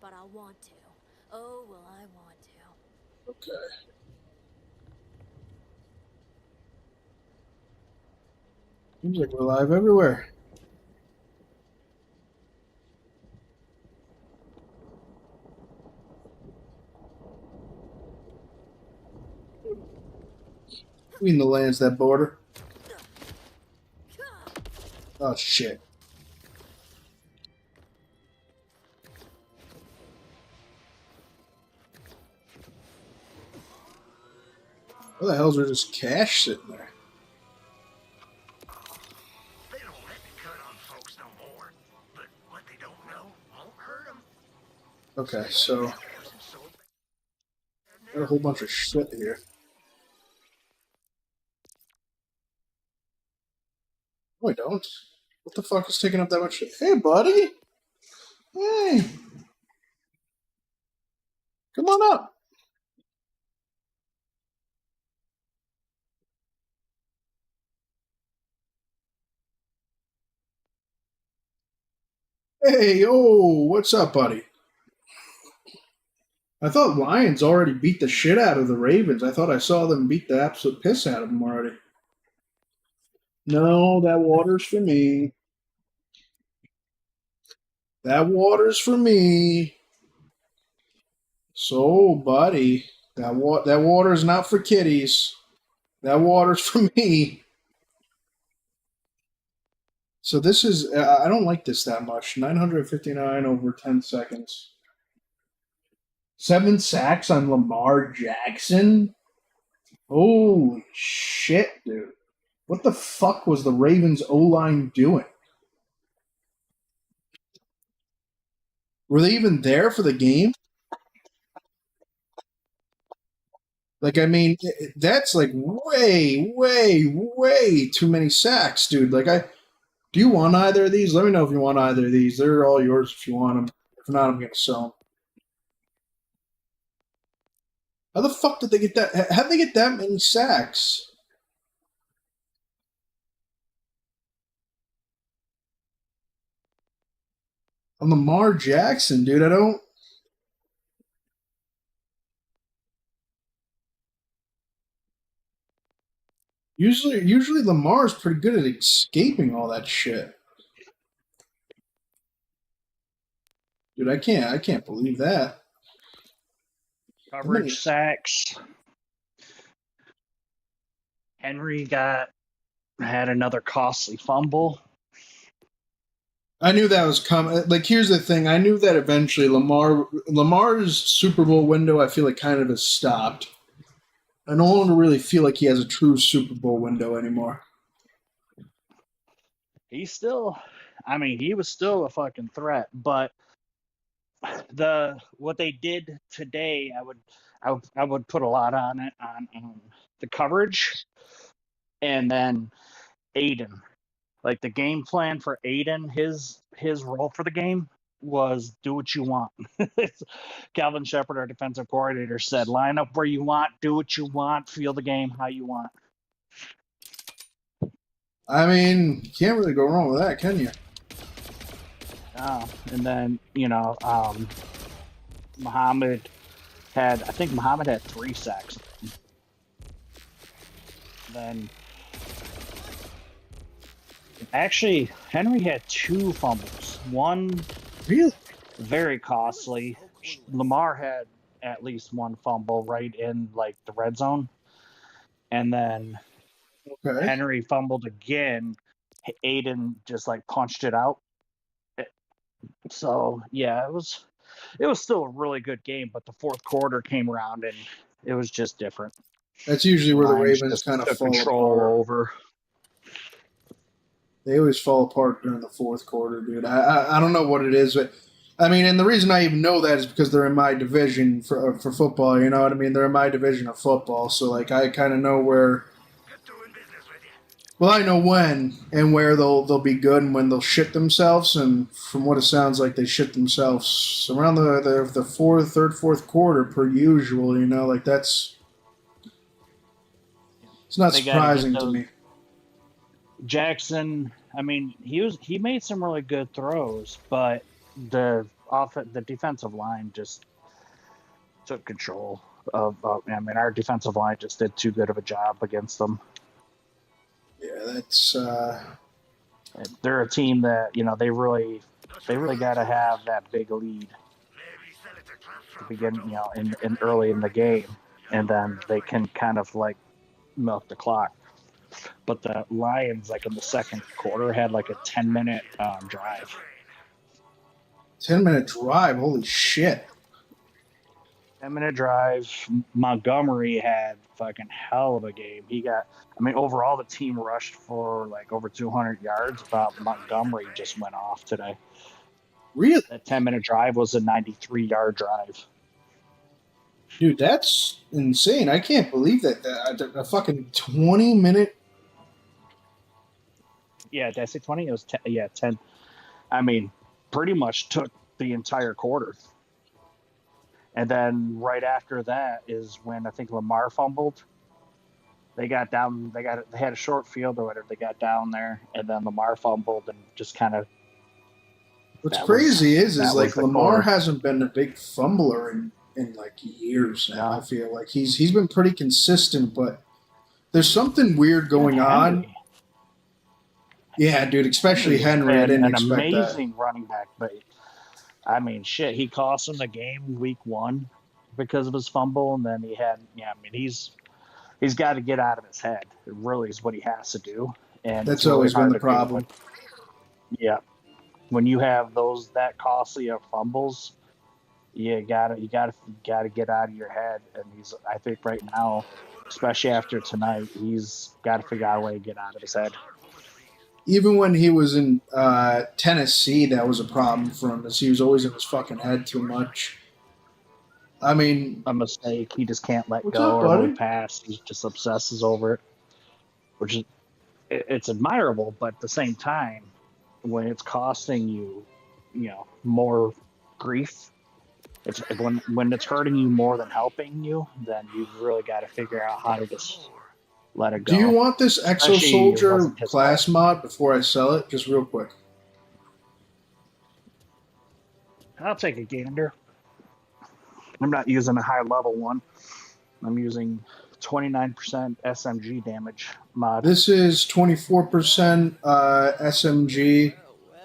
but I want to. Oh, will I want to. Okay. Seems like we're live everywhere. Between the lands, that border. Oh, shit. What the hell's there just cash sitting there? They don't let me cut on folks no more. But what they don't know won't hurt them. Okay, so got a whole bunch of shit here. No, I don't. What the fuck is taking up that much shit? Hey, buddy! Hey! Come on up! Hey, oh, what's up, buddy? I thought Lions already beat the shit out of the Ravens. I thought I saw them beat the absolute piss out of them already. No, that water's for me. That water's for me. So, buddy, that water's not for kitties. That water's for me. So this is I don't like this that much. 959 over 10 seconds. 7 sacks on Lamar Jackson? Holy shit, dude. What the fuck was the Ravens O-line doing? Were they even there for the game? Like, I mean, that's like way, way, way too many sacks, dude. Like, do you want either of these? Let me know if you want either of these. They're all yours if you want them. If not, I'm going to sell them. How the fuck did they get that? How'd they get that many sacks? On Lamar Jackson, dude, I don't. Usually Lamar's pretty good at escaping all that shit. Dude, I can't believe that. Coverage sacks. Henry had another costly fumble. I knew that was coming. Like, here's the thing: I knew that eventually Lamar's Super Bowl window, I feel like, kind of has stopped. I no longer really feel like he has a true Super Bowl window anymore. He was still a fucking threat, but what they did today, I would put a lot on it on the coverage, and then Aiden. Like, the game plan for Aiden, his role for the game was do what you want. Calvin Shepard, our defensive coordinator, said line up where you want, do what you want, feel the game how you want. I mean, you can't really go wrong with that, can you? And then, Muhammad had 3 sacks. Then actually, Henry had 2 fumbles. One really very costly. Lamar had at least 1 fumble right in like the red zone, and then Henry fumbled again. Aiden just like punched it out. So yeah, it was still a really good game, but the fourth quarter came around and it was just different. That's usually where the Ravens kind of took fall control apart. over. They always fall apart during the fourth quarter, dude. I don't know what it is, but I mean, and the reason I even know that is because they're in my division for football. You know what I mean? They're in my division of football, so like I kind of know where. Well, I know when and where they'll be good and when they'll shit themselves, and from what it sounds like, they shit themselves around the third, fourth quarter per usual. You know, like that's. It's not surprising to me. Jackson, I mean, he made some really good throws, but the the defensive line just took control of. I mean, our defensive line just did too good of a job against them. Yeah, that's They're a team that they really got to have that big lead to begin, in early in the game, and then they can kind of like milk the clock. But the Lions, like in the second quarter, had like a 10-minute drive. 10-minute drive. Holy shit! 10-minute drive. Montgomery had fucking hell of a game. Overall the team rushed for like over 200 yards, but Montgomery just went off today. Really? That 10-minute drive was a 93-yard drive. Dude, that's insane. I can't believe that. A fucking 20-minute. Yeah, did I say 20? It was 10. Yeah, 10. I mean, pretty much took the entire quarter. And then right after that is when I think Lamar fumbled. They got down. They had a short field or whatever. They got down there, and then Lamar fumbled and just kind of. What's crazy is like Lamar quarter. hasn't been a big fumbler in like years now. No. I feel like he's been pretty consistent, but there's something weird going on. Yeah, dude, especially Henry. I didn't expect that. An amazing running back, but I mean, shit, he cost him the game week 1 because of his fumble, and then he's got to get out of his head. It really is what he has to do, and that's always been the problem. Yeah, when you have that costly of fumbles, you gotta get out of your head, and I think right now, especially after tonight, he's got to figure out a way to get out of his head. Even when he was in Tennessee, that was a problem for him, as he was always in his fucking head too much. I mean, a mistake, he just can't let What's go up, or buddy? move past. He just obsesses over it, which is it's admirable, but at the same time, when it's costing you, more grief, it's when it's hurting you more than helping you, then you've really got to figure out how to just let it go. Do you want this Exo Especially Soldier it wasn't his class fault. mod before I sell it? Just real quick. I'll take a gander. I'm not using a high level one. I'm using 29% SMG damage mod. This is 24% SMG,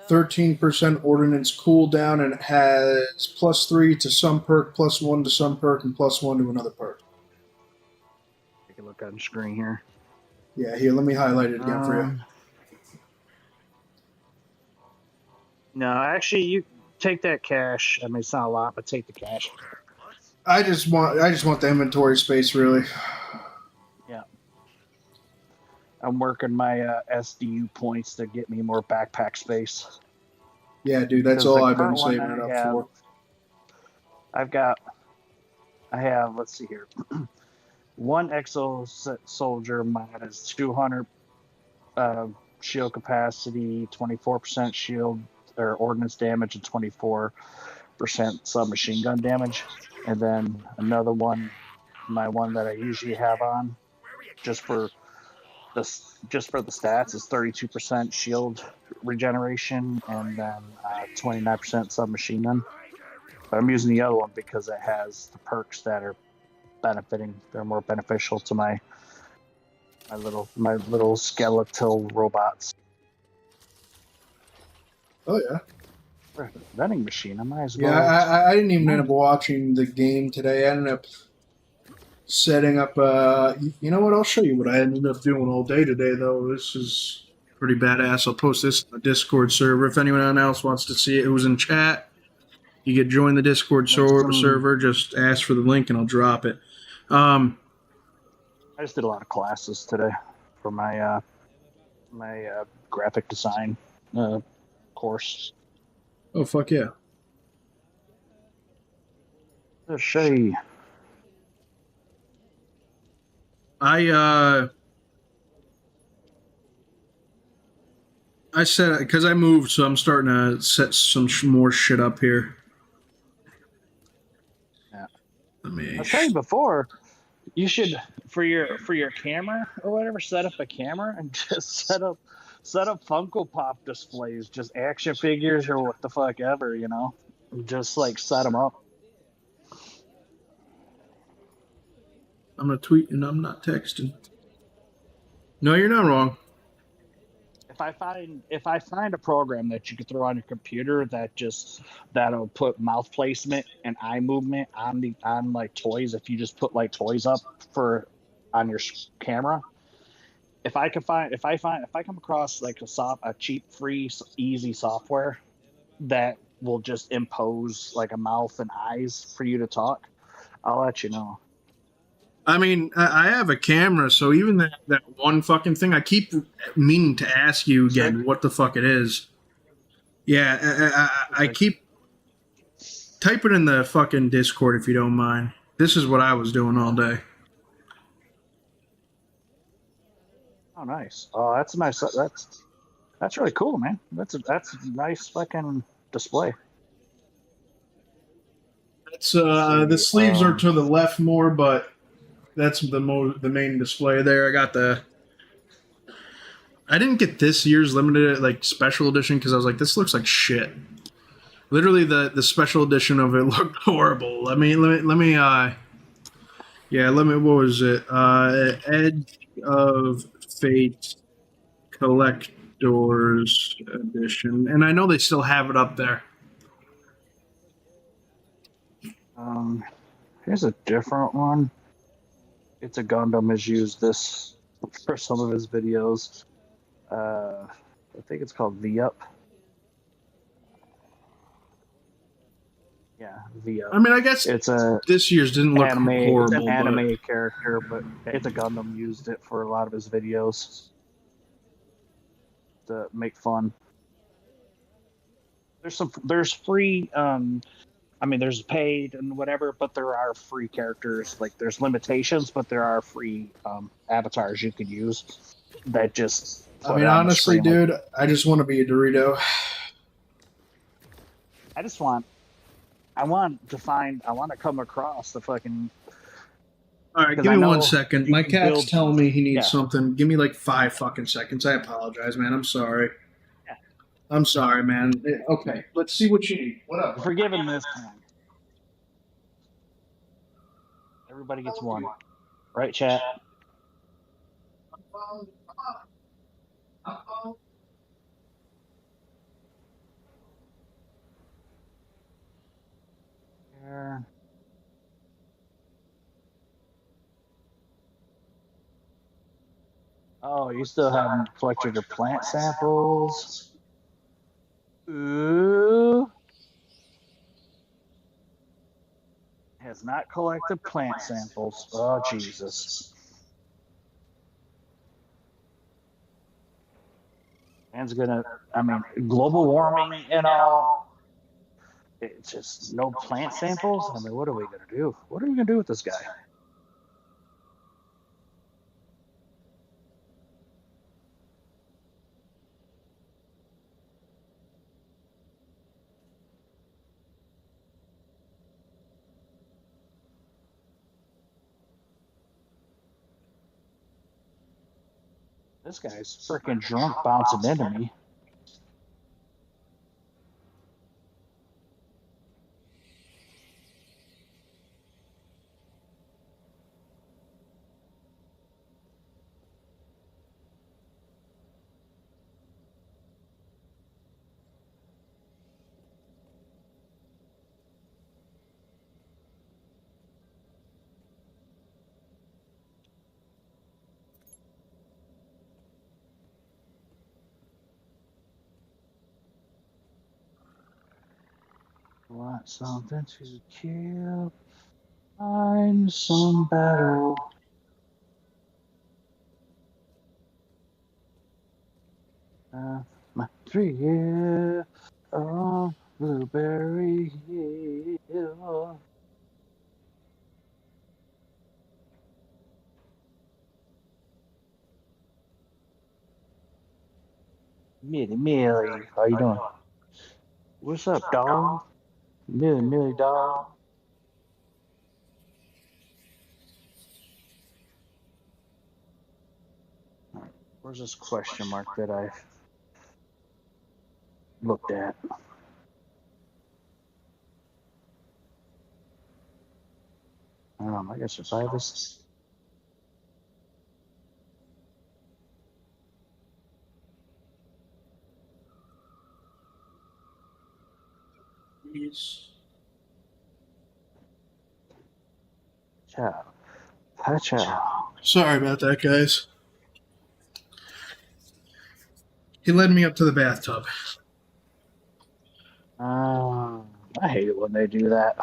13% ordnance cooldown, and it has +3 to some perk, +1 to some perk, and +1 to another perk. Take a look on the screen here. Yeah, here, let me highlight it again for you. No, actually, you take that cash. I mean, it's not a lot, but take the cash. I just want the inventory space, really. Yeah. I'm working my SDU points to get me more backpack space. Yeah, dude, that's all I've been saving it up for. I have, let's see here. One Exo Soldier mod is 200 shield capacity, 24% shield or ordnance damage, and 24% submachine gun damage. And then another one, my one that I usually have on, just for the stats, is 32% shield regeneration and then 29% submachine gun. But I'm using the other one because it has the perks that are they're more beneficial to my little skeletal robots. Oh yeah. Vending machine. I might as well. Yeah, I didn't even end up watching the game today. I ended up setting up. You know what? I'll show you what I ended up doing all day today, though. This is pretty badass. I'll post this on the Discord server if anyone else wants to see it. It was in chat. You could join the Discord server. Just ask for the link and I'll drop it. I just did a lot of classes today for my my graphic design course. Oh, fuck yeah. Shay. I said, because I moved, so I'm starting to set some more shit up here. Yeah. Let me. I was saying before, you should for your camera or whatever, set up a camera and just set up Funko Pop displays, just action figures or what the fuck ever, Just like set them up. I'm gonna tweet and I'm not texting. No, you're not wrong. If I find a program that you could throw on your computer that'll put mouth placement and eye movement on like toys, if you just put like toys up for on your camera, if I come across like a cheap, free, easy software that will just impose like a mouth and eyes for you to talk, I'll let you know. I mean, I have a camera, so even that one fucking thing, I keep meaning to ask you again what the fuck it is. Yeah, I keep type it in the fucking Discord if you don't mind. This is what I was doing all day. Oh, nice. Oh, that's nice. That's really cool, man. That's a nice fucking display. It's the sleeves are to the left more, but that's the main display there. I didn't get this year's limited like special edition because I was like, this looks like shit. Literally, the special edition of it looked horrible. Let me. What was it? Edge of Fate Collector's Edition, and I know they still have it up there. Here's a different one. It's a Gundam has used this for some of his videos. I think it's called V-Up. Yeah, V-Up. I mean, I guess this year's didn't look horrible. It's an anime character, but it's a Gundam used it for a lot of his videos to make fun. There's free. I mean, there's paid and whatever, but there are free characters. Like, there's limitations, but there are free avatars you could use that just. I mean, honestly, dude, I just want to be a Dorito. I want to come across the fucking. All right, give me 1 second. My cat's telling me he needs something. Give me like 5 fucking seconds. I apologize, man. I'm sorry. Yeah. I'm sorry, man. Okay, let's see what you need. What up? Forgiven this time. Everybody gets one. Right, chat? Here. Oh, you still haven't collected your plant samples? Ooh. Has not collected plant samples. Oh, Jesus. Man's gonna, I mean, global warming and all. It's just no plant samples? I mean, what are we gonna do? What are we gonna do with this guy? This guy's freaking drunk bouncing into me. Want something to kill? Find some battle. My tree here, oh, blueberry hill. Millie, how you doing? What's up, dog? Millie, dog. Right, where's this question mark that I looked at? I guess survive this. Jeez. Ciao. Ciao. Sorry about that, guys. He led me up to the bathtub. I hate it when they do that.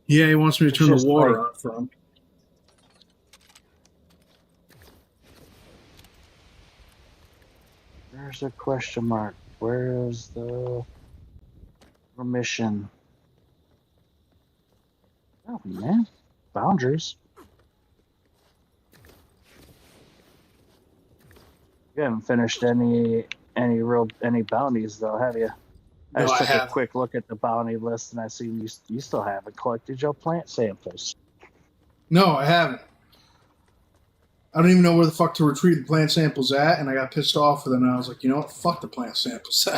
Yeah, he wants me to It's turn the just water like- on for him. There's a question mark. Where is the permission? Oh man, boundaries. You haven't finished any bounties though, have you? I No, just I took a haven't. quick look at the bounty list and I see you still haven't collected your plant samples. No, I haven't. I don't even know where the fuck to retrieve the plant samples at, and I got pissed off with it, and I was like, you know what? Fuck the plant samples.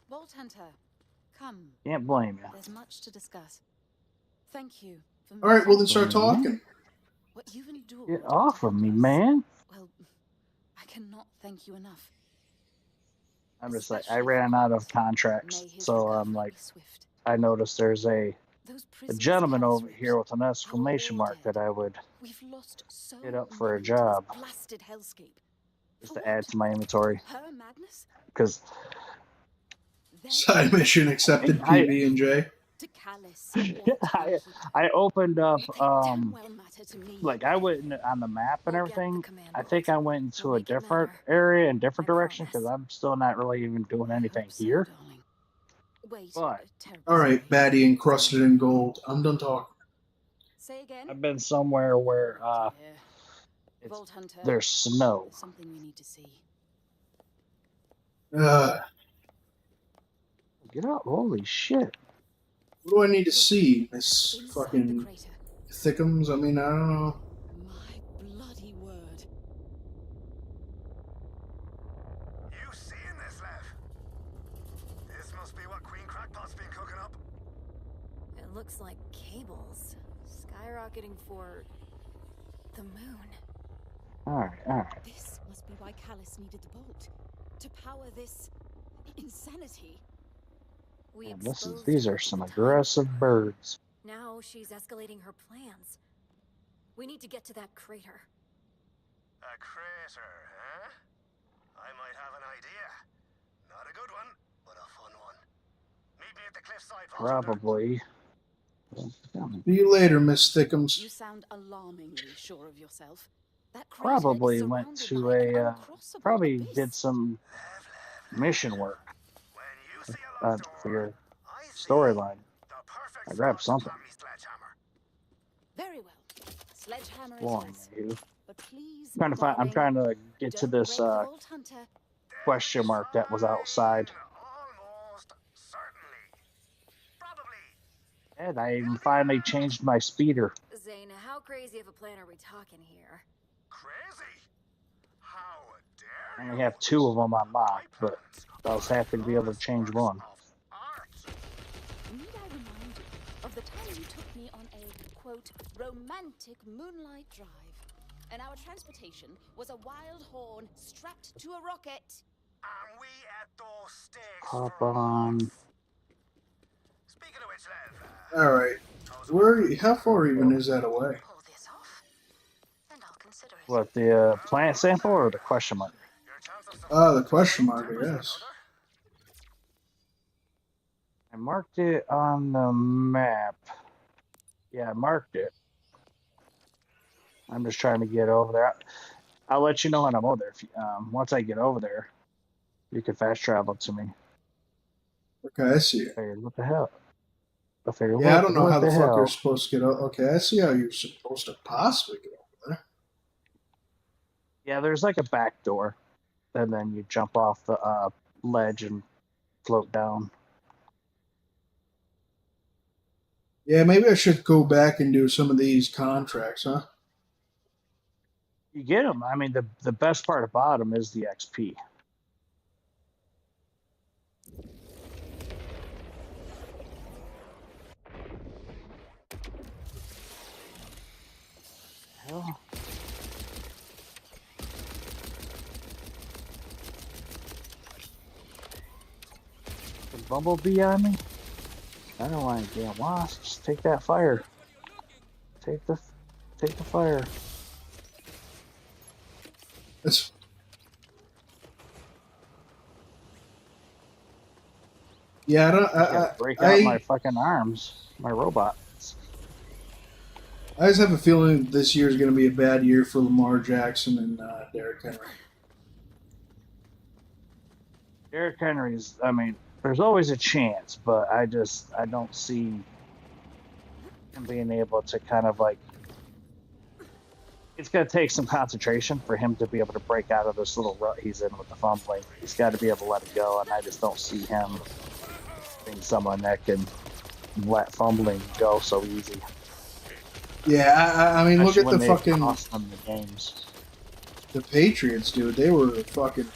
Vault Hunter, come. Can't blame you. There's much to discuss. Thank you for All right, well, then moving start talking. what you've endured. Get to off of help me, us. man. Well, I cannot thank you enough. I'm just like, I ran out of contracts, May his so I'm recovery like, be swift. I noticed there's a Those a prisoners gentleman Callus over raped here with an are all exclamation mark dead. that I would We've lost so hit up for a many to this job. blasted hellscape. just For to add what? to my inventory Her madness? because Their Side mission accepted, I- PB&J. to Callus. what I- he- I opened up They damn well matter to me. like I went on the map and We'll get the everything. command I think I vault. went into We'll a make it different matter. area and different I direction because promise. I'm still not really even doing I anything hope so, here. darling. Wait, But- terribly All right, sorry. baddie encrusted in gold. I'm done talking. Say again. I've been somewhere where Dear. it's, Vault Hunter. there's snow. There's something we need to see. Get out! Holy shit! What do I need to see, Miss Inside the fucking crater. Thickums? I mean, I don't know. My bloody word. You seeing this, Lev? This must be what Queen Crackpot's been cooking up. It looks like cables skyrocketing for the moon. All right. This must be why Callus needed the bolt to power this insanity. We Man, exposed these her are to some the time aggressive killer. birds. Now she's escalating her plans. We need to get to that crater. A crater, huh? I might have an idea. Not a good one, but a fun one. Meet me at the cliffside, Vault Hunter. Probably. See you later, Miss Thickums. You sound alarmingly sure of yourself. That crater Probably is went surrounded to by an a uncrossable probably abyss. did some mission work When you see a locked for door, your I see storyline. the perfect I grabbed spot to something. plant me sledgehammer. Very well. Sledgehammer it Long, is. you. But please, I'm darling, trying to get to don't this break the Vault Hunter. question mark that was outside. Almost certainly. Probably. And I even finally changed my speeder. Zane, how crazy of a plan are we talking here? Crazy. How I dare you? only have 2 of them on lock, My but plans I was happy to be able to change works one. of art. Need I remind you of the time you took me on a, quote, romantic moonlight drive, and our transportation was a wild horn strapped to a rocket? And we at those stakes Hop for on. months. Speaking of which, Lev, All right, where? How far even is that away? Pull this off, and I'll consider it. What, the plant sample or the question mark? your chance of The question mark, I guess. I marked it on the map. Yeah, I marked it. I'm just trying to get over there. I'll let you know when I'm over there. If you, once I get over there, you can fast travel to me. Okay, I see it. I figured, what the hell? I figured, Yeah, I what- don't know what how the fuck hell? you're supposed to get out. Okay, I see how you're supposed to possibly get over there. Yeah, there's like a back door, and then you jump off the ledge and float down. Yeah, maybe I should go back and do some of these contracts, huh? You get them. I mean, the best part about them is the XP. hell? The bumblebee on me? I don't want to get wasps. Take that fire. Take the fire. It's, yeah, I don't. I gotta break out my fucking arms. My robots. I just have a feeling this year is going to be a bad year for Lamar Jackson and Derrick Henry. Derrick Henry's. I mean, there's always a chance, but I don't see him being able to kind of like. It's going to take some concentration for him to be able to break out of this little rut he's in with the fumbling. He's got to be able to let it go, and I just don't see him being someone that can let fumbling go so easy. Yeah, I mean, Especially look at the fucking cost them the games. The Patriots, dude. They were fucking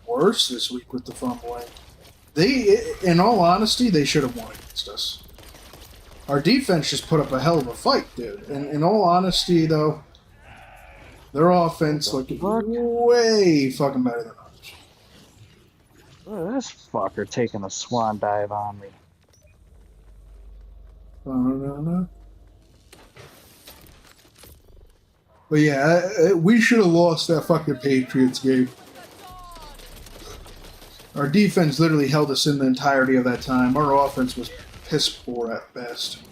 worse this week with the fumbling. They, in all honesty, they should have won against us. Our defense just put up a hell of a fight, dude. And in all honesty, though, their offense looked way fucking better than ours. Look at this fucker taking a swan dive on me. No. But yeah, we should have lost that fucking Patriots game. Our defense literally held us in the entirety of that time. Our offense was piss poor at best.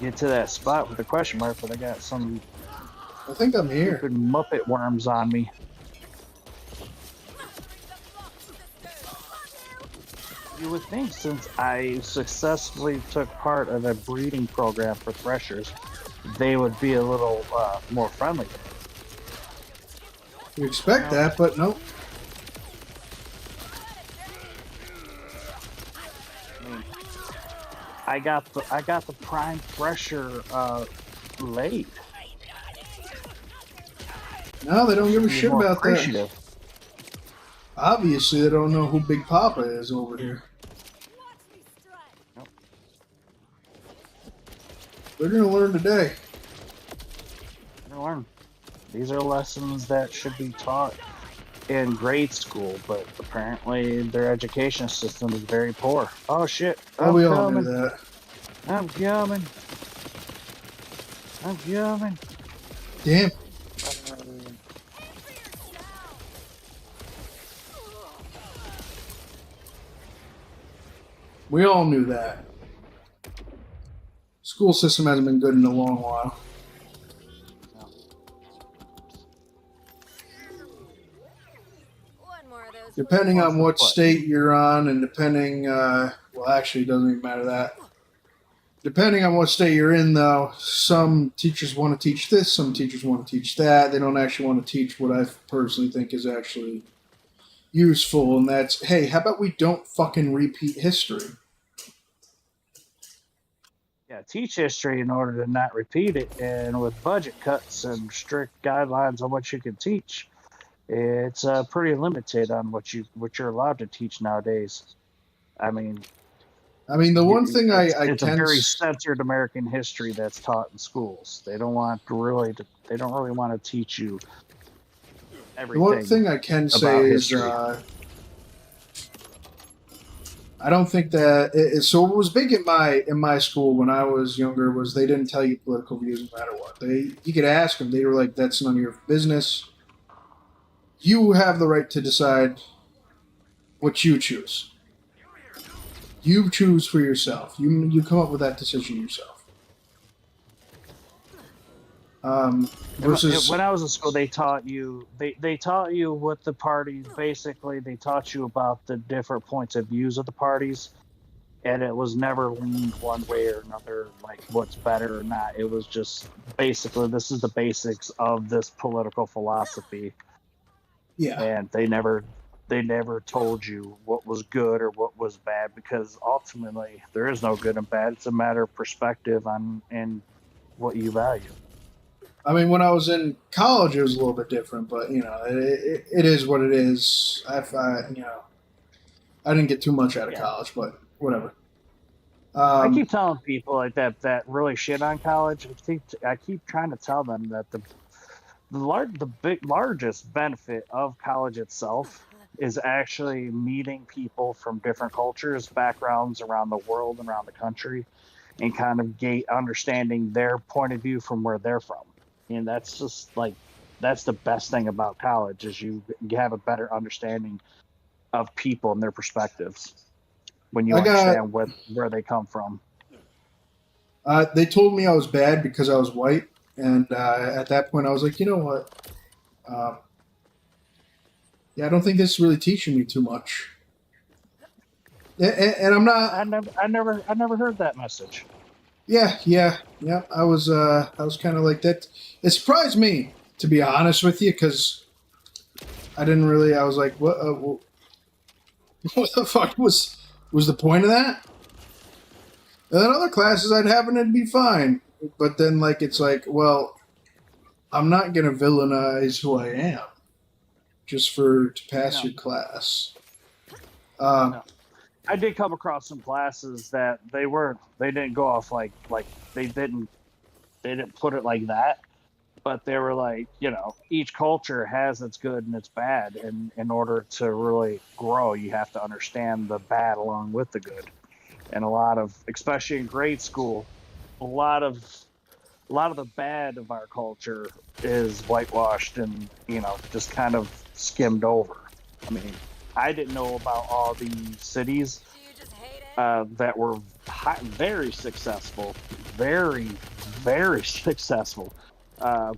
Get to that spot with a question mark, but I got some I think I'm here. stupid Muppet worms on me. You would think, since I successfully took part of a breeding program for threshers, they would be a little more friendly. You expect that, but no. I got the prime thresher laid. No, they don't give a shit More about that. appreciative. Obviously, they don't know who Big Papa is over here. Nope. They're gonna learn today. Learn. These are lessons that should be taught in grade school, but apparently their education system is very poor. Oh shit! Oh, we all knew that. I'm coming. I'm coming. Damn. We all knew that. School system hasn't been good in a long while. Depending on what state you're on, and depending, well, actually, it doesn't even matter that. Depending on what state you're in, though, some teachers want to teach this, some teachers want to teach that. They don't actually want to teach what I personally think is actually useful, and that's, hey, how about we don't fucking repeat history? Yeah, teach history in order to not repeat it, and with budget cuts and strict guidelines on what you can teach, it's pretty limited on what you're allowed to teach nowadays. I mean, the one thing I it's can a very censored American history that's taught in schools. They don't really want to teach you everything. The one thing I can say is, I don't think that so. What was big in my school when I was younger was they didn't tell you political views no matter what. You could ask them. They were like, "That's none of your business. You have the right to decide what you choose. You choose for yourself. You come up with that decision yourself." Versus when I was in school, they taught you what the parties. Basically, they taught you about the different points of views of the parties, and it was never leaned one way or another, like what's better or not. It was just basically, this is the basics of this political philosophy. Yeah, and they never told you what was good or what was bad, because ultimately there is no good and bad. It's a matter of perspective and what you value. I mean, when I was in college, it was a little bit different, but it is what it is. I didn't get too much out of college, but whatever. I keep telling people like that really shit on college. I keep trying to tell them that the largest benefit of college itself is actually meeting people from different cultures, backgrounds around the world and around the country, and kind of understanding their point of view from where they're from. And that's just like that's the best thing about college is you have a better understanding of people and their perspectives when you understand where they come from. They told me I was bad because I was white, and at that point I was like, you know what? Yeah, I don't think this is really teaching me too much. And I'm not. I never heard that message. Yeah. I was kind of like that. It surprised me, to be honest with you, because I didn't really. I was like, what? What the fuck was the point of that? And then other classes I'd have and it'd be fine. But then, like, it's like, well, I'm not gonna villainize who I am just to pass your class. No. I did come across some classes that they didn't go off like they didn't put it like that, but they were like, you know, each culture has its good and its bad, and in order to really grow, you have to understand the bad along with the good. And a lot of, especially in grade school, a lot of the bad of our culture is whitewashed and, you know, just kind of skimmed over. I mean, I didn't know about all these cities that were very successful, very, very successful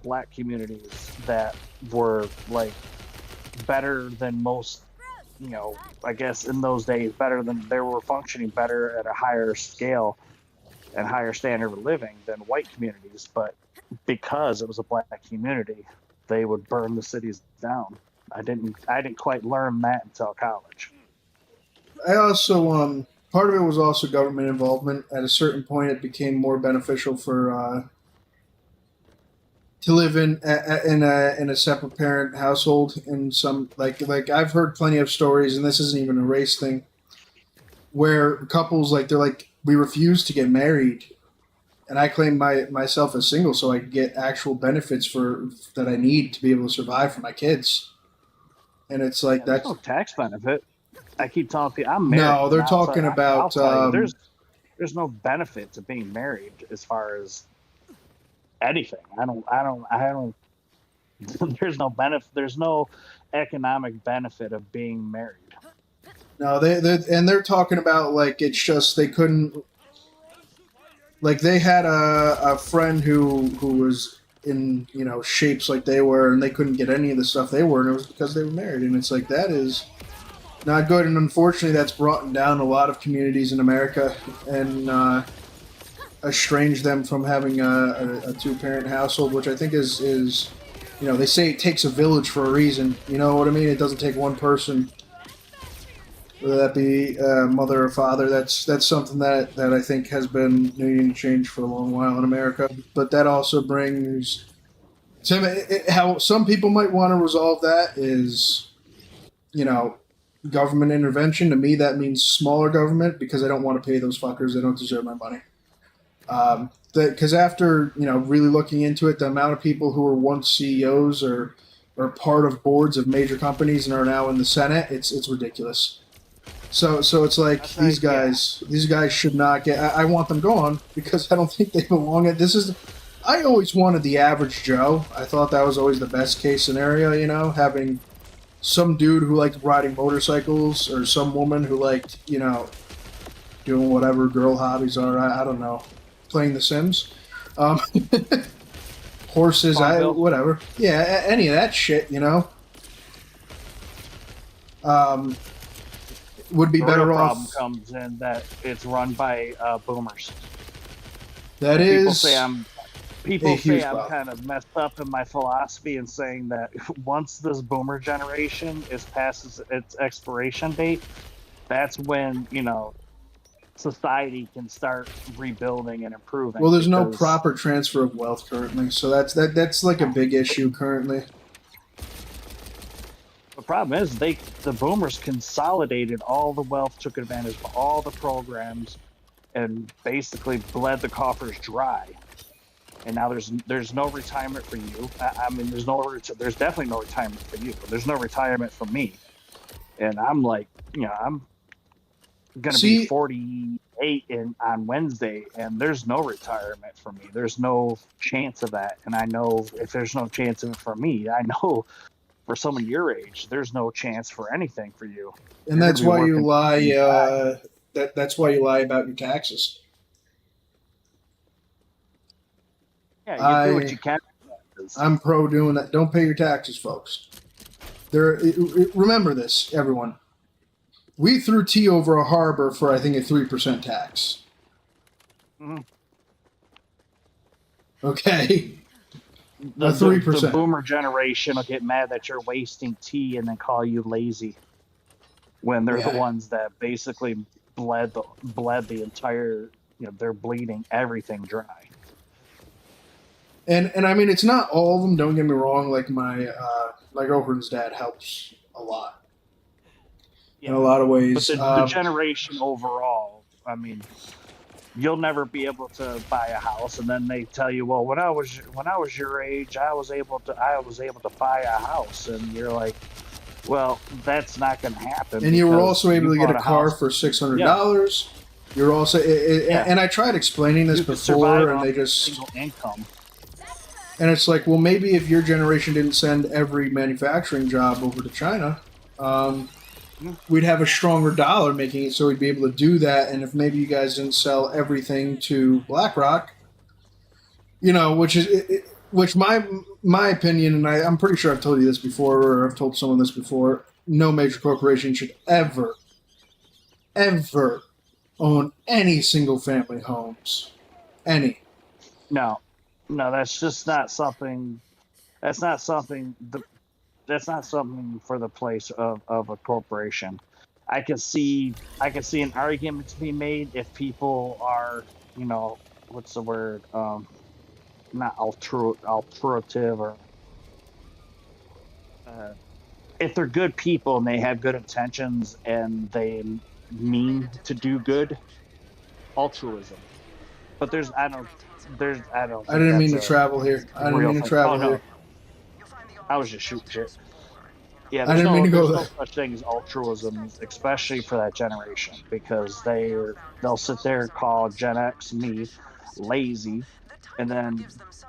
black communities that were like better than most, you know, I guess in those days, they were functioning better at a higher scale and higher standard of living than white communities. But because it was a black community, they would burn the cities down. I didn't quite learn that until college. I also part of it was also government involvement. At a certain point, it became more beneficial for to live in a separate parent household. In some like I've heard plenty of stories, and this isn't even a race thing, where couples they're like, we refuse to get married, and I claim myself as single so I can get actual benefits that I need to be able to survive for my kids. And it's like that's no tax benefit. I keep telling people I'm married. No, they're talking about there's no benefit to being married as far as anything. I don't there's no benefit. There's no economic benefit of being married. No, they're talking about like it's just they couldn't. Like they had a friend who was in shapes like they were, and they couldn't get any of the stuff they were, and it was because they were married. And it's like that is not good, and unfortunately, that's brought down a lot of communities in America and estranged them from having a two-parent household, which I think is they say it takes a village for a reason. You know what I mean? It doesn't take one person. Whether that be mother or father, that's something that I think has been needing to change for a long while in America. But that also brings how some people might want to resolve that is, government intervention. To me, that means smaller government because I don't want to pay those fuckers. They don't deserve my money. Because after really looking into it, the amount of people who were once CEOs or part of boards of major companies and are now in the Senate, it's ridiculous. So it's like these guys should not get. I want them gone because I don't think they belong. I always wanted the average Joe. I thought that was always the best case scenario. Having some dude who liked riding motorcycles or some woman who liked doing whatever girl hobbies are. I don't know, playing The Sims, horses, whatever. Yeah, any of that shit. Would be better off. The problem comes in that it's run by boomers. People say I'm kind of messed up in my philosophy and saying that once this boomer generation is past its expiration date, that's when society can start rebuilding and improving. Well, there's no proper transfer of wealth currently, so that's like a big issue currently. The problem is the boomers consolidated all the wealth, took advantage of all the programs, and basically bled the coffers dry. And now there's no retirement for you. I mean, there's definitely no retirement for you. There's no retirement for me. And I'm like, I'm gonna be 48 on Wednesday, and there's no retirement for me. There's no chance of that. And I know if there's no chance of it for me, I know for someone your age, there's no chance for anything for you. And that's why you lie. That's why you lie about your taxes. Yeah, you do what you can. I'm pro doing that. Don't pay your taxes, folks. Remember this, everyone. We threw tea over a harbor for, I think, a 3% tax. Mm-hmm. Okay. The 3%. The boomer generation will get mad that you're wasting tea and then call you lazy when they're the ones that basically bled the entire, they're bleeding everything dry. And I mean, it's not all of them. Don't get me wrong. Like my girlfriend's dad helps a lot in a lot of ways. But the generation overall, I mean, you'll never be able to buy a house, and then they tell you, well, when I was your age, I was able to buy a house, and you're like, well, that's not going to happen. And you were also able to get a car for $600. Yeah. You're also, and I tried explaining this before, and they just single income. And it's like, well, maybe if your generation didn't send every manufacturing job over to China, we'd have a stronger dollar making it so we'd be able to do that. And if maybe you guys didn't sell everything to BlackRock, which my opinion, and I'm pretty sure I've told you this before, or I've told someone this before, no major corporation should ever own any single family homes. Any. No, that's just not something. That's not something for the place of a corporation. I can see an argument to be made if people are, what's the word? Not altruative, or if they're good people and they have good intentions and they mean to do good, altruism. But I didn't mean to travel here. I didn't mean to travel here. I was just shooting shit. Yeah, I didn't mean to go there. There's no such thing as altruism, especially for that generation, because they'll sit there and call Gen X, me, lazy, and then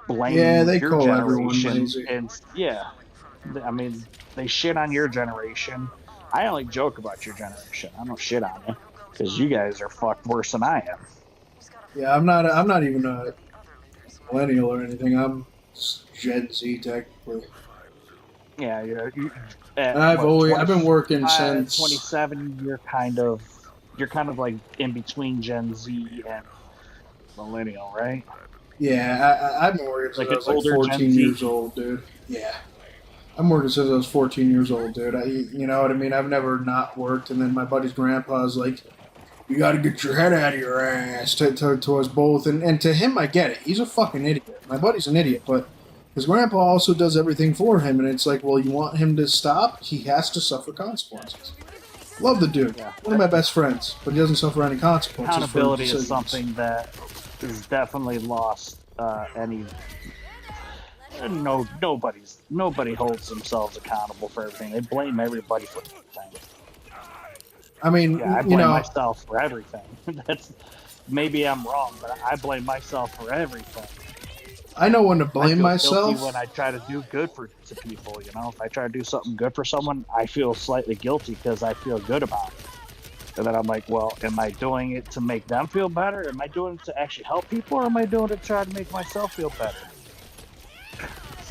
blame they your call generation. Everyone lazy. And I mean, they shit on your generation. I only joke about your generation. I don't shit on you because you guys are fucked worse than I am. Yeah, I'm not even a millennial or anything. I'm Gen Z technically. Yeah, I've been working since 27. You're kind of like in between Gen Z and millennial, right? Yeah, I've been working since I was like 14 years old, dude. Yeah. I'm working since I was 14 years old, dude. You know what I mean? I've never not worked, and then my buddy's grandpa's like, you got to get your head out of your ass to us both. And to him, I get it. He's a fucking idiot. My buddy's an idiot, but his grandpa also does everything for him. And it's like, well, you want him to stop? He has to suffer consequences. Love the dude. Yeah. One of my best friends, but he doesn't suffer any consequences. Accountability is something that is definitely lost. Nobody holds themselves accountable for everything. They blame everybody for everything. I mean, I blame myself for everything. Maybe I'm wrong, but I blame myself for everything. I know when to blame myself. When I try to do good to people, if I try to do something good for someone, I feel slightly guilty because I feel good about it. And then I'm like, well, am I doing it to make them feel better? Am I doing it to actually help people, or am I doing it to try to make myself feel better?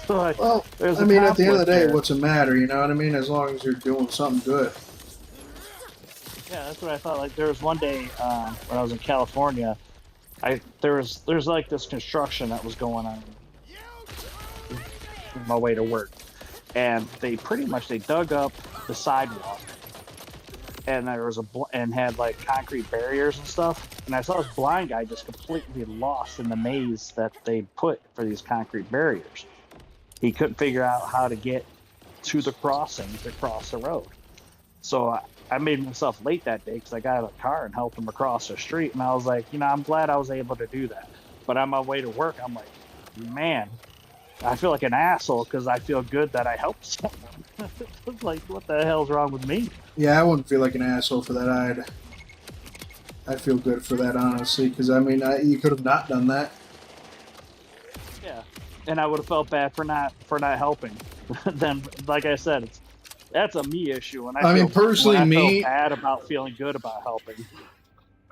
So at the end of the day, what's the matter? You know what I mean? As long as you're doing something good. Yeah, that's what I thought. Like, there was one day when I was in California, there's like this construction that was going on my way to work, and they dug up the sidewalk, and there was and had like concrete barriers and stuff. And I saw this blind guy just completely lost in the maze that they put for these concrete barriers. He couldn't figure out how to get to the crossing to cross the road. So I made myself late that day because I got out of the car and helped him across the street. And I was like, I'm glad I was able to do that. But on my way to work, I'm like, man, I feel like an asshole because I feel good that I helped someone. Like, what the hell's wrong with me? Yeah, I wouldn't feel like an asshole for that. I'd feel good for that, honestly, because I mean, you could have not done that. Yeah, and I would have felt bad for not helping. Then, like I said, that's a me issue. And I mean, personally, I me, feel bad about feeling good about helping.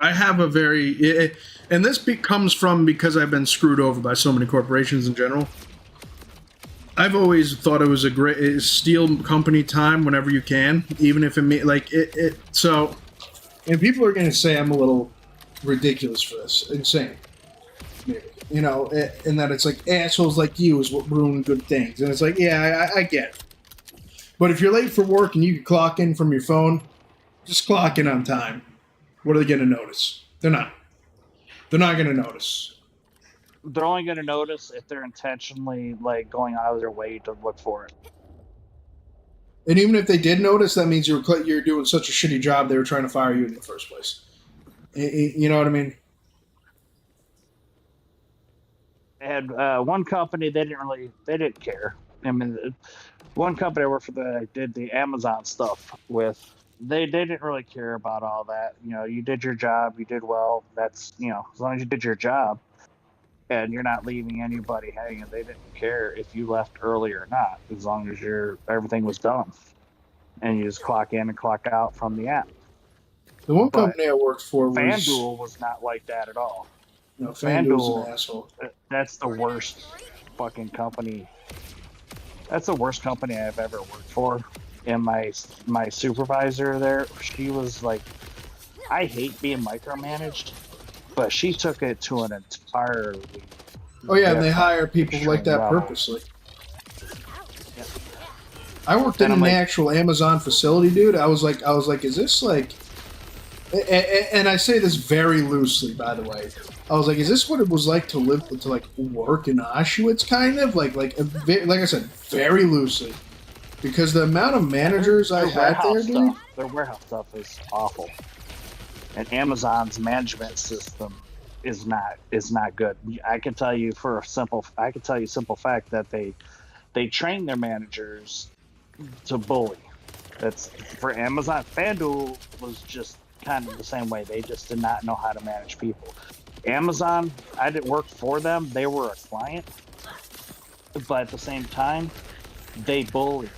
I have a very, and this comes from because I've been screwed over by so many corporations in general. I've always thought it was a great steal company time whenever you can, even if it like it. So, and people are going to say I'm a little ridiculous for this, insane, maybe, and that it's like assholes like you is what ruin good things, and it's like, yeah, I get it. But if you're late for work and you can clock in from your phone, just clock in on time. What are they going to notice? They're not. They're not going to notice. They're only going to notice if they're intentionally like going out of their way to look for it. And even if they did notice, that means you're doing such a shitty job they were trying to fire you in the first place. You know what I mean? I had one company, they didn't care. I mean, one company I worked for that I did the Amazon stuff with, they didn't really care about all that. You did your job, you did well. That's, as long as you did your job and you're not leaving anybody hanging, they didn't care if you left early or not, as long as everything was done. And you just clock in and clock out from the app. The one company I worked for was... FanDuel was not like that at all. No, FanDuel's an asshole. That's the worst fucking company. That's the worst company I've ever worked for. And my supervisor there, she was like, I hate being micromanaged, but she took it to an entirely... Oh yeah, and they hire people like that purposely. Yeah. I worked in an actual Amazon facility, dude. I was like, is this like... And I say this very loosely, by the way. I was like, is this what it was like to work in Auschwitz, kind of? Like I said, very loosely. Because the amount of managers I had there, dude... Their warehouse stuff is awful. And Amazon's management system is not good. I can tell you a simple fact that they train their managers to bully. That's for Amazon. FanDuel was just kind of the same way. They just did not know how to manage people. Amazon, I didn't work for them. They were a client. But at the same time, they bullied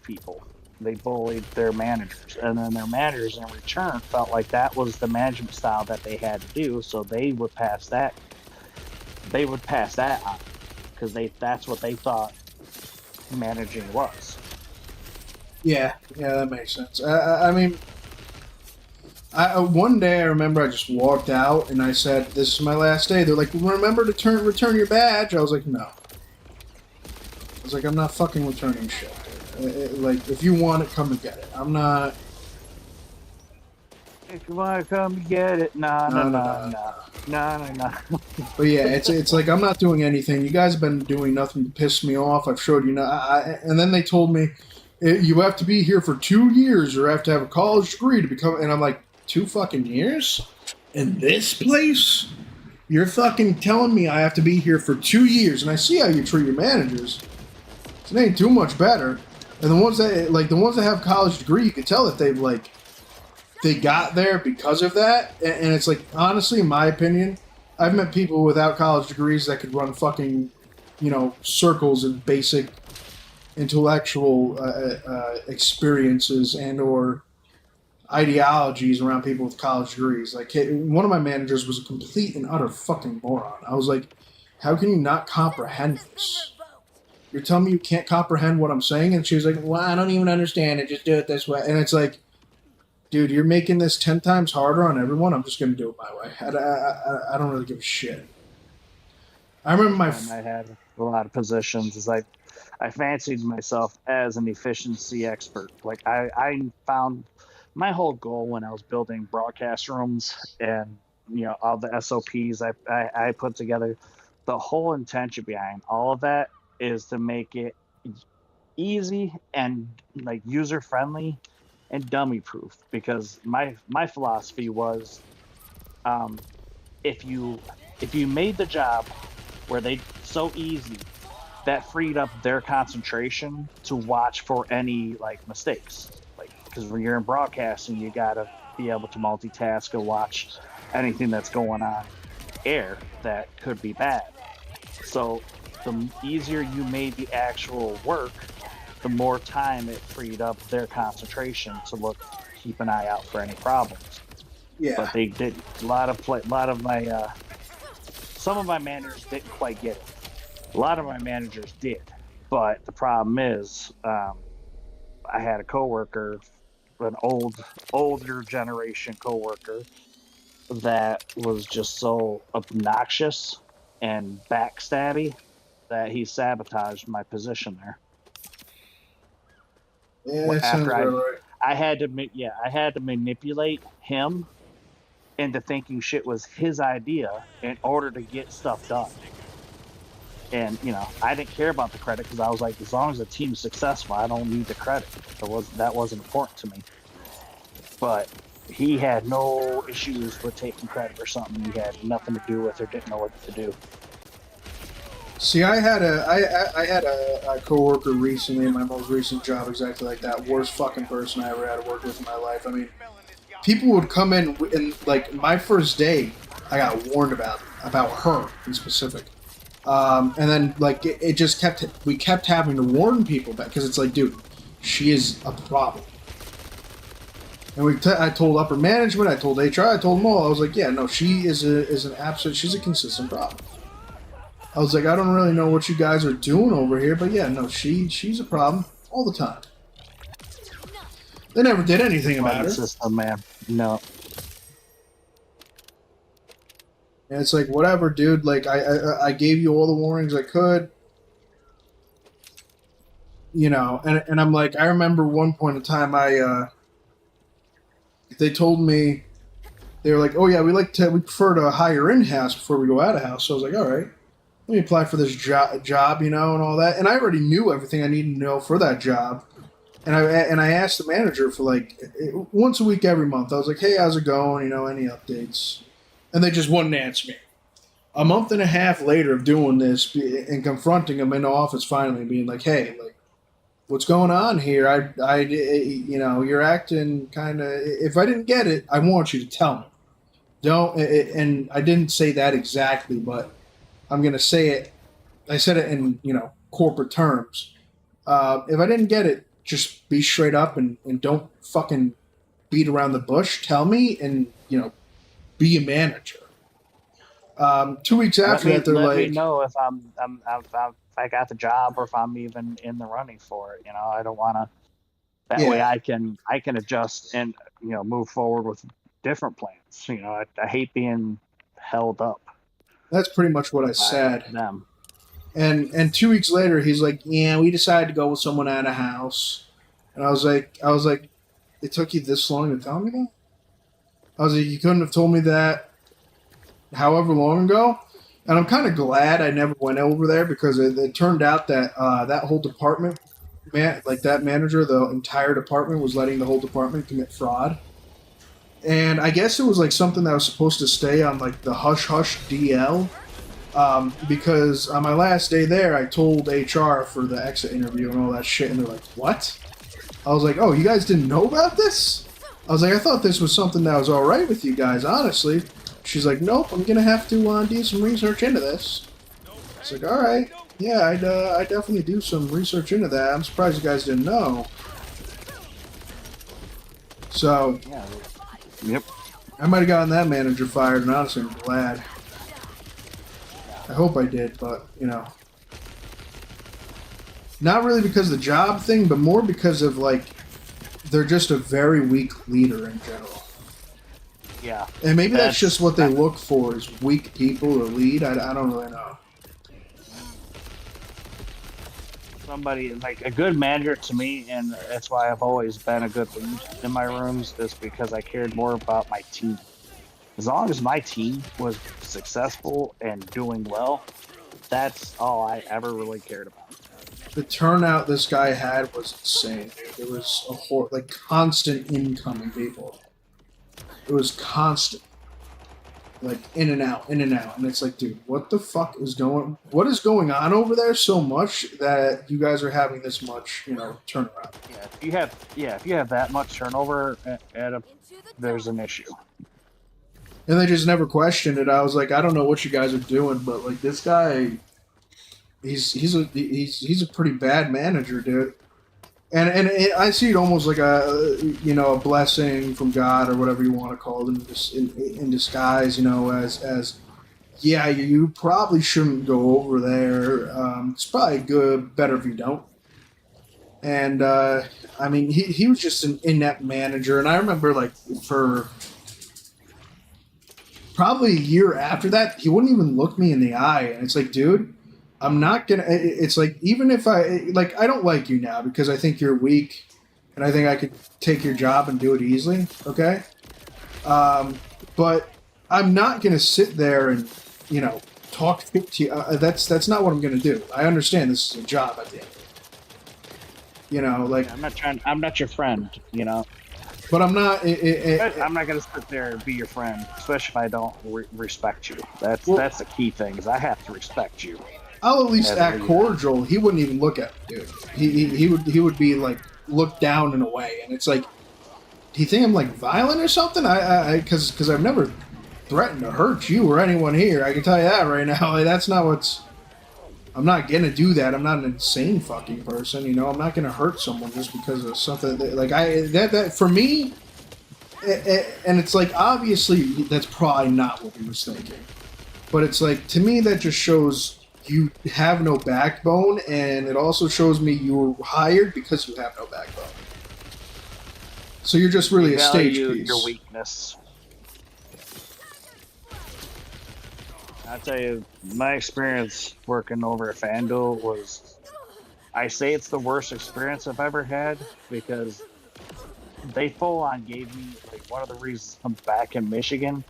people. They bullied their managers. And then their managers in return felt like that was the management style that they had to do. So they would pass that. They would pass that on because that's what they thought managing was. Yeah, that makes sense. I mean, one day I remember I just walked out and I said, "This is my last day." They're like, "Remember to return your badge." I was like, "No." I was like, "I'm not fucking returning shit. Like, if you want it, come and get it. I'm not." If you want to come get it, no. But yeah, it's like I'm not doing anything. You guys have been doing nothing to piss me off. I've showed you, and then they told me you have to be here for 2 years or have to have a college degree to become. And I'm like, 2 fucking years in this place? You're fucking telling me I have to be here for 2 years, and I see how you treat your managers. It ain't too much better. And the ones that have college degree, you can tell that they got there because of that. And it's like, honestly, in my opinion, I've met people without college degrees that could run fucking, circles in basic intellectual experiences and or ideologies around people with college degrees. Like, one of my managers was a complete and utter fucking moron. I was like, how can you not comprehend this? You're telling me you can't comprehend what I'm saying? And she was like, well, I don't even understand it. Just do it this way. And it's like, dude, you're making this 10 times harder on everyone. I'm just going to do it my way. I don't really give a shit. I remember I had a lot of positions. It's like, I fancied myself as an efficiency expert. Like, I found my whole goal when I was building broadcast rooms and, all the SOPs I put together, the whole intention behind all of that is to make it easy and like user friendly and dummy proof, because my philosophy was, if you made the job where they so easy, that freed up their concentration to watch for any like mistakes, like, because when you're in broadcasting you gotta be able to multitask and watch anything that's going on air that could be bad. So the easier you made the actual work, the more time it freed up their concentration to keep an eye out for any problems. Yeah. But they did a lot of my some of my managers didn't quite get it. A lot of my managers did, but the problem is, I had a coworker, an older generation coworker, that was just so obnoxious and backstabby that he sabotaged my position there. Yeah, that sounds After right. I had to manipulate him into thinking shit was his idea in order to get stuff done. And I didn't care about the credit, because I was like, as long as the team's successful, I don't need the credit. That wasn't important to me. But he had no issues with taking credit for something he had nothing to do with or didn't know what to do. See, I had a coworker recently in my most recent job, exactly like that. Worst fucking person I ever had to work with in my life. I mean, people would come in, and like my first day, I got warned about her in specific. And then like it just we kept having to warn people back, because it's like, dude, she is a problem. And I told upper management, I told HR, I told them all. I was like, yeah, no, she is an absolute, she's a consistent problem. I was like, I don't really know what you guys are doing over here, but yeah, no, she's a problem all the time. They never did anything about her. System, man. No. And it's like, whatever, dude. Like, I gave you all the warnings I could. And I'm like, I remember one point in time, they told me, they were like, oh yeah, we prefer to hire in-house before we go out of house. So I was like, all right, let me apply for this job, and all that. And I already knew everything I needed to know for that job. And I asked the manager for like once a week, every month. I was like, hey, how's it going? Any updates? And they just wouldn't answer me. A month and a half later of doing this and confronting them in the office, finally being like, hey, like, what's going on here? You're acting kind of. If I didn't get it, I want you to tell me. Don't. And I didn't say that exactly, but I'm gonna say it. I said it in corporate terms. If I didn't get it, just be straight up and don't fucking beat around the bush. Tell me, and be a manager. 2 weeks after that, they're like, let me know if I got the job, or if I'm even in the running for it. I don't want to. That way, I can adjust and move forward with different plans. I hate being held up. That's pretty much what I said. Them. And 2 weeks later, he's like, yeah, we decided to go with someone out of house. And I was like, it took you this long to tell me that? I was like, you couldn't have told me that however long ago? And I'm kind of glad I never went over there, because it turned out that that whole department, that manager, the entire department was letting the whole department commit fraud. And I guess it was like something that was supposed to stay on like the hush-hush DL. Because on my last day there, I told HR for the exit interview and all that shit, and they're like, what? I was like, oh, you guys didn't know about this? I was like, I thought this was something that was alright with you guys, honestly. She's like, nope, I'm going to have to do some research into this. I was like, alright, yeah, I'd definitely do some research into that. I'm surprised you guys didn't know. So, yep. I might have gotten that manager fired, and honestly, I'm glad. I hope I did, but, not really because of the job thing, but more because of, like, they're just a very weak leader in general. Yeah. And maybe that's just what they look for, is weak people to lead. I don't really know. Somebody, like a good manager to me, and that's why I've always been a good lead in my rooms, is because I cared more about my team. As long as my team was successful and doing well, that's all I ever really cared about. the turnout this guy had was insane, dude. There was like constant incoming people. It was constant, like in and out, and it's like, dude, what the fuck is going on over there so much that you guys are having this much, turnaround? If you have that much turnover there's an issue. And they just never questioned it. I was like, I don't know what you guys are doing, but like this guy, he's a pretty bad manager, dude. And I see it almost like a blessing from God or whatever you want to call it in disguise, as yeah, you probably shouldn't go over there. It's probably better if you don't. And I mean, he was just an inept manager, and I remember like for probably a year after that, he wouldn't even look me in the eye, and it's like, dude, I'm not gonna. It's like, even if I don't like you now because I think you're weak, and I think I could take your job and do it easily. Okay, but I'm not gonna sit there and talk shit to you. That's not what I'm gonna do. I understand this is a job at the end. Like I'm not your friend. But I'm not. I'm not gonna sit there and be your friend, especially if I don't respect you. That's the key thing. Is I have to respect you. I'll at least act cordial. He wouldn't even look at me, dude. He would be like looked down in a way, and it's like, do you think I'm like violent or something? Because I've never threatened to hurt you or anyone here. I can tell you that right now. Like, that's not what's. I'm not gonna do that. I'm not an insane fucking person. I'm not gonna hurt someone just because of something that for me. And it's like, obviously that's probably not what he was thinking, but it's like, to me that just shows you have no backbone, and it also shows me you were hired because you have no backbone. So you're just really a stage piece. Your weakness. I'll tell you, my experience working over at FanDuel was, I say it's the worst experience I've ever had, because they full on gave me, like, one of the reasons I'm back in Michigan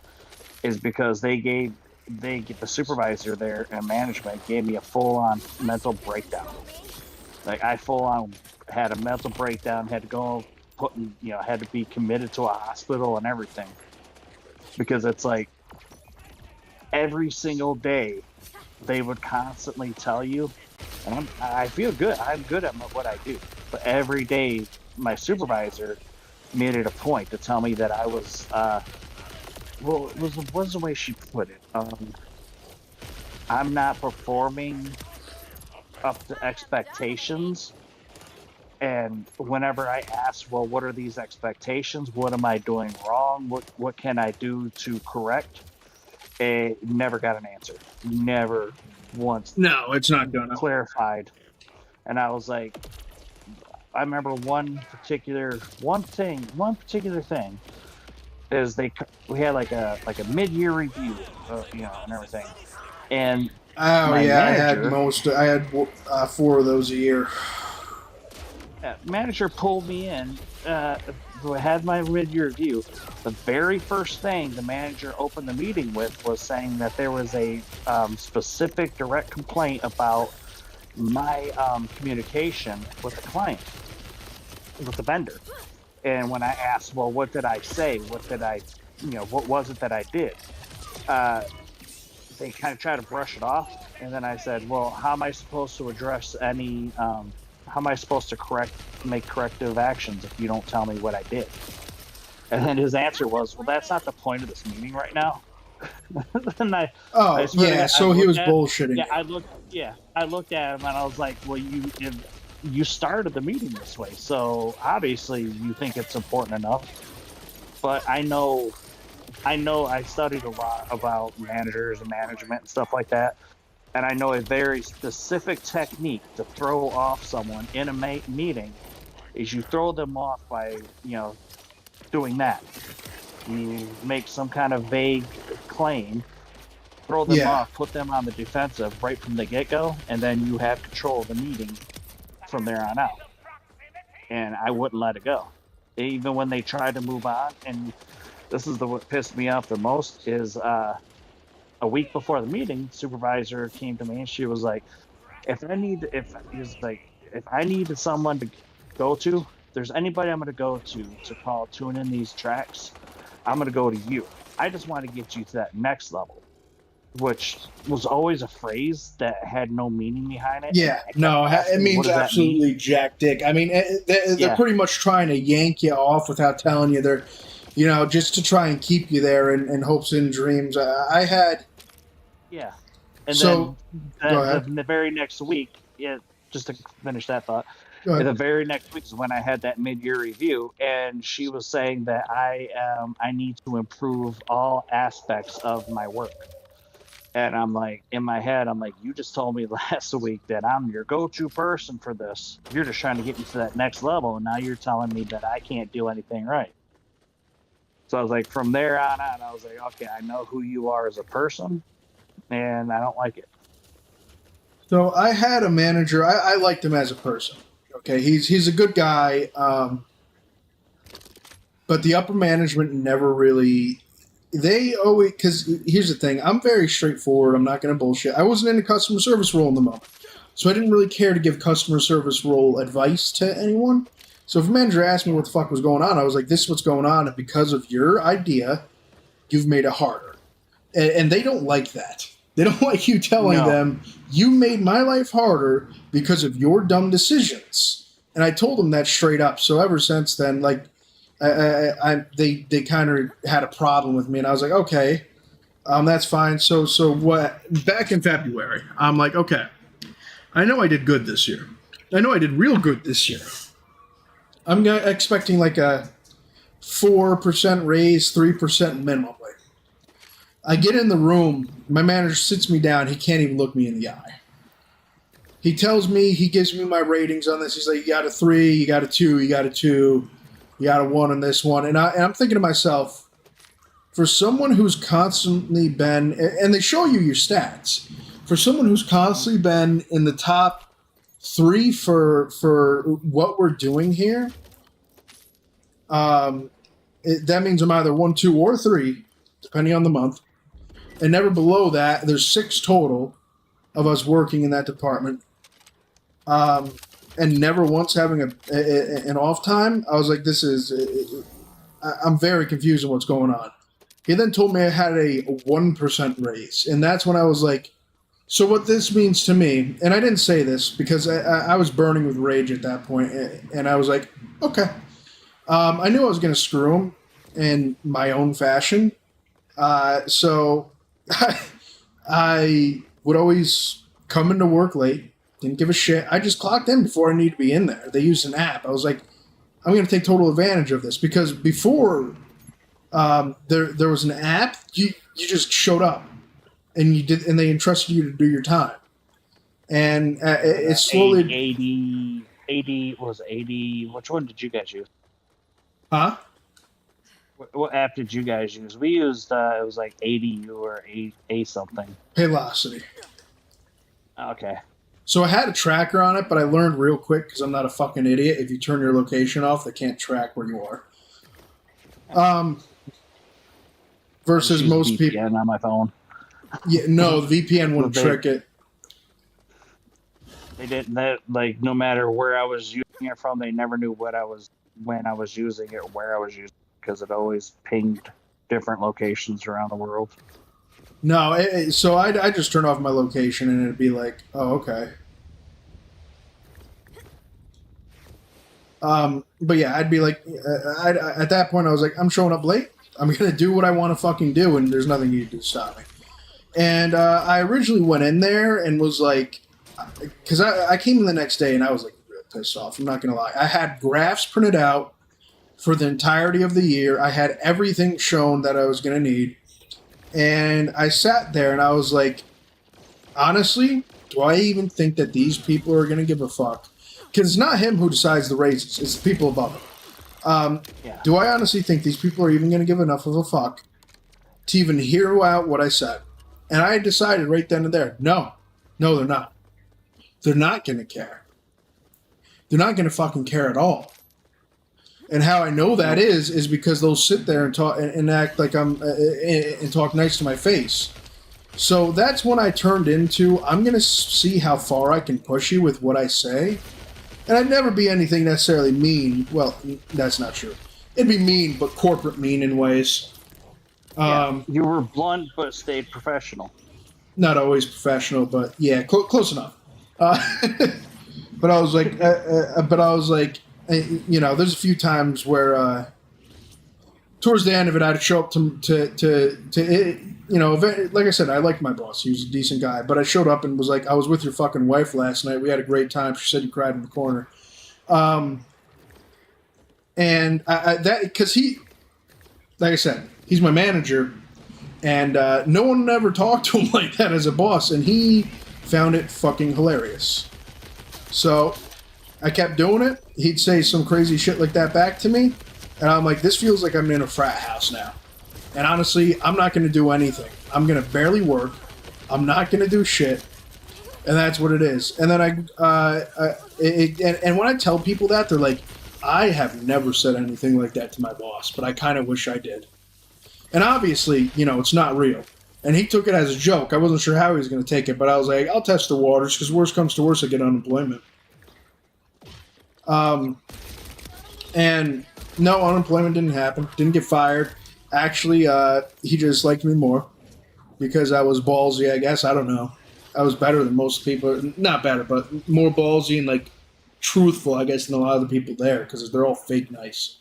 is because the supervisor there and management gave me a full on mental breakdown. Like, I full on had a mental breakdown, had to go had to be committed to a hospital and everything, because it's like, every single day they would constantly tell you, and I feel good. I'm good at what I do. But every day my supervisor made it a point to tell me that I was, what was the way she put it? I'm not performing up to expectations. And whenever I asked, well, what are these expectations? What am I doing wrong? What can I do to correct? It never got an answer. Never once. No, it's not gonna clarified. And I was like, I remember one particular thing is we had like a mid-year review, and everything. And manager, I had 4 of those a year. Manager pulled me in. I had my mid-year review. The very first thing the manager opened the meeting with was saying that there was a specific direct complaint about my communication with the client, with the vendor. And when I asked, well, what did I say? What was it that I did? They kind of tried to brush it off. And then I said, well, how am I supposed to address any... how am I supposed to make corrective actions if you don't tell me what I did? And then his answer was, well, that's not the point of this meeting right now. And so he was bullshitting. I looked at him and I was like, well, you started the meeting this way, so obviously you think it's important enough. But I know I studied a lot about managers and management and stuff like that. And I know a very specific technique to throw off someone in a meeting is you throw them off by, doing that. You make some kind of vague claim, throw them off, put them on the defensive right from the get-go, and then you have control of the meeting from there on out. And I wouldn't let it go. Even when they tried to move on, and this is what pissed me off the most, is a week before the meeting, supervisor came to me and she was like, if if I needed someone to go to, if there's anybody I'm going to go to call tune in these tracks, I'm going to go to you. I just want to get you to that next level, which was always a phrase that had no meaning behind it. Yeah, no, it means absolutely jack dick. I mean, they're pretty much trying to yank you off without telling you. They're, just to try and keep you there in hopes and dreams. I had... Yeah. And so, then the very next week, just to finish that thought, the very next week is when I had that mid-year review, and she was saying that I need to improve all aspects of my work. And I'm like, in my head, I'm like, you just told me last week that I'm your go-to person for this. You're just trying to get me to that next level, and now you're telling me that I can't do anything right. So I was like, from there on out, I was like, okay, I know who you are as a person, and I don't like it. So I had a manager. I liked him as a person. Okay, he's a good guy, but the upper management never really. They always, because here's the thing, I'm very straightforward. I'm not going to bullshit. I wasn't in a customer service role in the moment, so I didn't really care to give customer service role advice to anyone. So if a manager asked me what the fuck was going on, I was like, this is what's going on, and because of your idea, you've made it harder. And they don't like that. They don't like you telling them, you made my life harder because of your dumb decisions. And I told them that straight up. So ever since then, like, they kind of had a problem with me, and I was like, okay, that's fine. So what? Back in February, I'm like, okay, I know I did good this year. I know I did real good this year. I'm expecting like a 4% raise, 3% minimum. I get in the room, my manager sits me down, he can't even look me in the eye. He tells me, he gives me my ratings on this. He's like, you got a 3, you got a 2, you got a 2, you got a 1 on this one. And I'm thinking to myself, for someone who's constantly been, and they show you your stats, for someone who's constantly been in the top 3 for what we're doing here, that means I'm either 1, 2, or 3, depending on the month. And never below that, there's 6 total of us working in that department. And never once having an off time. I was like, I'm very confused on what's going on. He then told me I had a 1% raise. And that's when I was like, so what this means to me, and I didn't say this because I was burning with rage at that point, and I was like, okay. I knew I was going to screw him in my own fashion. So I would always come into work late, didn't give a shit. I just clocked in before I needed to be in there. They used an app. I was like, I'm going to take total advantage of this because before there was an app, you just showed up and they entrusted you to do your time. And it slowly 80 was 80. Which one did you guys use? Huh? What app did you guys use? We used, it was like 80 or a something. Paylocity. Okay. So I had a tracker on it, but I learned real quick because I'm not a fucking idiot. If you turn your location off, they can't track where you are. Versus most VPN people on my phone. Yeah, no, the VPN wouldn't trick it. They didn't. That, like, no matter where I was using it from, they never knew when I was using it or where I was using it because it always pinged different locations around the world. No, so I just turn off my location and it'd be like, oh, okay. But yeah, I'd be like, at that point I was like, I'm showing up late. I'm going to do what I want to fucking do and there's nothing you can do to stop me. And I originally went in there and was like, because I came in the next day and I was like real pissed off. I'm not going to lie. I had graphs printed out for the entirety of the year. I had everything shown that I was going to need. And I sat there and I was like, honestly, do I even think that these people are going to give a fuck? Because it's not him who decides the raises. It's the people above him. Yeah. Do I honestly think these people are even going to give enough of a fuck to even hear out what I said? And I decided right then and there, no, they're not. They're not going to care. They're not going to fucking care at all. And how I know that is because they'll sit there and talk and act like I'm and talk nice to my face. So that's when I turned into, I'm going to see how far I can push you with what I say. And I'd never be anything necessarily mean. Well, that's not true. It'd be mean, but corporate mean in ways. You were blunt, but stayed professional. Not always professional, but yeah, close enough. But I was like, you know, there's a few times where towards the end of it, I'd show up to it, you know, like I said, I liked my boss. He was a decent guy, but I showed up and was like, I was with your fucking wife last night. We had a great time. She said you cried in the corner. And that, because he, like I said, he's my manager, and no one ever talked to him like that as a boss, and he found it fucking hilarious. So I kept doing it. He'd say some crazy shit like that back to me, and I'm like, this feels like I'm in a frat house now. And honestly, I'm not going to do anything. I'm going to barely work. I'm not going to do shit. And that's what it is. And then and when I tell people that, they're like, I have never said anything like that to my boss, but I kind of wish I did. And obviously, you know, it's not real. And he took it as a joke. I wasn't sure how he was going to take it, but I was like, I'll test the waters, because worst comes to worst, I get unemployment. And no, unemployment didn't happen. Didn't get fired. Actually, he just liked me more because I was ballsy, I guess. I don't know. I was better than most people. Not better, but more ballsy and, like, truthful, I guess, than a lot of the people there, because they're all fake nice.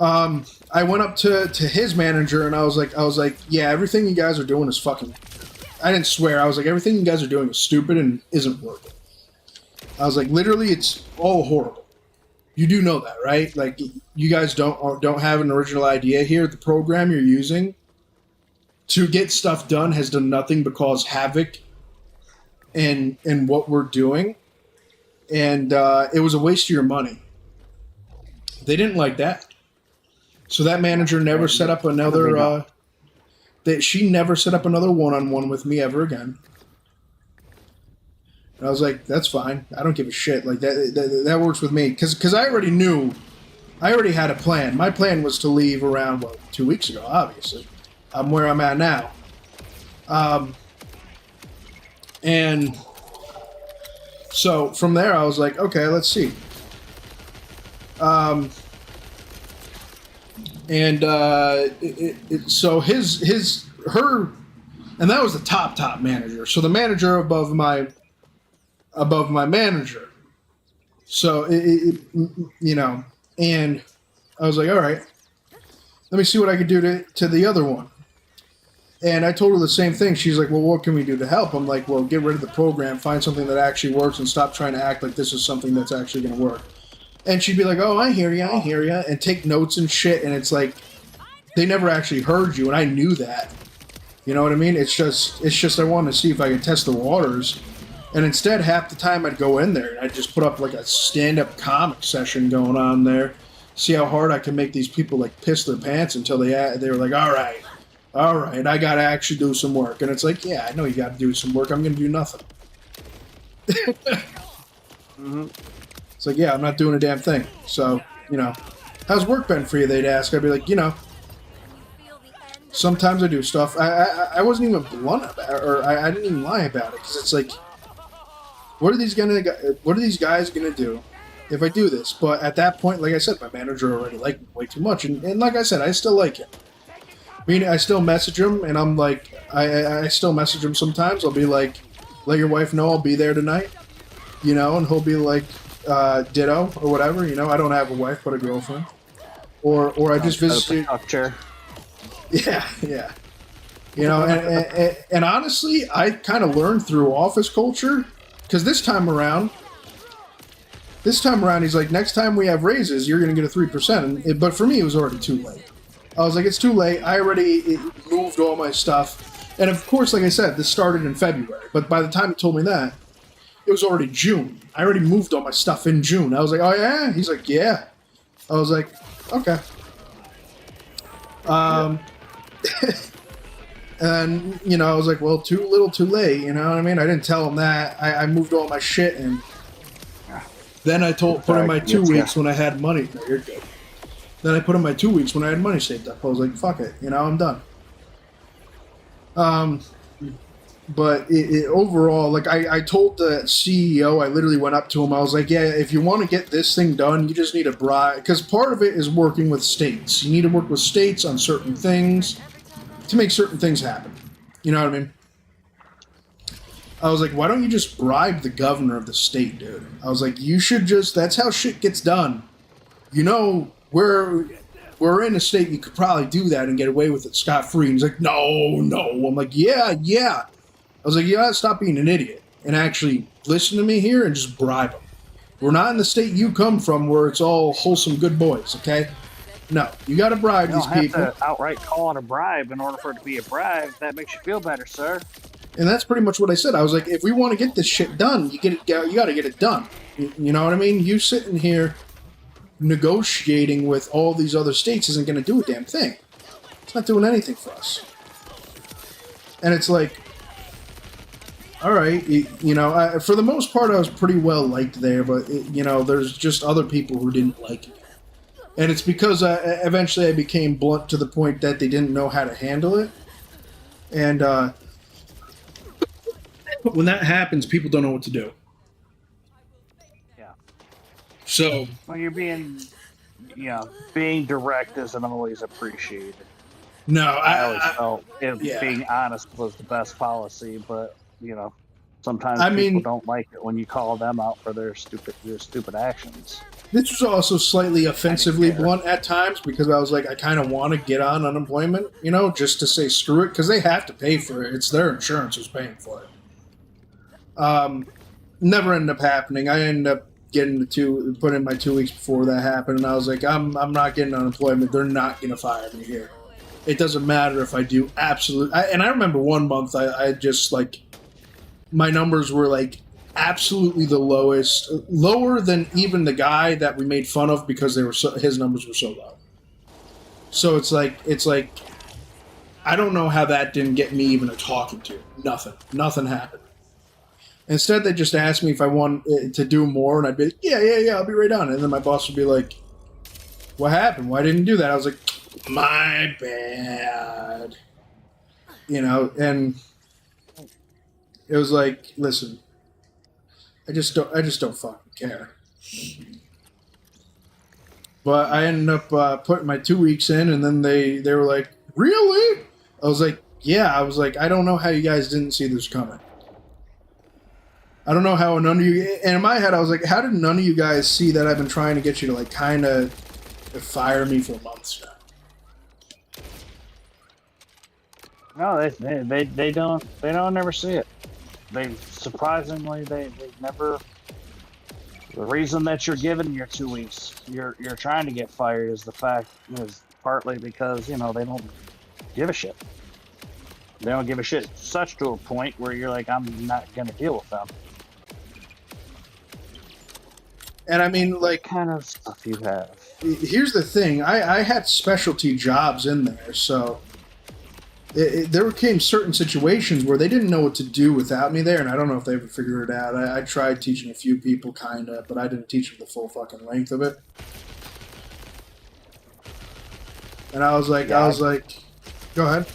I went up to his manager and I was like, yeah, everything you guys are doing is fucking... I didn't swear. I was like, everything you guys are doing is stupid and isn't working. I was like, literally, it's all horrible. You do know that, right? Like, you guys don't have an original idea here. The program you're using to get stuff done has done nothing but cause havoc in what we're doing. And it was a waste of your money. They didn't like that. So that manager never set up another... she never set up another one-on-one with me ever again. And I was like, that's fine. I don't give a shit. Like, that works with me. Because I already knew. I already had a plan. My plan was to leave around, 2 weeks ago, obviously. I'm where I'm at now. And so from there, I was like, okay, let's see. So her, and that was the top manager. So the manager above my manager. So you know, and I was like, all right, let me see what I could do to the other one. And I told her the same thing. She's like, well, what can we do to help? I'm like, well, get rid of the program, find something that actually works, and stop trying to act like this is something that's actually going to work. And she'd be like, oh, I hear ya, and take notes and shit. And it's like, they never actually heard you, and I knew that. You know what I mean? It's just I wanted to see if I could test the waters. And instead, half the time I'd go in there and I'd just put up like a stand-up comic session going on there, see how hard I can make these people like piss their pants until they were like, all right, I got to actually do some work. And it's like, yeah, I know you got to do some work. I'm going to do nothing. Mm-hmm. It's like, yeah, I'm not doing a damn thing. So, you know, how's work been for you? They'd ask. I'd be like, you know, sometimes I do stuff. I wasn't even blunt about it, or I didn't even lie about it, because it's like, what are these guys gonna do if I do this? But at that point, like I said, my manager already liked me way too much, and like I said, I still like him. I mean, I still message him, and I'm like, I still message him sometimes. I'll be like, let your wife know I'll be there tonight, you know, and he'll be like, ditto or whatever, you know. I don't have a wife, but a girlfriend, or I just visited. Yeah. You know, and honestly, I kind of learned through office culture, because this time around, he's like, next time we have raises, you're going to get a 3%. But for me, it was already too late. I was like, it's too late. I already moved all my stuff. And of course, like I said, this started in February. But by the time he told me that, it was already June. I already moved all my stuff in June. I was like, oh yeah? He's like, yeah. I was like, okay. And, you know, I was like, well, too little, too late, you know what I mean? I didn't tell him that. I moved all my shit, and then I put in my 2 weeks when I had money. No, you're good. Then I put in my 2 weeks when I had money saved up. I was like, fuck it, you know, I'm done. But overall, like I told the CEO, I literally went up to him. I was like, "Yeah, if you want to get this thing done, you just need a bribe." Because part of it is working with states. You need to work with states on certain things to make certain things happen. You know what I mean? I was like, "Why don't you just bribe the governor of the state, dude?" I was like, "You should just. That's how shit gets done. You know, we're in a state you could probably do that and get away with it scot free." And he's like, "No, no." I'm like, "Yeah, yeah." I was like, "You gotta stop being an idiot and actually listen to me here and just bribe them. We're not in the state you come from where it's all wholesome good boys, okay? No, you gotta bribe You these don't have people." to outright call it a bribe in order for it to be a bribe. That makes you feel better, sir. And that's pretty much what I said. I was like, if we want to get this shit done, you gotta get it done. You know what I mean? You sitting here negotiating with all these other states isn't gonna do a damn thing. It's not doing anything for us. And it's like, all right, you know, for the most part, I was pretty well liked there, but you know, there's just other people who didn't like me, and it's because eventually I became blunt to the point that they didn't know how to handle it, and when that happens, people don't know what to do. Yeah. So When you're being, being direct isn't always appreciated. no, I always felt yeah. being honest was the best policy, but sometimes I people mean- don't like it when you call them out for their stupid actions. This was also slightly offensively care. blunt at times because I was like, I kind of want to get on unemployment, you know, just to say screw it, because they have to pay for it. It's their insurance who's paying for it. Never ended up happening. I ended up put in my 2 weeks before that happened, and I was like, I'm not getting unemployment. They're not going to fire me here. It doesn't matter if I do and I remember 1 month I just like, my numbers were like absolutely the lowest, lower than even the guy that we made fun of because his numbers were so low. So it's like I don't know how that didn't get me even a talking to. Nothing happened. Instead, they just asked me if I wanted to do more, and I'd be like, yeah, I'll be right on. And then my boss would be like, "What happened? Why didn't you do that?" I was like, "My bad." You know, and it was like, listen, I just don't fucking care. But I ended up putting my 2 weeks in, and then they were like, "Really?" I was like, "Yeah." I was like, "I don't know how you guys didn't see this coming. I don't know how none of you." And in my head, I was like, "How did none of you guys see that I've been trying to get you to like kind of fire me for months now?" No, they don't never see it. They surprisingly they never. The reason that you're given your 2 weeks, you're trying to get fired, is partly because they don't give a shit. They don't give a shit such to a point where you're like, I'm not gonna deal with them. And I mean, like, Kind of stuff you have. here's the thing: I had specialty jobs in there, so there came certain situations where they didn't know what to do without me there, and I don't know if they ever figured it out. I tried teaching a few people, kinda, but I didn't teach them the full fucking length of it. And I was like, go ahead.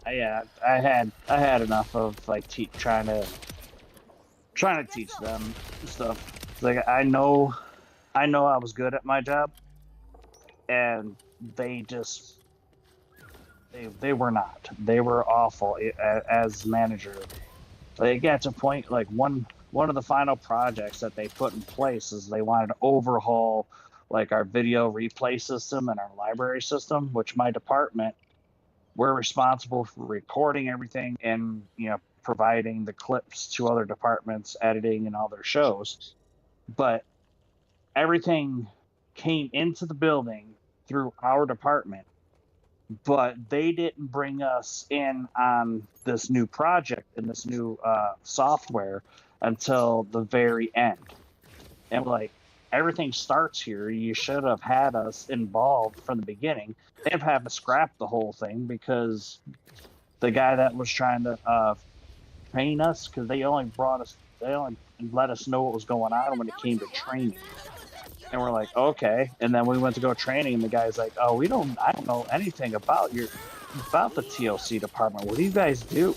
Yeah, I had enough of like trying to teach them stuff. Like I know I was good at my job, and they were not. They were awful as manager. They got to a point like one of the final projects that they put in place is they wanted to overhaul like our video replay system and our library system, which my department, we're responsible for recording everything and providing the clips to other departments, editing and all their shows. But everything came into the building through our department, but they didn't bring us in on this new project and this new software until the very end. And like, everything starts here. You should have had us involved from the beginning. They have had to scrap the whole thing because the guy that was trying to train us, because they only let us know what was going on when it came to training. And we're like, okay. And then we went to go training, and the guy's like, "Oh, I don't know anything about the TLC department. What do you guys do?"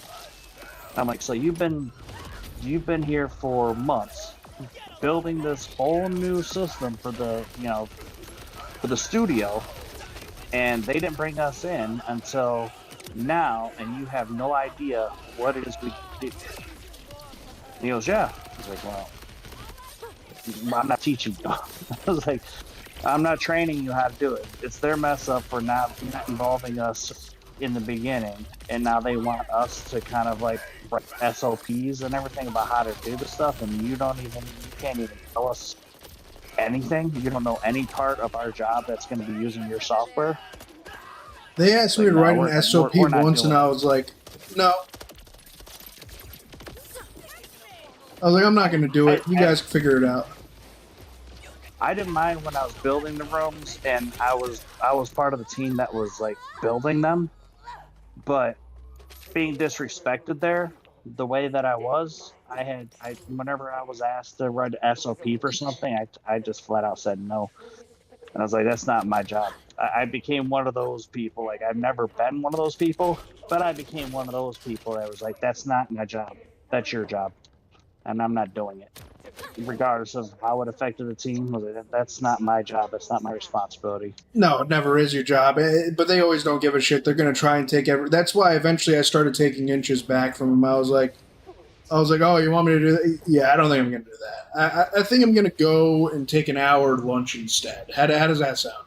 I'm like, so you've been here for months building this whole new system for the for the studio, and they didn't bring us in until now, and you have no idea what it is we do. And he goes, yeah. I was like, well, I'm not teaching you. I was like, I'm not training you how to do it. It's their mess up for not involving us in the beginning, and now they want us to kind of like write SOPs and everything about how to do the stuff, and you can't even tell us anything. You don't know any part of our job that's going to be using your software. They asked me to write an SOP once, and I was like, no. I was like, I'm not going to do it. You guys can figure it out. I didn't mind when I was building the rooms, and I was part of the team that was like building them, but being disrespected there, the way that I was, whenever I was asked to write an SOP for something, I just flat out said no. And I was like, that's not my job. I became one of those people. Like, I've never been one of those people, but I became one of those people that was like, that's not my job. That's your job. And I'm not doing it. Regardless of how it affected the team, that's not my job. That's not my responsibility. No, it never is your job. But they always don't give a shit. They're going to try and take That's why eventually I started taking inches back from them. I was like, oh, you want me to do that? Yeah, I don't think I'm going to do that. I think I'm going to go and take an hour lunch instead. How does that sound?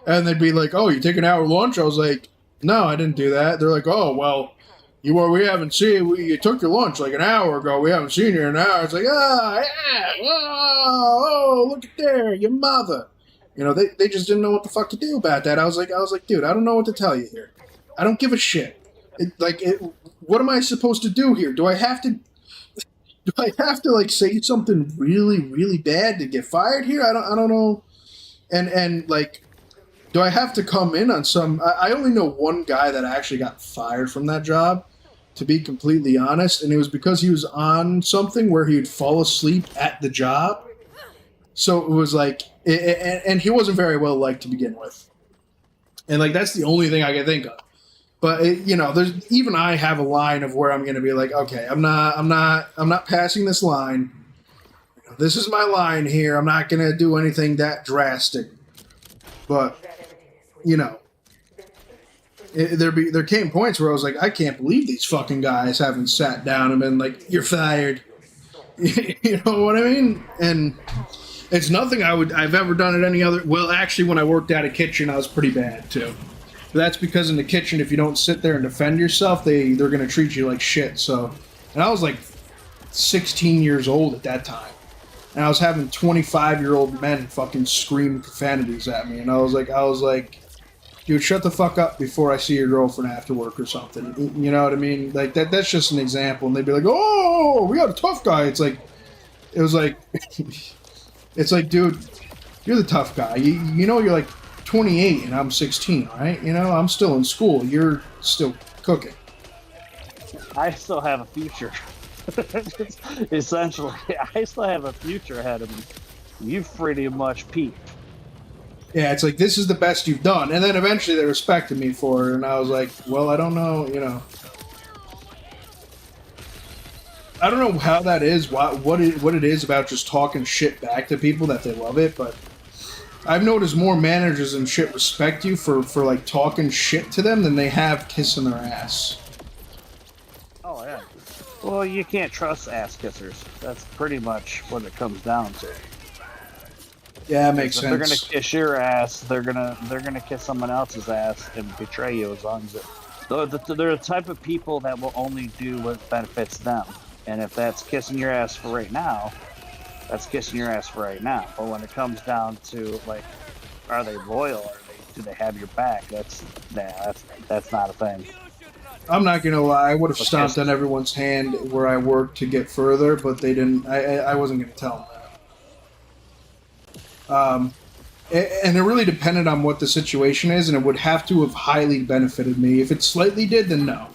And they'd be like, oh, you take an hour lunch? I was like, no, I didn't do that. They're like, oh, well, we haven't seen you. You took your lunch like an hour ago. We haven't seen you in an hour. It's like, yeah, oh, look at there, your mother. You know, they just didn't know what the fuck to do about that. I was like, dude, I don't know what to tell you here. I don't give a shit. What am I supposed to do here? Do I have to like say something really, really bad to get fired here? I don't know. And like, do I have to come in on some? I only know one guy that actually got fired from that job, to be completely honest, and it was because he was on something where he would fall asleep at the job. So it was like, and he wasn't very well liked to begin with, and like that's the only thing I can think of. But there's even I have a line of where I'm going to be like, okay, I'm not passing this line. This is my line here. I'm not going to do anything that drastic. But there came points where I was like, I can't believe these fucking guys haven't sat down and been like, you're fired. You know what I mean? And it's nothing I've ever done at any other. Well, actually, when I worked at a kitchen, I was pretty bad too. But that's because in the kitchen, if you don't sit there and defend yourself, they're going to treat you like shit. So, and I was like 16 years old at that time. And I was having 25-year-old men fucking scream profanities at me. And I was like, dude, shut the fuck up before I see your girlfriend after work or something. You know what I mean? Like, that's just an example. And they'd be like, oh, we got a tough guy. It's like, dude, you're the tough guy. You know you're like 28 and I'm 16, right? You know, I'm still in school. You're still cooking. I still have a future. Essentially, I still have a future ahead of me. You've pretty much peaked. Yeah, it's like, this is the best you've done. And then eventually they respected me for it, and I was like, well, I don't know, I don't know how that is, what it is about just talking shit back to people that they love it, but I've noticed more managers and shit respect you for like talking shit to them than they have kissing their ass. Oh, yeah. Well, you can't trust ass kissers. That's pretty much what it comes down to. Yeah, it makes sense. If they're gonna kiss your ass, they're gonna kiss someone else's ass and betray you as long as it. They're the type of people that will only do what benefits them. And if that's kissing your ass for right now, that's kissing your ass for right now. But when it comes down to like, are they loyal? Do they have your back? That's not a thing. I'm not gonna lie. I would have stomped on everyone's hand where I worked to get further, but they didn't. I wasn't gonna tell them that. And it really depended on what the situation is, and it would have to have highly benefited me. If it slightly did, then no.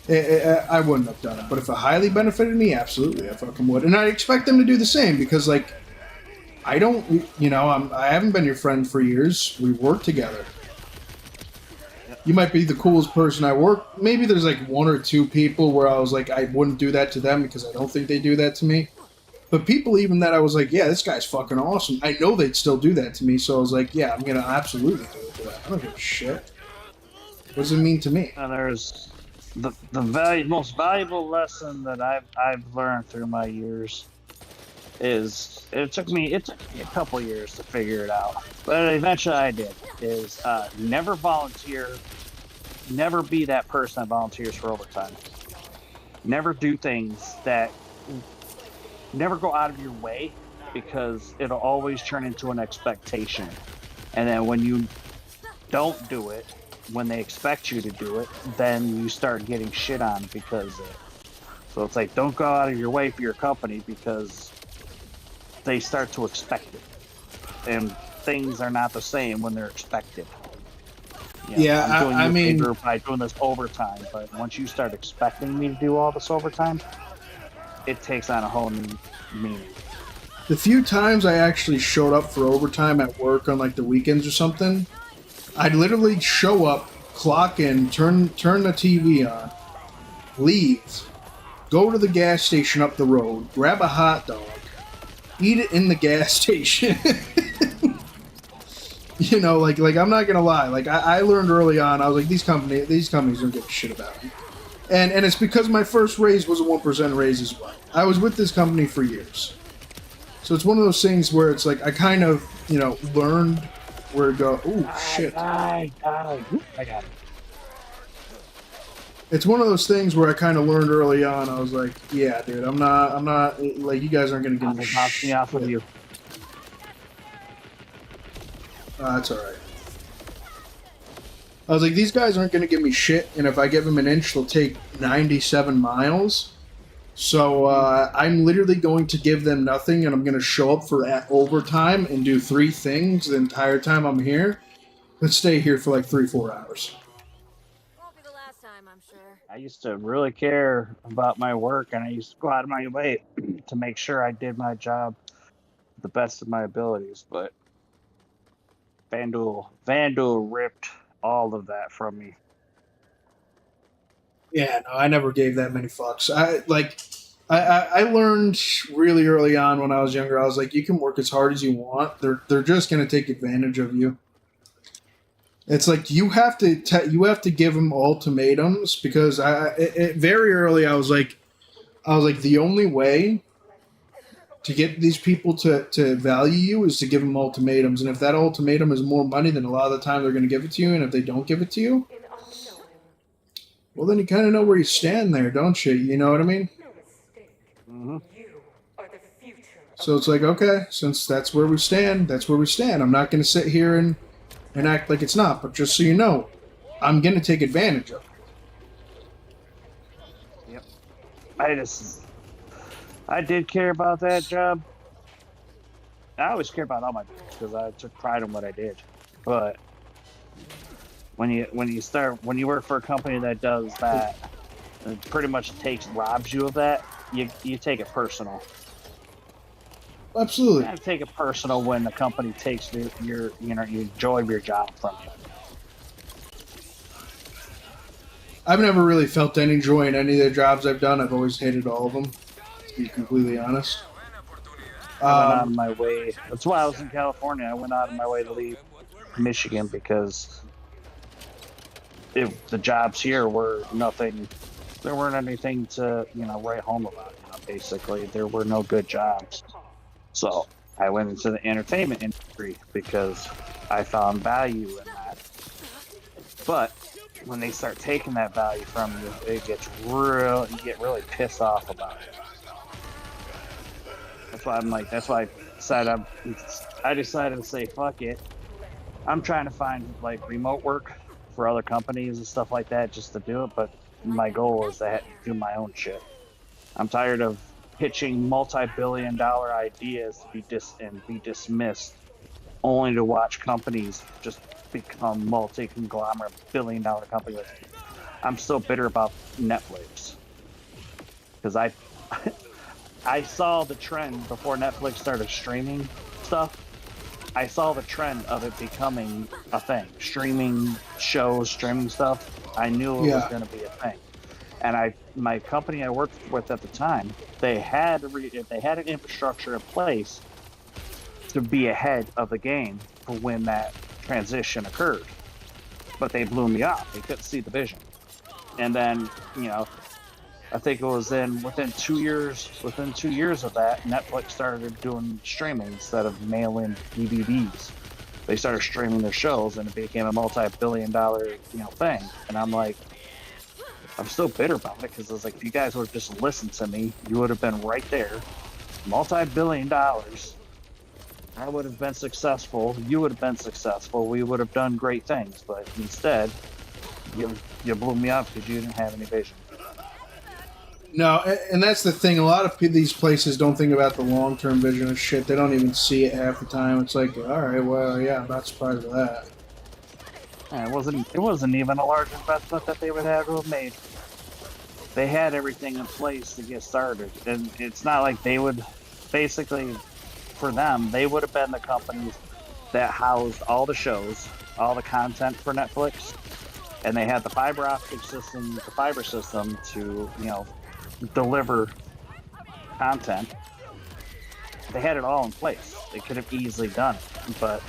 I wouldn't have done it. But if it highly benefited me, absolutely, I fucking would. And I expect them to do the same, because, like, I don't, I haven't been your friend for years. We work together. you might be the coolest person I work. Maybe there's like one or two people where I was like, I wouldn't do that to them because I don't think they do that to me. But people even that I was like, yeah, this guy's fucking awesome. I know they'd still do that to me, so I was like, yeah, I'm gonna absolutely do it to that. I don't give a shit. What does it mean to me? And there's the most valuable lesson that I've learned through my years is it took me a couple years to figure it out, but eventually I did. Is never volunteer, never be that person that volunteers for overtime. Never do things that. Never go out of your way, because it'll always turn into an expectation. And then when you don't do it, when they expect you to do it, then you start getting shit on because of it. So it's like, don't go out of your way for your company because they start to expect it. And things are not the same when they're expected. You know, Yeah, I'm doing I you a mean, favor by doing this overtime, but once you start expecting me to do all this overtime, it takes on a whole new meaning. the few times I actually showed up for overtime at work on like the weekends or something, I'd literally show up, clock in, turn the TV on, leave, go to the gas station up the road, grab a hot dog, eat it in the gas station. You know, like I'm not gonna lie. Like I learned early on, I was like, these companies don't give a shit about me. And it's because my first raise was a 1% raise as well. I was with this company for years. So it's one of those things where it's like I kind of, you know, learned where to go. Ooh, shit. I got it. It's one of those things where I kind of learned early on. I was like, yeah, dude, I'm not, like, you guys aren't going to give me Bounce me off with you. That's alright. I was like, these guys aren't going to give me shit, and if I give them an inch, they'll take 97 miles. So I'm literally going to give them nothing, and I'm going to show up for overtime and do 3 things the entire time I'm here. Let's stay here for like 3-4 hours. Won't be the last time, I'm sure. I used to really care about my work, and I used to go out of my way to make sure I did my job to the best of my abilities, but FanDuel ripped all of that from me. Yeah, no, I never gave that many fucks. I learned really early on when I was younger. I was like, you can work as hard as you want. They're just gonna take advantage of you. It's like you have to give them ultimatums because very early I was like the only way to get these people to value you is to give them ultimatums, and if that ultimatum is more money, then a lot of the time they're going to give it to you, and if they don't give it to you, well, then you kind of know where you stand there, don't you? You know what I mean? Mm-hmm. So it's like, okay, since that's where we stand, that's where we stand. I'm not going to sit here and act like it's not, but just so you know, I'm going to take advantage of it. Yep. I did care about that job. I always care about all my jobs because I took pride in what I did. But when you work for a company that does that, it pretty much robs you of that. You take it personal. Absolutely. You have to take it personal when the company takes your joy of your job from you. I've never really felt any joy in any of the jobs I've done. I've always hated all of them, to be completely honest. I went out of my way. That's why I was in California. I went out of my way to leave Michigan because the jobs here were nothing. There weren't anything to write home about. Basically, there were no good jobs. So I went into the entertainment industry because I found value in that. But when they start taking that value from you, you get really pissed off about it. That's why I decided to say, fuck it. I'm trying to find like remote work for other companies and stuff like that just to do it, but my goal is to do my own shit. I'm tired of pitching multi-billion-dollar ideas to be dismissed, only to watch companies just become multi-conglomerate billion-dollar companies. I'm still bitter about Netflix because I saw the trend before Netflix started streaming stuff, I saw the trend of it becoming a thing. Streaming shows, streaming stuff. I knew it was Yeah. going to be a thing. And my company I worked with at the time, they had an infrastructure in place to be ahead of the game for when that transition occurred. But they blew me off. They couldn't see the vision. And then, I think it was within 2 years of that, Netflix started doing streaming instead of mailing DVDs. They started streaming their shows, and it became a multi-billion-dollar, thing. And I'm like, I'm still bitter about it because it's like, if you guys would have just listened to me, you would have been right there, multi-billion dollars. I would have been successful. You would have been successful. We would have done great things, but instead, you blew me off because you didn't have any vision. No, and that's the thing. A lot of these places don't think about the long-term vision of shit. They don't even see it half the time. It's like, all right, well, yeah, I'm not surprised with that. And it wasn't even a large investment that they would have to have made. They had everything in place to get started, and it's not like they would. Basically, for them, they would have been the companies that housed all the shows, all the content for Netflix, and they had the fiber optic system, the fiber system to deliver content. They had it all in place. They could have easily done it, but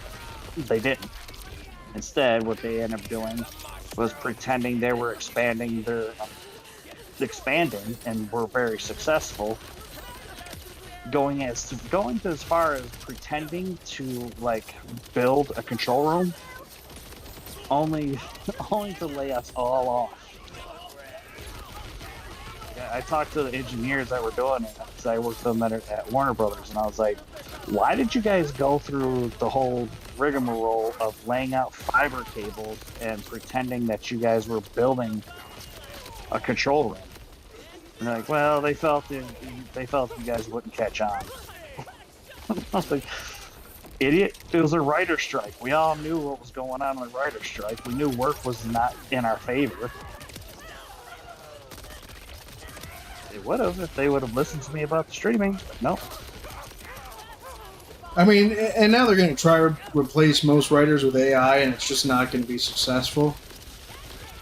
they didn't. Instead, what they ended up doing was pretending they were expanding and were very successful. Going as far as pretending to build a control room, only to lay us all off. I talked to the engineers that were doing it because I worked with them at Warner Brothers, and I was like, why did you guys go through the whole rigmarole of laying out fiber cables and pretending that you guys were building a control room? And they're like, well, they felt you guys wouldn't catch on. I was like, idiot, it was a writer's strike. We all knew what was going on in the writer's strike. We knew work was not in our favor. They would have if they would have listened to me about the streaming. No. I mean, and now they're going to try to replace most writers with AI, and it's just not going to be successful.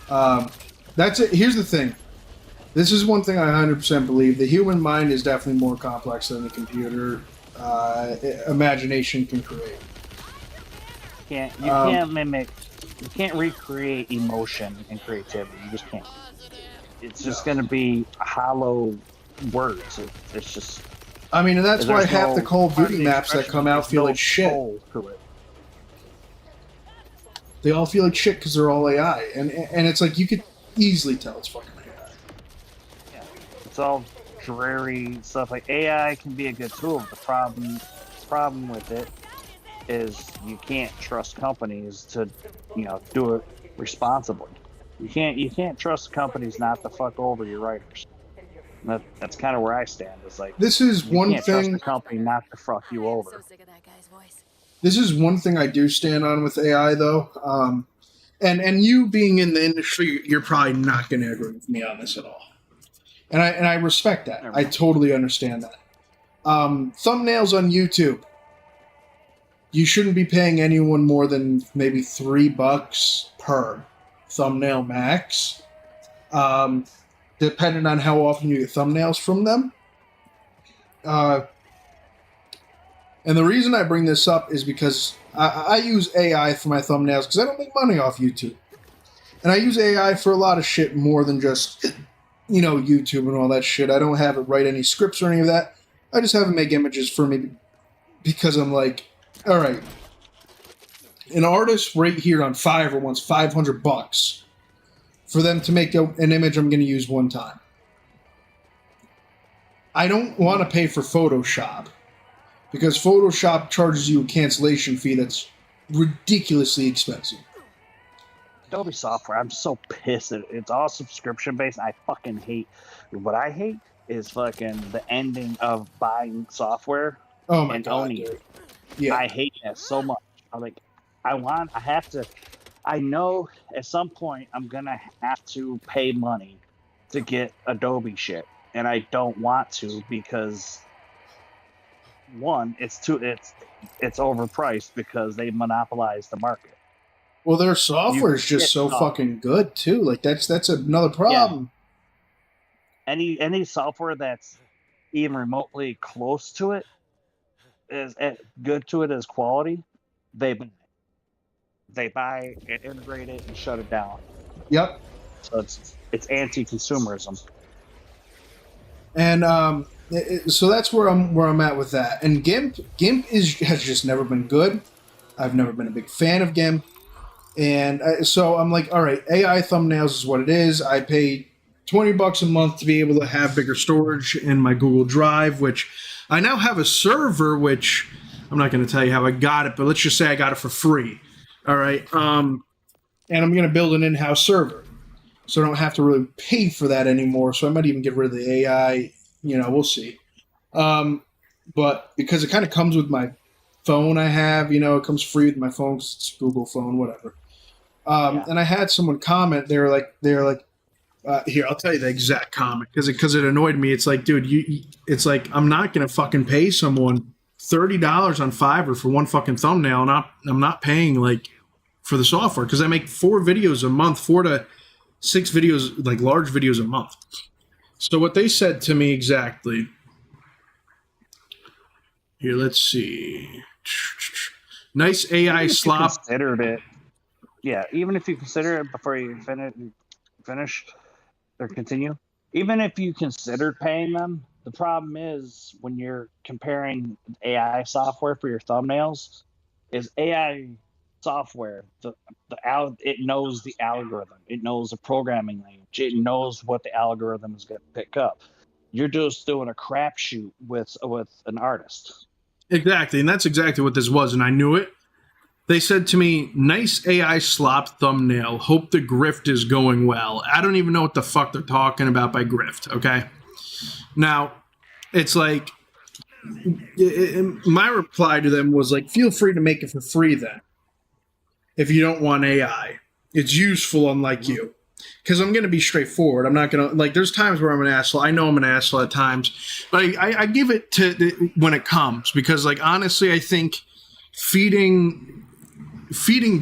That's it. Here's the thing. This is one thing I 100% believe. The human mind is definitely more complex than the computer imagination can create. You can't mimic. You can't recreate emotion and creativity. You just can't. It's just going to be hollow words. It's just. I mean, and that's why half the Call of Duty maps that come out feel like shit. They all feel like shit because they're all AI, and it's like you could easily tell it's fucking AI. Yeah, it's all dreary stuff. Like, AI can be a good tool. The problem with it is you can't trust companies to, do it responsibly. You can't trust companies not to fuck over your writers. That's kind of where I stand. It's like, this is one can't thing. Trust the company not to fuck you over. So sick of that guy's voice. This is one thing I do stand on with AI, though. And you being in the industry, you're probably not going to agree with me on this at all. And I respect that. I totally understand that. Thumbnails on YouTube. You shouldn't be paying anyone more than maybe $3 per thumbnail max. Depending on how often you get thumbnails from them. And the reason I bring this up is because I use AI for my thumbnails because I don't make money off YouTube. And I use AI for a lot of shit more than just, YouTube and all that shit. I don't have it write any scripts or any of that. I just have it make images for me because I'm like, all right, an artist right here on Fiverr wants $500 for them to make an image I'm going to use one time. I don't want to pay for Photoshop because Photoshop charges you a cancellation fee that's ridiculously expensive. Adobe software, I'm so pissed. It's all subscription based. I fucking hate. What I hate is fucking the ending of buying software and owning it. Yeah. I hate that so much. I know at some point I'm gonna have to pay money to get Adobe shit, and I don't want to because one, it's overpriced because they monopolize the market. Well, their software is get just so stuff. fucking good too. Like that's another problem. Any software that's even remotely close to it is good to it as quality, they buy it, integrate it, and shut it down. Yep. So it's anti-consumerism. And so that's where I'm at with that. And GIMP has just never been good. I've never been a big fan of GIMP. And so I'm like, all right, AI thumbnails is what it is. I pay $20 a month to be able to have bigger storage in my Google Drive, which I now have a server, which I'm not going to tell you how I got it, but let's just say I got it for free. All right. And I'm going to build an in-house server. So I don't have to really pay for that anymore. So I might even get rid of the AI. We'll see. But because it kind of comes with my phone I have, it comes free with my phone. It's a Google phone, whatever. And I had someone comment. They're like, here, I'll tell you the exact comment because it annoyed me. It's like, dude, it's like I'm not gonna fucking pay someone $30 on Fiverr for one fucking thumbnail, and I'm not paying like for the software because I make 4 videos a month, 4 to 6 videos, like large videos a month. So what they said to me exactly. Here, let's see. Nice AI slop. Considered it. Yeah, even if you consider it before you finish or continue, even if you considered paying them, the problem is when you're comparing AI software for your thumbnails, is AI software it knows the algorithm, it knows the programming language, it knows what the algorithm is going to pick up. You're just doing a crapshoot with an artist. Exactly, and that's exactly what this was, and I knew it. They said to me, nice AI slop thumbnail. Hope the grift is going well. I don't even know what the fuck they're talking about by grift, okay? Now, it's like, my reply to them was like, feel free to make it for free then. If you don't want AI. It's useful, unlike you. Because I'm going to be straightforward. I'm not going to, like, there's times where I'm an asshole. I know I'm an asshole at times. But I give it to when it comes. Because, like, honestly, I think feeding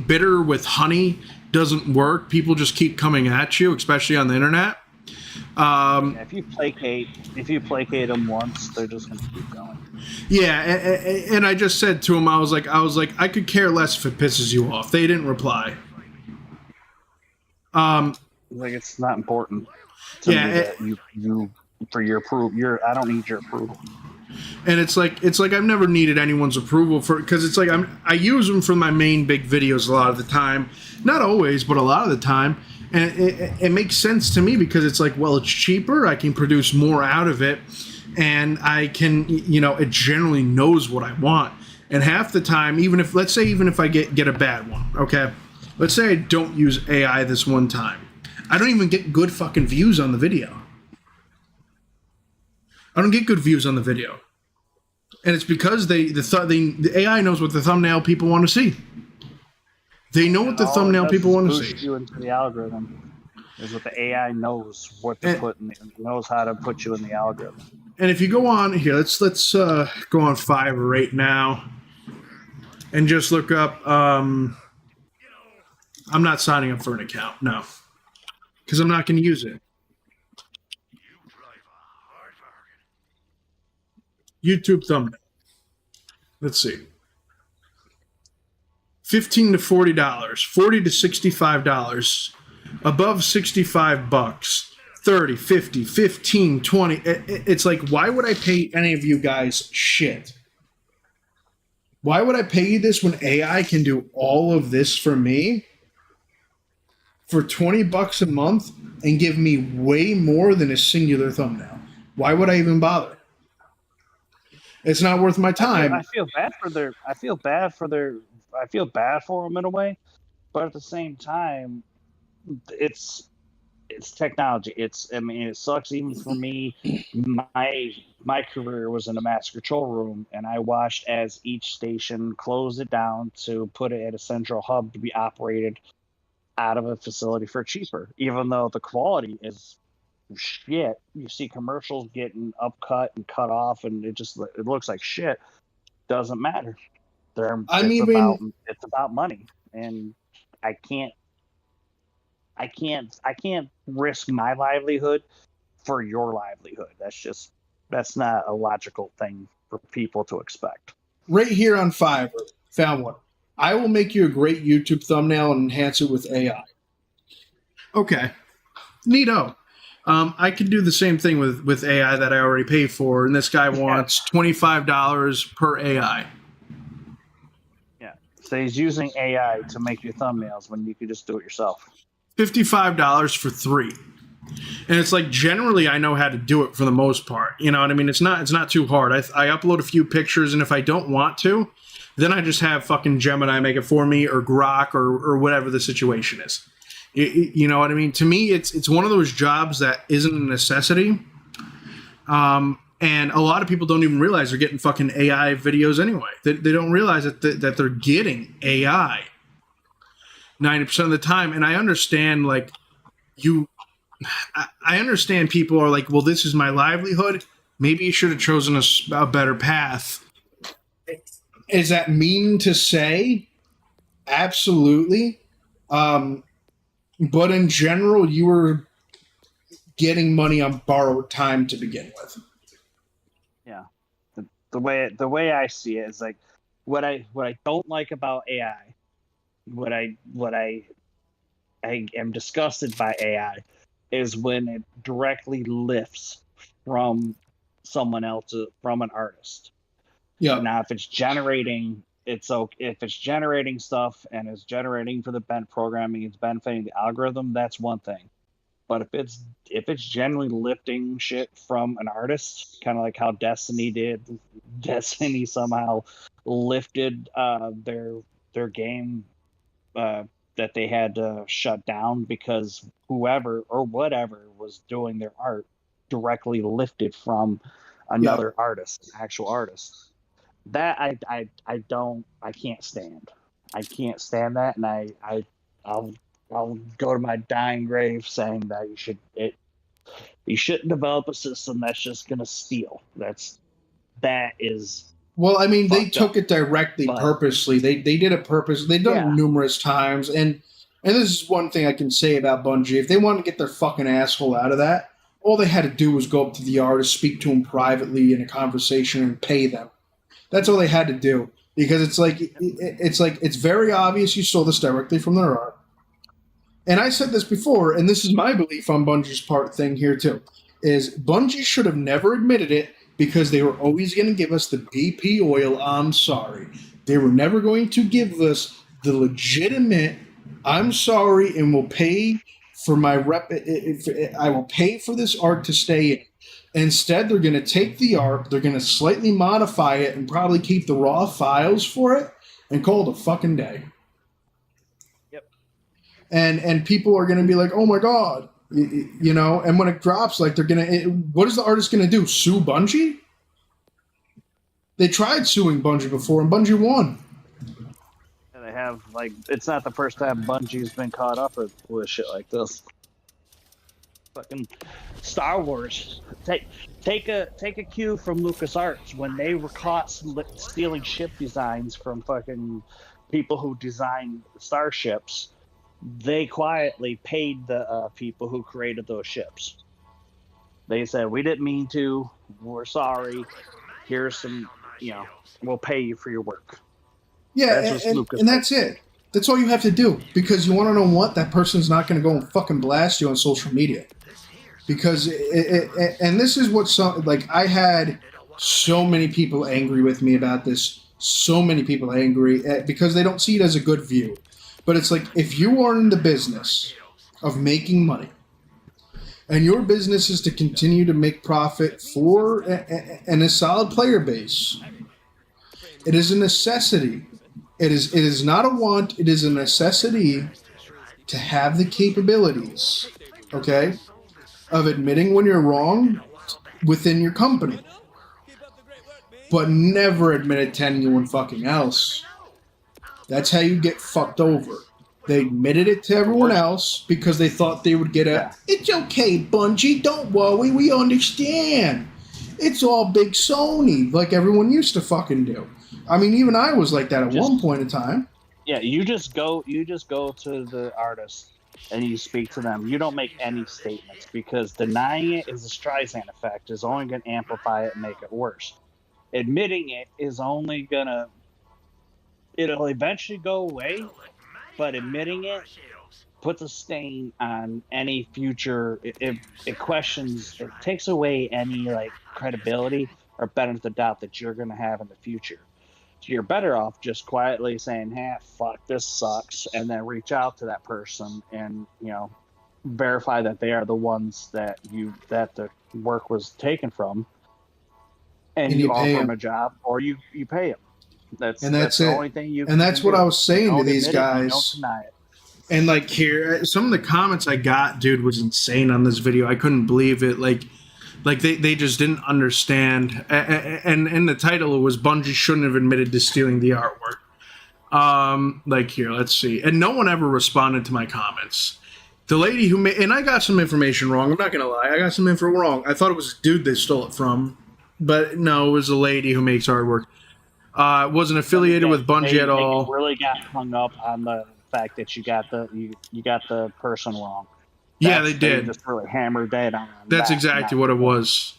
bitter with honey doesn't work. People just keep coming at you, especially on the internet. If you placate them once, they're just going to keep going. Yeah, and I just said to him, I was like, I could care less if it pisses you off. They didn't reply. Like it's not important to me that you for your approval. I don't need your approval. And it's like I've never needed anyone's approval for, because it's like I use them for my main big videos a lot of the time, not always, but a lot of the time, and it makes sense to me because it's like, well, it's cheaper, I can produce more out of it, and I can, it generally knows what I want, and half the time, even if I get a bad one, okay, let's say I don't use AI this one time, I don't even get good fucking views on the video. I don't get good views on the video. And it's because the AI knows what the thumbnail people want to see. They know what the thumbnail people want to see. You into the algorithm is what the AI knows what to put in, knows how to put you in the algorithm. And if you go on here, let's go on Fiverr right now and just look up. I'm not signing up for an account, no, because I'm not going to use it. YouTube thumbnail. Let's see. $15 to $40, $40 to $65, above $65, 30, 50, 15, 20. It's like, why would I pay any of you guys shit? Why would I pay you this when AI can do all of this for me for $20 a month and give me way more than a singular thumbnail? Why would I even bother? It's not worth my time. I feel bad for them in a way, but at the same time, it's technology. It sucks even for me. My career was in a master control room, and I watched as each station closed it down to put it at a central hub to be operated out of a facility for cheaper, even though the quality is shit. You see commercials getting upcut and cut off, and it looks like shit. Doesn't matter. It's about money, and I can't risk my livelihood for your livelihood. That's not a logical thing for people to expect. Right here on Fiverr, found one. I will make you a great YouTube thumbnail and enhance it with AI. Okay. Neato. I can do the same thing with AI that I already pay for, and this guy wants $25 per AI. Yeah. So he's using AI to make your thumbnails when you could just do it yourself. $55 for 3. And it's like, generally I know how to do it for the most part. You know what I mean? It's not too hard. I upload a few pictures, and if I don't want to, then I just have fucking Gemini make it for me, or Grok, or whatever the situation is. You know what I mean? To me, it's one of those jobs that isn't a necessity. And a lot of people don't even realize they're getting fucking AI videos anyway. They don't realize that they're getting AI 90% of the time. And I understand, like, I understand people are like, well, this is my livelihood. Maybe you should have chosen a better path. Is that mean to say? Absolutely. But in general, you were getting money on borrowed time to begin with. Yeah. The way I see it is like, what I don't like about AI, what I am disgusted by AI is when it directly lifts from someone else, from an artist. Yeah. Now, if it's generating, if it's generating stuff and it's generating for the programming, it's benefiting the algorithm, that's one thing. But if it's generally lifting shit from an artist, kind of like how Destiny did, Destiny somehow lifted their game that they had to shut down because whoever or whatever was doing their art directly lifted from another artist, actual artist. That I can't stand. I can't stand that, and I'll go to my dying grave saying that you shouldn't develop a system that's just gonna steal. That is. Well, I mean, they took it directly, purposely. They did it purposely. They've done it numerous times, and this is one thing I can say about Bungie. If they wanted to get their fucking asshole out of that, all they had to do was go up to the artist, speak to them privately in a conversation, and pay them. That's all they had to do, because it's very obvious you stole this directly from their art. And I said this before, and this is my belief on Bungie's part thing here too, is Bungie should have never admitted it, because they were always going to give us the BP oil, I'm sorry. They were never going to give us the legitimate, I'm sorry, and will pay for my I will pay for this art to stay in. Instead, they're going to take the art, they're going to slightly modify it, and probably keep the raw files for it, and call it a fucking day. Yep. And people are going to be like, oh my god. You know, and when it drops, like, what is the artist going to do? Sue Bungie? They tried suing Bungie before, and Bungie won. And they have, like, it's not the first time Bungie's been caught up with shit like this. Fucking Star Wars. Take a cue from LucasArts when they were caught stealing ship designs from fucking people who designed starships. They quietly paid the people who created those ships. They said, we didn't mean to. We're sorry. Here's some, we'll pay you for your work. Yeah, and that's it. That's all you have to do. Because you want to know what? That person's not going to go and fucking blast you on social media. Because, and this is what I had so many people angry with me about this. So many people angry because they don't see it as a good view. But it's like, if you are in the business of making money, and your business is to continue to make profit for a solid player base, it is a necessity. It is not a want. It is a necessity to have the capabilities, okay, of admitting when you're wrong within your company, but never admit it to anyone fucking else. That's how you get fucked over. They admitted it to everyone else because they thought they would get a, Yeah. it's okay, Bungie, don't worry, we understand. It's all big Sony, like everyone used to fucking do. I mean, even I was like that at one point in time. Yeah, you just go to the artist and you speak to them. You don't make any statements because denying it is a Streisand effect, is only going to amplify it and make it worse. Admitting it is only gonna, it'll eventually go away, but admitting it puts a stain on any future. It questions, it takes away any like credibility or benefit of the doubt that you're gonna have in the future. So you're better off just quietly saying, "Hey, fuck, this sucks," and then reach out to that person and verify that they are the ones that the work was taken from, and you offer them a job or you pay them. That's the only thing you. And that's what I was saying to these guys. Don't deny it. And like here, some of the comments I got, dude, was insane on this video. I couldn't believe it. Like they just didn't understand. And in the title, it was Bungie shouldn't have admitted to stealing the artwork. Like here, let's see. And no one ever responded to my comments. The lady who made, and I got some information wrong. I'm not gonna lie, I got some info wrong. I thought it was a dude they stole it from, but no, it was a lady who makes artwork. Wasn't affiliated with Bungie at all. They really got hung up on the fact that you got the person wrong. Yeah, they did. They just really hammered that on. That's exactly what it was.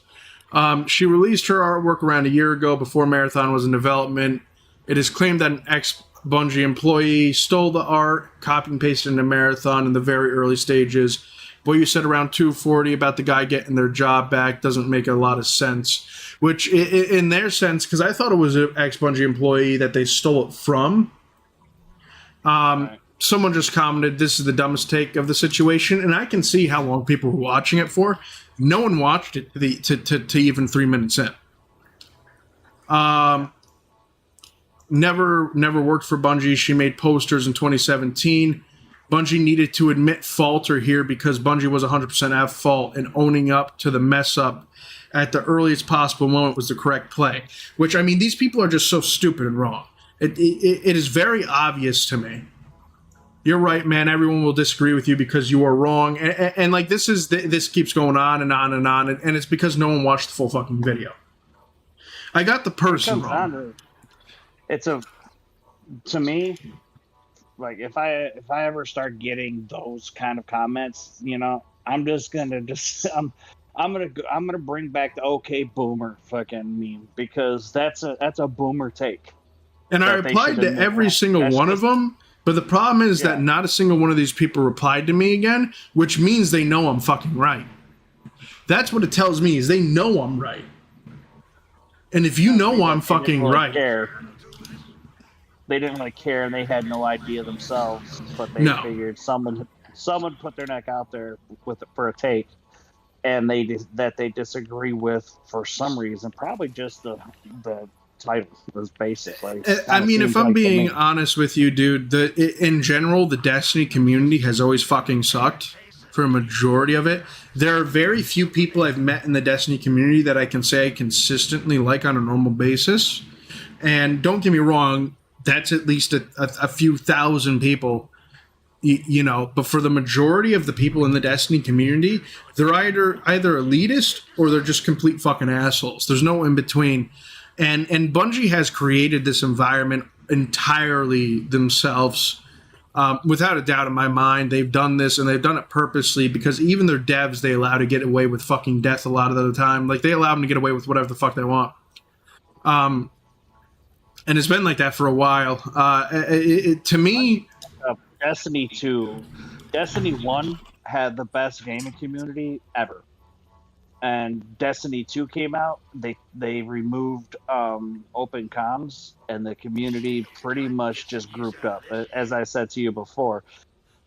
She released her artwork around a year ago before Marathon was in development. It is claimed that an ex-Bungie employee stole the art, copied and pasted into Marathon in the very early stages. What you said around 240 about the guy getting their job back doesn't make a lot of sense. Which, in their sense, because I thought it was an ex-Bungie employee that they stole it from. Someone just commented, "This is the dumbest take of the situation," and I can see how long people were watching it for. No one watched it to even 3 minutes in. Never worked for Bungie. She made posters in 2017. Bungie needed to admit fault here because Bungie was 100% at fault, and owning up to the mess up at the earliest possible moment was the correct play. Which, I mean, these people are just so stupid and wrong. It is very obvious to me. You're right, man. Everyone will disagree with you because you are wrong. And like, this keeps going on and on and on. And it's because no one watched the full fucking video. I got the person wrong. To me, like, if I ever start getting those kind of comments, I'm gonna bring back the "okay boomer" fucking meme, because that's a boomer take. And I replied to every single one of them, but the problem is that not a single one of these people replied to me again, which means they know I'm fucking right. That's what it tells me, is they know I'm right. And if you know I'm fucking right. They didn't really care, and they had no idea themselves, but they figured someone put their neck out there for a take, and they disagree with for some reason, probably just the title was basically. I mean, if I'm being honest with you, dude, in general, the Destiny community has always fucking sucked for a majority of it. There are very few people I've met in the Destiny community that I can say I consistently like on a normal basis. And don't get me wrong, that's at least a few thousand people, but for the majority of the people in the Destiny community, they're either elitist or they're just complete fucking assholes. There's no in between. And Bungie has created this environment entirely themselves. Without a doubt in my mind, they've done this, and they've done it purposely, because even their devs, they allow to get away with fucking death a lot of the time. Like, they allow them to get away with whatever the fuck they want. And it's been like that for a while. To me, Destiny 2, Destiny 1 had the best gaming community ever. And Destiny 2 came out, they removed open comms, and the community pretty much just grouped up. As I said to you before,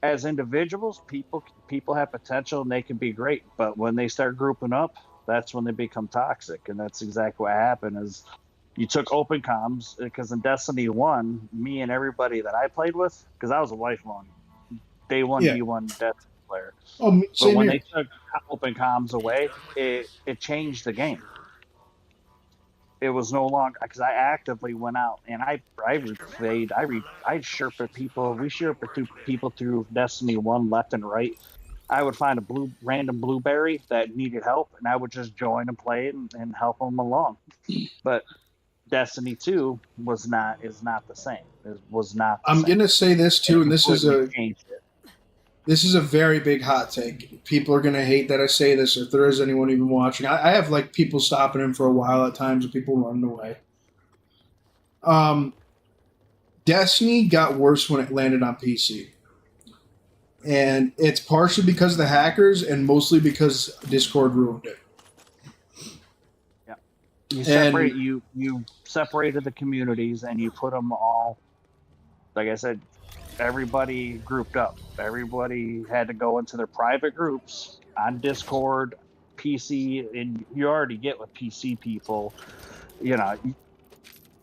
as individuals, people have potential and they can be great, but when they start grouping up, that's when they become toxic. And that's exactly what happened. Is you took open comms, because in Destiny 1, me and everybody that I played with, because I was a lifelong day one D1 Destiny player. But when they took open comms away, it changed the game. it was no longer because I actively went out and I replayed. I Sherpa people. We Sherpa people through Destiny 1 left and right. I would find a random blueberry that needed help, and I would just join and play it and help them along. But Destiny 2 is not the same. It was not. I'm gonna say this too, and this is changed it. This is a very big hot take. People are going to hate that I say this, if there is anyone even watching. I have, like, people stopping him for a while at times and people running away. Destiny got worse when it landed on PC. And it's partially because of the hackers and mostly because Discord ruined it. Yeah. You separated the communities and you put them all, like I said, everybody grouped up. Everybody had to go into their private groups on Discord, PC, and you already get with PC people. You know,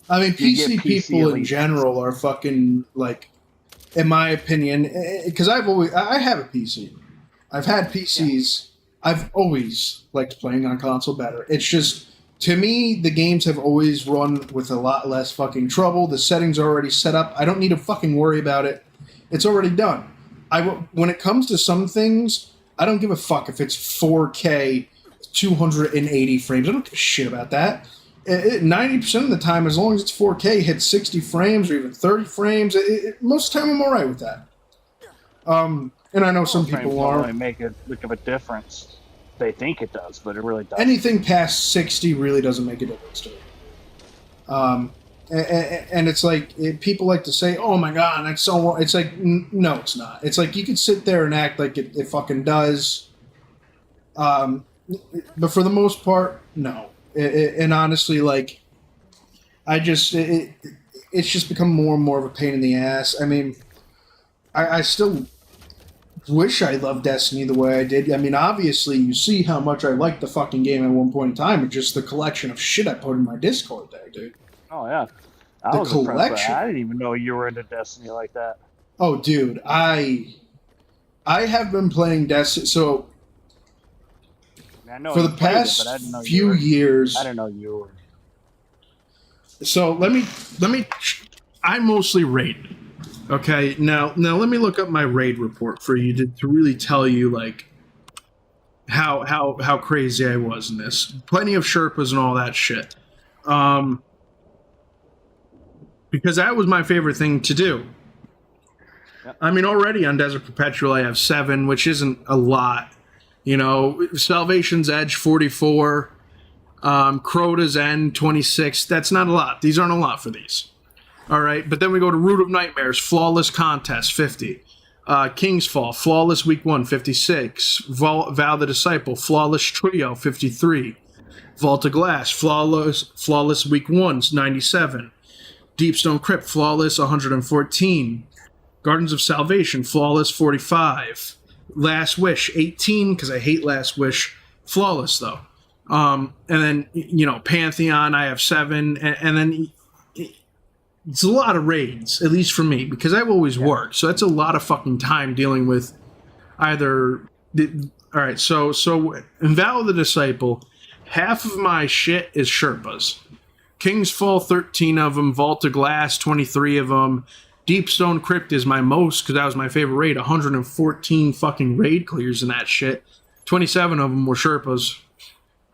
I mean, PC people in general are fucking, like, in my opinion, because I have a PC. I've had PCs. Yeah. I've always liked playing on console better. It's just, to me, the games have always run with a lot less fucking trouble. The settings are already set up. I don't need to fucking worry about it. It's already done. When it comes to some things, I don't give a fuck if it's 4K, 280 frames. I don't give a shit about that. 90% of the time, as long as it's 4K, hits 60 frames or even 30 frames. Most of the time, I'm all right with that. And I know some people are. Really make a look of a difference. They think it does, but it really doesn't. Anything past 60 really doesn't make a difference to me. And it's like, people like to say, "Oh my god, that's so." It's like, no, it's not. It's like you could sit there and act like it fucking does. But for the most part, no. And honestly, like, it's just become more and more of a pain in the ass. I mean, I still wish I loved Destiny the way I did. I mean, obviously, you see how much I liked the fucking game at one point in time, and just the collection of shit I put in my Discord there, dude. Oh, yeah. The collection. I didn't even know you were into Destiny like that. Oh, dude, I have been playing Destiny, so for the past few years. I didn't know you were. So let me. I mostly raid. Okay, now let me look up my raid report for you to really tell you, like, how crazy I was in this. Plenty of Sherpas and all that shit. Because that was my favorite thing to do. Yep. I mean, already on Desert Perpetual I have 7, which isn't a lot. You know, Salvation's Edge 44, Crota's End 26. That's not a lot. These aren't a lot for these. All right, but then we go to Root of Nightmares, Flawless Contest 50, King's Fall, Flawless Week 1 56, Vow the Disciple, Flawless Trio 53, Vault of Glass, Flawless Week 1 97, Deepstone Crypt, Flawless 114, Gardens of Salvation, Flawless 45. Last Wish 18, because I hate Last Wish. Flawless though. And then, you know, Pantheon I have 7, and then it's a lot of raids, at least for me, because I've always worked, so that's a lot of fucking time dealing with either. Alright, so in Vow of the Disciple, half of my shit is Sherpas. King's Fall, 13 of them, Vault of Glass, 23 of them. Deepstone Crypt is my most, because that was my favorite raid. 114 fucking raid clears in that shit. 27 of them were Sherpas.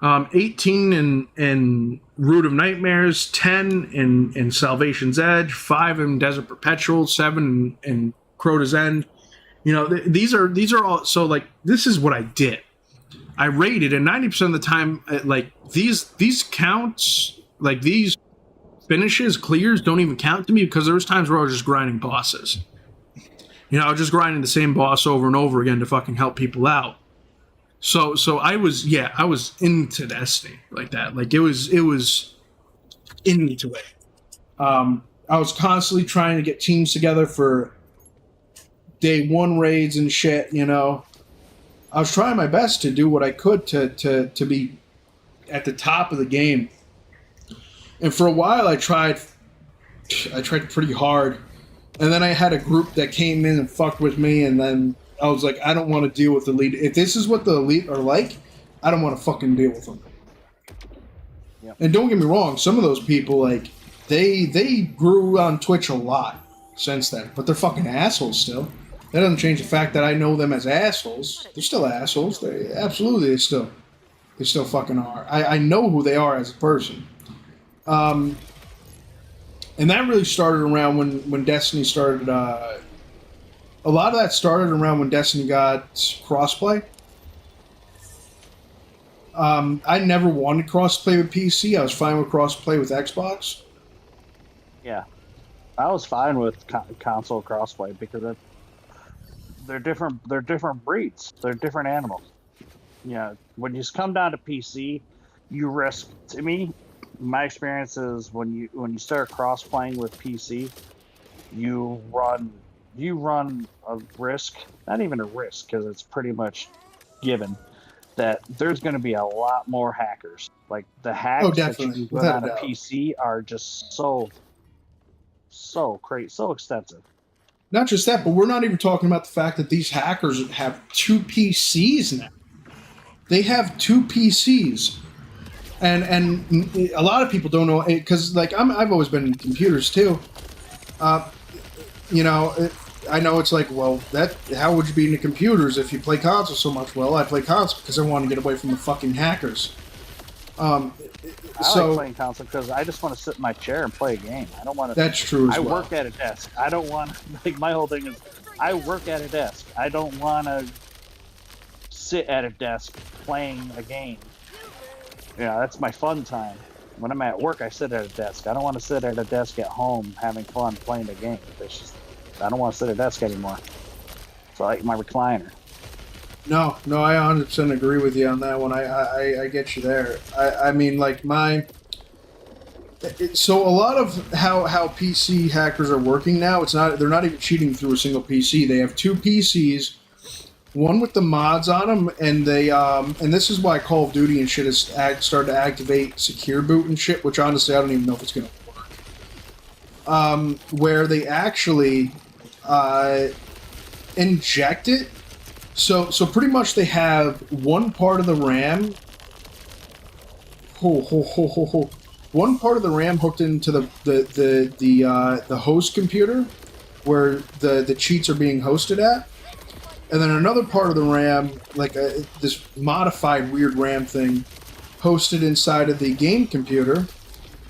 18 in Root of Nightmares, 10 in Salvation's Edge, 5 in Desert Perpetual, 7 in Crota's End. You know, these are all. So, like, this is what I did. I raided, and 90% of the time, like, these counts, like, these finishes, clears don't even count to me, because there was times where I was just grinding bosses. You know, I was just grinding the same boss over and over again to fucking help people out. So I was into Destiny like that. Like, it was into it. I was constantly trying to get teams together for day 1 raids and shit, you know. I was trying my best to do what I could to be at the top of the game. And for a while, I tried pretty hard. And then I had a group that came in and fucked with me, and then I was like, I don't want to deal with the elite. If this is what the elite are like, I don't want to fucking deal with them. And don't get me wrong, some of those people, like, they grew on Twitch a lot since then, but they're fucking assholes still. That doesn't change the fact that I know them as assholes. They're still assholes. They still fucking are. I know who they are as a person. And that really started around when Destiny started. A lot of that started around when Destiny got crossplay. I never wanted crossplay with PC. I was fine with crossplay with Xbox. Yeah, I was fine with console crossplay because they're different. They're different breeds. They're different animals. Yeah, when you come down to PC, you risk. To me, my experience is when you start cross playing with PC, you run a risk. Not even a risk because it's pretty much given that there's going to be a lot more hackers. Like the hacks that you can put on a PC are just so extensive. Not just that, but we're not even talking about the fact that these hackers have 2 PCs now. They have 2 PCs, and a lot of people don't know because like I've always been in computers too. You know, I know it's like, well, how would you be into computers if you play console so much? Well, I play console because I want to get away from the fucking hackers. I like playing console because I just want to sit in my chair and play a game. I don't want to. That's true as well. I work at a desk. I don't want like my whole thing is I work at a desk. I don't want to sit at a desk playing a game. Yeah, that's my fun time. When I'm at work, I sit at a desk. I don't want to sit at a desk at home having fun playing a game. It's just, I don't want to sit at a desk anymore. So I like my recliner. No, I 100% agree with you on that one. I get you there. I mean, like so a lot of how PC hackers are working now, they're not even cheating through a single PC. They have 2 PCs, one with the mods on them, and they and this is why Call of Duty and shit has started to activate secure boot and shit, which honestly I don't even know if it's gonna work. Where they actually inject it. So pretty much they have one part of the RAM. One part of the RAM hooked into the host computer, where the cheats are being hosted at, and then another part of the RAM, like this modified weird RAM thing, hosted inside of the game computer,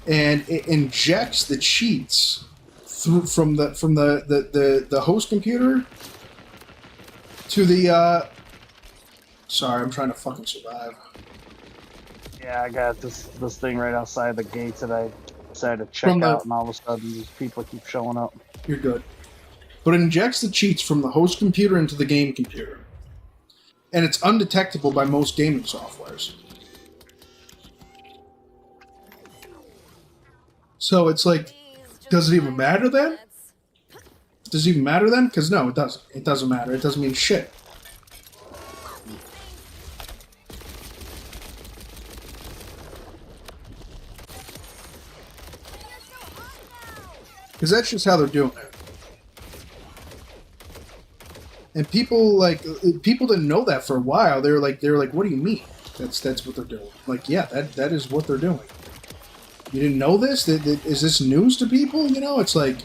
and it injects the cheats from the host computer to the sorry, I'm trying to fucking survive. Yeah, I got this thing right outside the gates that I decided to check out, and all of a sudden these people keep showing up. You're good. But it injects the cheats from the host computer into the game computer. And it's undetectable by most gaming softwares. So it's like, does it even matter then? Does it even matter then? Because no, it doesn't. It doesn't matter. It doesn't mean shit. Because that's just how they're doing it. And people didn't know that for a while. They were like, what do you mean? That's what they're doing. Like, yeah, that is what they're doing. You didn't know this? Is this news to people? You know, it's like,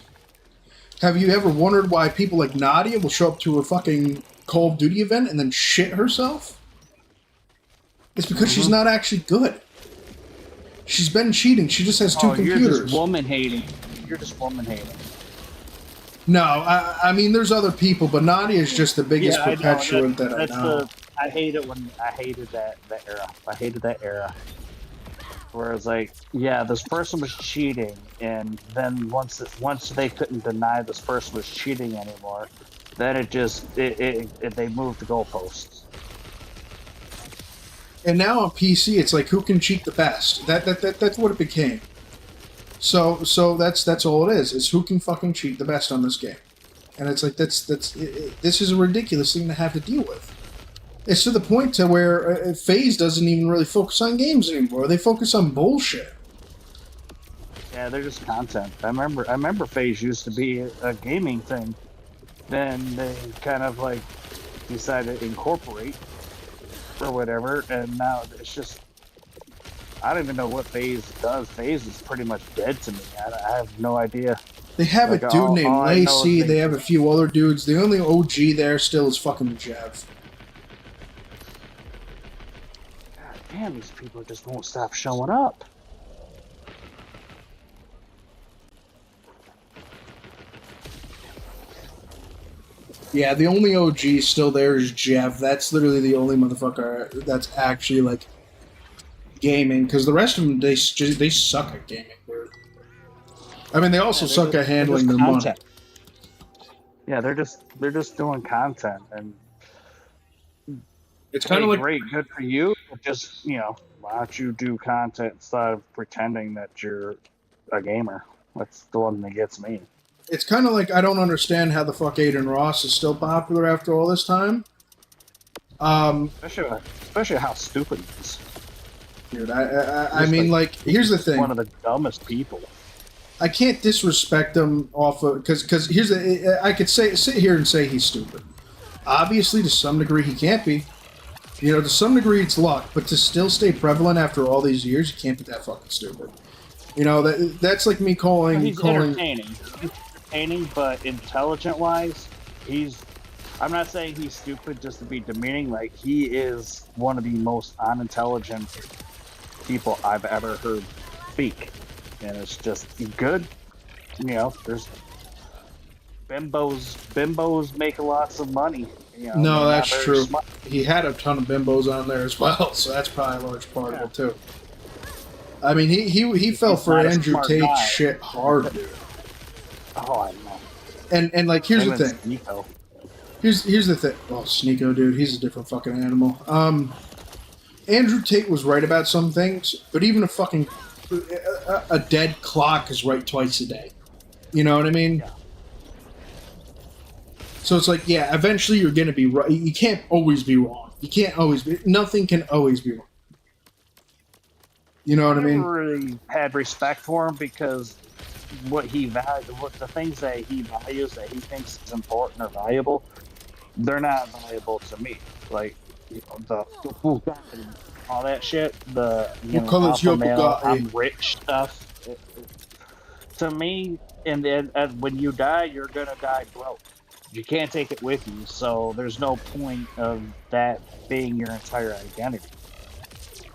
have you ever wondered why people like Nadia will show up to a fucking Call of Duty event and then shit herself? It's because she's not actually good. She's been cheating. She just has 2 computers. You're just woman hating. You're just woman hating. No, I mean, there's other people, but Nadia is just the biggest perpetuant that I know. I hated that era. I hated that era. Where it's like, yeah, this person was cheating, and then once they couldn't deny this person was cheating anymore, then they moved the goalposts. And now on PC, it's like, who can cheat the best? That's what it became. So that's all it is who can fucking cheat the best on this game. And it's like, this is a ridiculous thing to have to deal with. It's to the point to where FaZe doesn't even really focus on games anymore. They focus on bullshit. Yeah, they're just content. I remember FaZe used to be a gaming thing. Then they kind of like decided to incorporate or whatever, and now it's just I don't even know what FaZe does. FaZe is pretty much dead to me. I have no idea. They have Like, a dude all named I know is Lacey. They have a few other dudes. The only OG there still is fucking Jev. God damn, these people just won't stop showing up. Yeah, the only OG still there is Jev. That's literally the only motherfucker that's actually like gaming. Because the rest of them, they suck at gaming. I mean, they also suck at handling their money. Yeah, they're just doing content, and It's kind of like great, good for you. But just why don't you do content instead of pretending that you're a gamer? That's the one that gets me. it's kind of like I don't understand how the fuck Aiden Ross is still popular after all this time. Especially how stupid he is. Dude, I mean, like, here's the thing. One of the dumbest people. I can't disrespect him off of because here's the I could sit here and say he's stupid. Obviously, to some degree, he can't be. To some degree, it's luck, but to still stay prevalent after all these years, you can't be that fucking stupid. That's like me calling. He's entertaining. He's entertaining, but intelligent-wise, I'm not saying he's stupid just to be demeaning. Like, he is one of the most unintelligent people I've ever heard speak. And it's just good. There's bimbos make lots of money. No, that's true. Smart. He had a ton of bimbos on there as well, so that's probably a large part of it too. I mean, he fell for Andrew Tate's shit hard, dude. Oh, I know. And like, here's the thing. Sneeko. Here's the thing. Well, Sneeko, dude, he's a different fucking animal. Andrew Tate was right about some things, but even a dead clock is right twice a day. You know what I mean? Yeah. So it's like, yeah, eventually you're going to be right. You can't always be wrong. Nothing can always be wrong. You know what I mean? I never really had respect for him because what the things that he values, that he thinks is important or valuable, they're not valuable to me. Like, the Bugatti, all that shit, alpha male, I'm rich stuff. To me, and when you die, you're gonna die broke. You can't take it with you, so there's no point of that being your entire identity.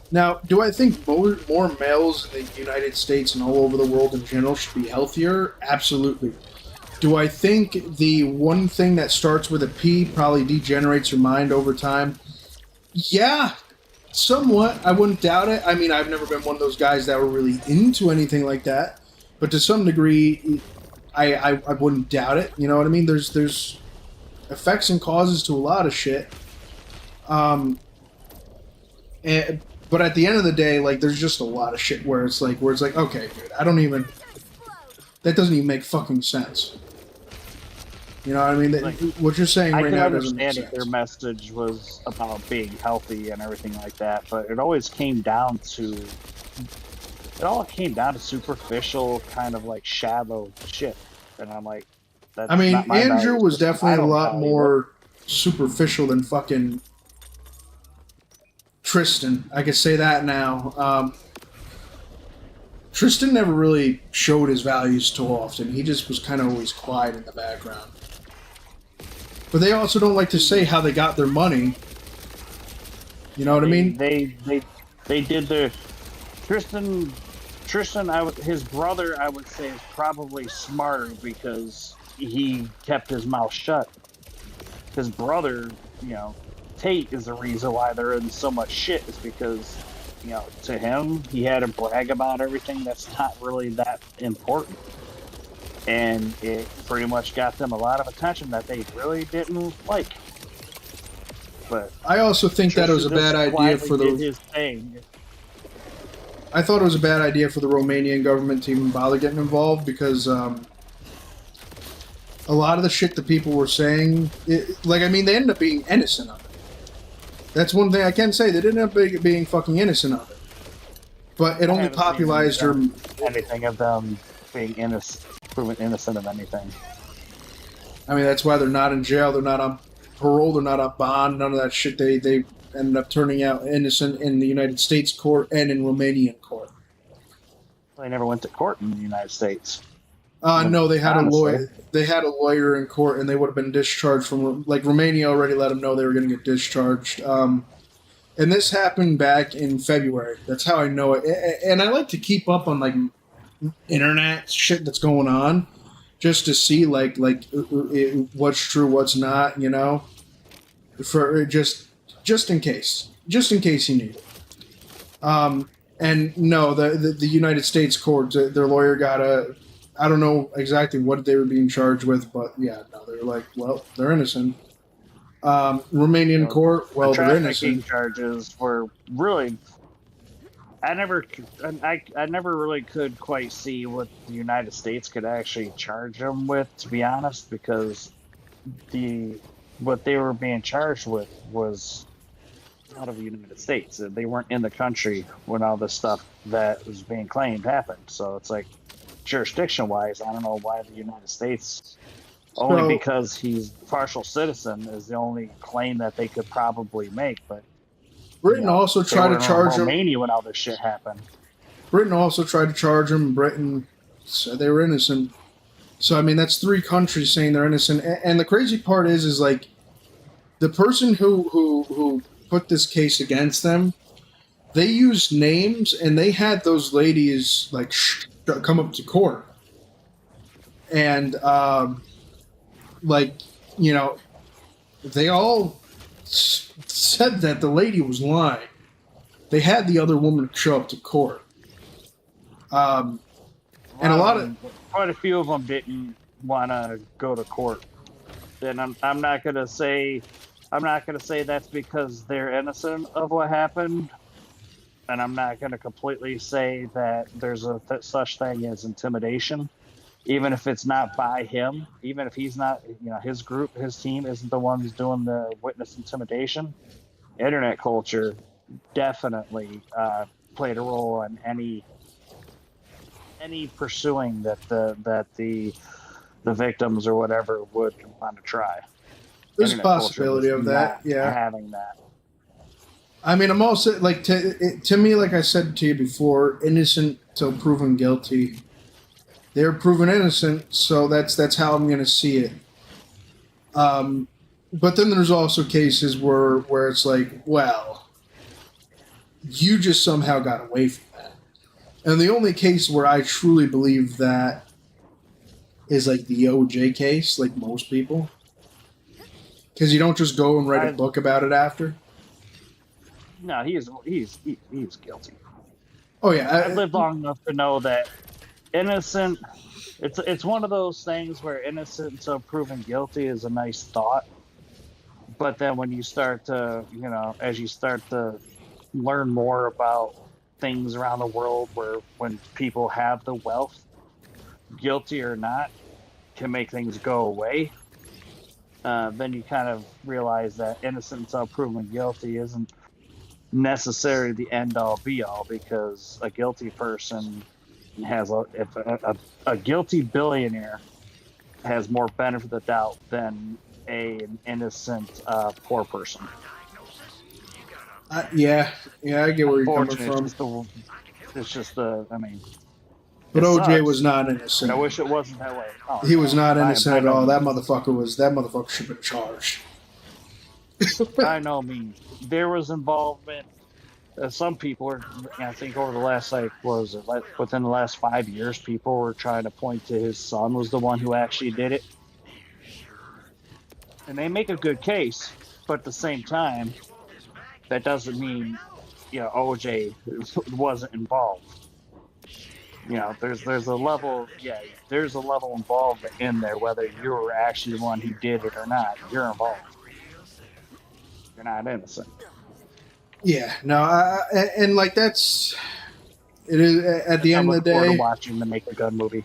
Now, do I think more males in the United States and all over the world in general should be healthier? Absolutely. Do I think the one thing that starts with a P probably degenerates your mind over time? Yeah, somewhat. I wouldn't doubt it. I mean, I've never been one of those guys that were really into anything like that. But to some degree, I wouldn't doubt it. You know what I mean? There's effects and causes to a lot of shit. But at the end of the day, like, there's just a lot of shit where it's like, okay, dude, that doesn't even make fucking sense. You know what I mean? What you're saying right now doesn't make sense. I can understand if their message was about being healthy and everything like that, but it always came down to superficial, kind of like shallow shit. And I'm like, that's not my Andrew value. was definitely a lot more superficial than fucking Tristan. I can say that now. Tristan never really showed his values too often. He just was kind of always quiet in the background. But they also don't like to say how they got their money. You know what I mean? They did their Tristan, his brother, I would say, is probably smarter because he kept his mouth shut. His brother, Tate, is the reason why they're in so much shit, is because, to him, he had to brag about everything that's not really that important. And it pretty much got them a lot of attention that they really didn't like. But I also think that it was a bad idea for his thing. I thought it was a bad idea for the Romanian government to even bother getting involved because a lot of the shit that people were saying, they ended up being innocent of it. That's one thing I can say. They didn't end up being fucking innocent of it. But it only popularized anything of them being proven innocent of anything. I mean, that's why they're not in jail. They're not on parole. They're not on bond. None of that shit. They ended up turning out innocent in the United States court and in Romanian court. They never went to court in the United States. No, they had Honestly. a lawyer. They had a lawyer in court, and they would have been discharged from. Like Romania already let them know they were going to get discharged. And this happened back in February. That's how I know it. And I like to keep up on like internet shit that's going on, just to see like what's true, what's not. You know, for just in case you need it. And no, the United States court, their lawyer got I don't know exactly what they were being charged with, but yeah, no, they were like, well, they're innocent. Romanian court, well, the they're trafficking innocent. charges were really. I never really could quite see what the United States could actually charge them with, to be honest, because what they were being charged with was out of the United States. They weren't in the country when all this stuff that was being claimed happened. So it's like, jurisdiction-wise, I don't know why the United States, only because he's partial citizen, is the only claim that they could probably make. But Britain also tried to charge him. Romania when all this shit happened. Britain also tried to charge him. Britain said they were innocent. So I mean, that's 3 countries saying they're innocent. And the crazy part is like the person who put this case against them, they used names, and they had those ladies like come up to court, and like, you know, they all said that the lady was lying. They had the other woman show up to court, and quite a few of them didn't want to go to court. And I'm not gonna say that's because they're innocent of what happened. And I'm not going to completely say that there's such thing as intimidation, even if it's not by him, even if he's not, you know, his group, his team isn't the one who's doing the witness intimidation. Internet culture definitely played a role in any pursuing that the victims or whatever would want to try. There's Internet a possibility of that, yeah. Having that. I mean, I'm also like to me, like I said to you before, innocent till proven guilty. They're proven innocent, so that's how I'm going to see it. But then there's also cases where it's like, well, you just somehow got away from that. And the only case where I truly believe that is like the OJ case, like most people, because you don't just go and write a book about it after. No, he's guilty. Oh yeah, I've lived long enough to know that innocent. It's one of those things where innocent until proven guilty is a nice thought, but then when you start to, you know, as you start to learn more about things around the world, where when people have the wealth, guilty or not, can make things go away. Then you kind of realize that innocent until proven guilty isn't necessarily the end all be all, because a guilty person has a guilty billionaire has more benefit of the doubt than an innocent poor person. Yeah, I get where you're coming from. It's just the, I mean. But OJ sucks. was not innocent. I wish it wasn't that way. Oh, he was not innocent at all. That That motherfucker should have been charged. I know. I mean, there was involvement. Some people are, I think, over the last, within the last 5 years, people were trying to point to his son was the one who actually did it. And they make a good case, but at the same time, that doesn't mean, you know, OJ wasn't involved. You know, there's a level, there's a level involvement in there, whether you were actually the one who did it or not. You're involved. You're not innocent. Yeah, no, and like that's it is at the end of the day. I look forward to watching the Naked Gun movie.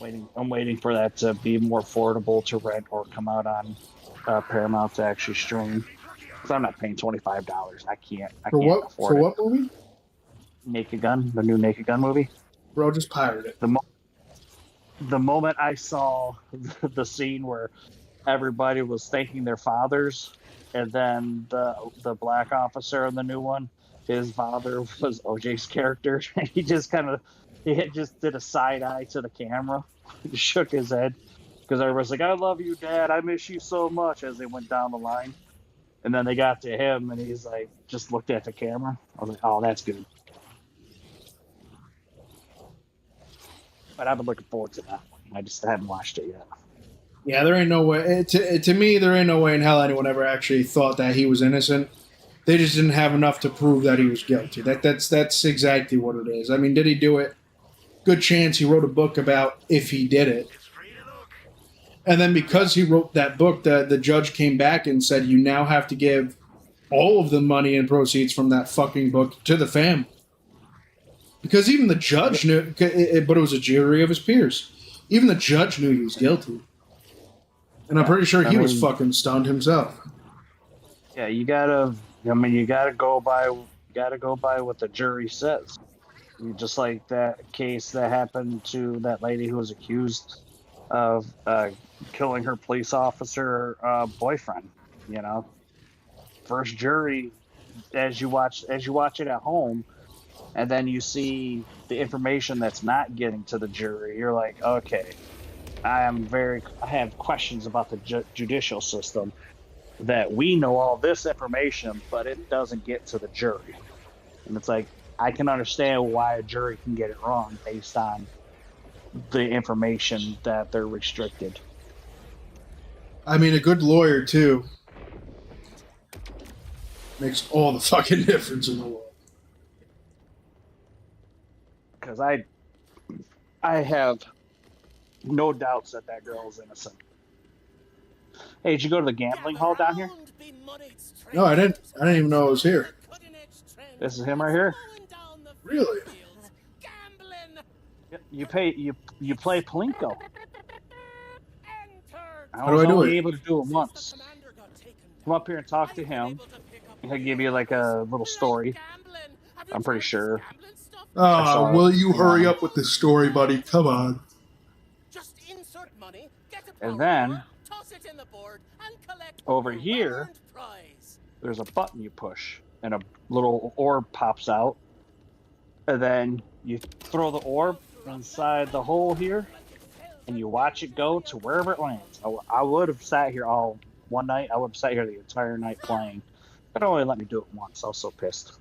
I'm waiting for that to be more affordable to rent or come out on Paramount to actually stream. Because I'm not paying $25. I can't afford it. For what movie? Naked Gun, the new Naked Gun movie. Bro, just pirate it. The moment I saw the scene where everybody was thanking their fathers, and then the black officer in the new one, his father was OJ's character, and he just just did a side eye to the camera, he shook his head because everyone's like, "I love you, Dad. I miss you so much," as they went down the line, and then they got to him, and he's like, just looked at the camera. I was like, "Oh, that's good." But I've been looking forward to that one. I just haven't watched it yet. Yeah, there ain't no way. To me, there ain't no way in hell anyone ever actually thought that he was innocent. They just didn't have enough to prove that he was guilty. That's exactly what it is. I mean, did he do it? Good chance he wrote a book about if he did it. It's free to look. And then because he wrote that book, the judge came back and said, you now have to give all of the money and proceeds from that fucking book to the family. Because even the judge knew, but it was a jury of his peers. Even the judge knew he was guilty. And I'm pretty sure he was fucking stunned himself. Yeah, you gotta go by what the jury says. Just like that case that happened to that lady who was accused of killing her police officer boyfriend. You know, first jury, as you watch it at home, and then you see the information that's not getting to the jury. You're like, okay, I have questions about the judicial system, that we know all this information, but it doesn't get to the jury. And it's like, I can understand why a jury can get it wrong based on the information that they're restricted. I mean, a good lawyer, too, makes all the fucking difference in the world. Because I have no doubts that girl is innocent. Hey, did you go to the gambling hall down here? No, I didn't even know it was here. This is him right here. Really? You play Plinko. How do I do only it? able to do it once. Come up here and talk to him. He'll give you like a little story. I'm pretty sure. Oh, will you hurry up with the story, buddy? Come on. And then over here, there's a button you push, and a little orb pops out. And then you throw the orb inside the hole here, and you watch it go to wherever it lands. I would have sat here one night. I would have sat here the entire night playing, but it only let me do it once. I was so pissed.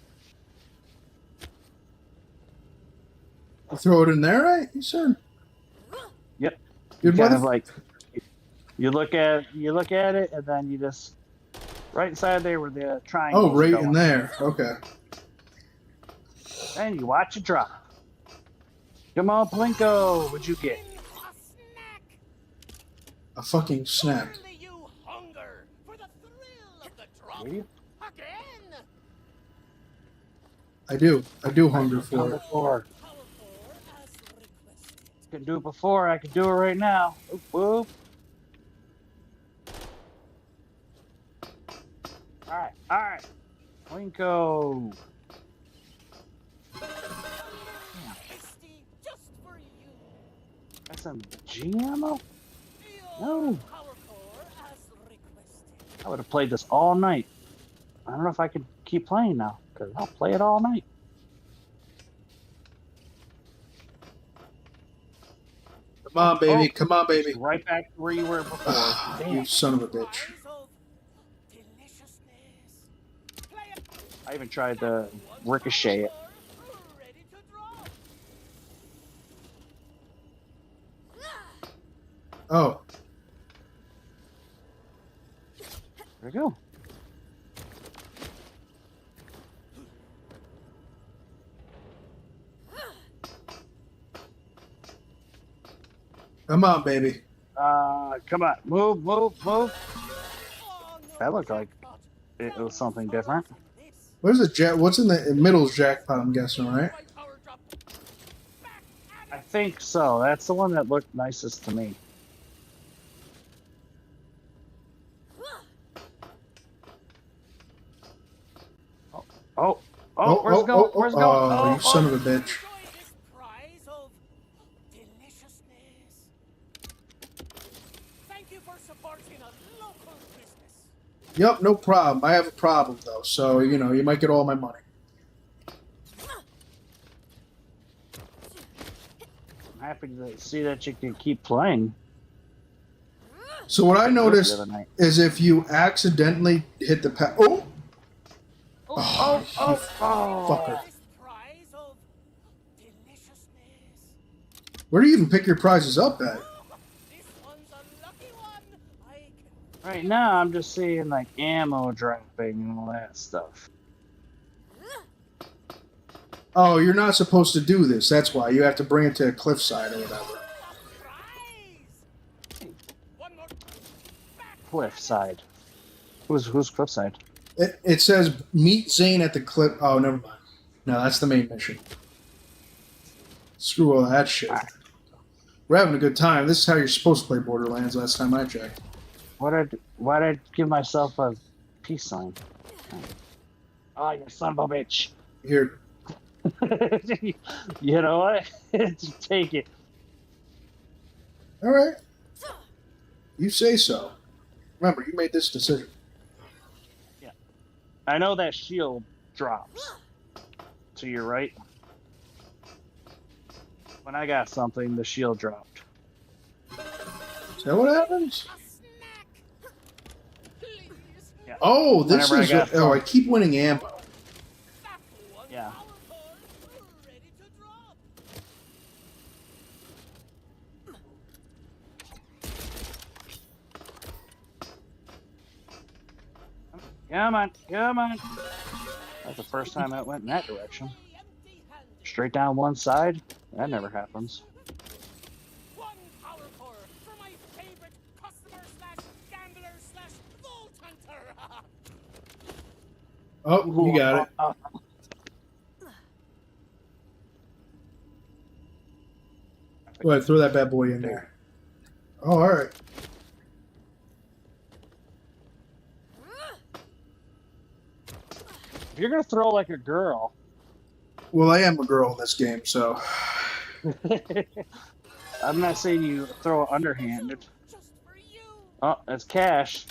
I'll throw it in there, right? You said. Yep. Good Kind of like you look at it, and then you just right inside there where the triangle. Oh, right in there. Okay. And you watch it drop. Come on, Plinko. What'd you get? A fucking snack. I do hunger for it. I could do it before. I could do it right now. Oop, whoop. All right. Plinko. That's some G ammo? No. I would have played this all night. I don't know if I could keep playing now, because I'll play it all night. Come on, baby. Come on, baby. Right back to where you were before. You son of a bitch. I even tried to ricochet it. Oh. There we go. Come on, baby. Come on. Move. That looked like it was something different. Where's the what's in the middle's jackpot, I'm guessing, right? I think so. That's the one that looked nicest to me. Where's it going? Where's it going? Oh, you son of a bitch. Yep, no problem. I have a problem though, so you know you might get all my money. I'm happy to see that you can keep playing. So what I The noticed other night. is if you accidentally hit the oh, Oh, you oh. fucker! This prize of deliciousness. Where do you even pick your prizes up at? This one's a lucky one. I can Right now, I'm just seeing like ammo dropping and all that stuff. Oh, you're not supposed to do this. That's why you have to bring it to a cliffside or whatever. prize. One more. Cliffside. Who's Cliffside? It says meet Zane at the cliff. Oh, never mind. No, that's the main mission. Screw all that shit. We're having a good time. This is how you're supposed to play Borderlands. Last time I checked. Why did I give myself a peace sign? Oh, you son of a bitch! Here, You know what? Just take it. all right. You say so. Remember, you made this decision. I know that shield drops to your right. When I got something, the shield dropped. Is that what happens? A snack. Please. Yeah. Oh, this Whenever I is. got Oh, I some- keep winning ammo. That one Yeah. power core ready to drop. Come on, come on. That's the first time I went in that direction. Empty-handed. Straight down one side? That never happens. One power core for my favorite customer slash gambler slash vault hunter. Oh, you got it. Go ahead, throw that bad boy in there. Oh, all right. If you're gonna throw like a girl, Well, I am a girl in this game, so I'm not saying you throw it underhanded. Just for you. Oh, that's cash.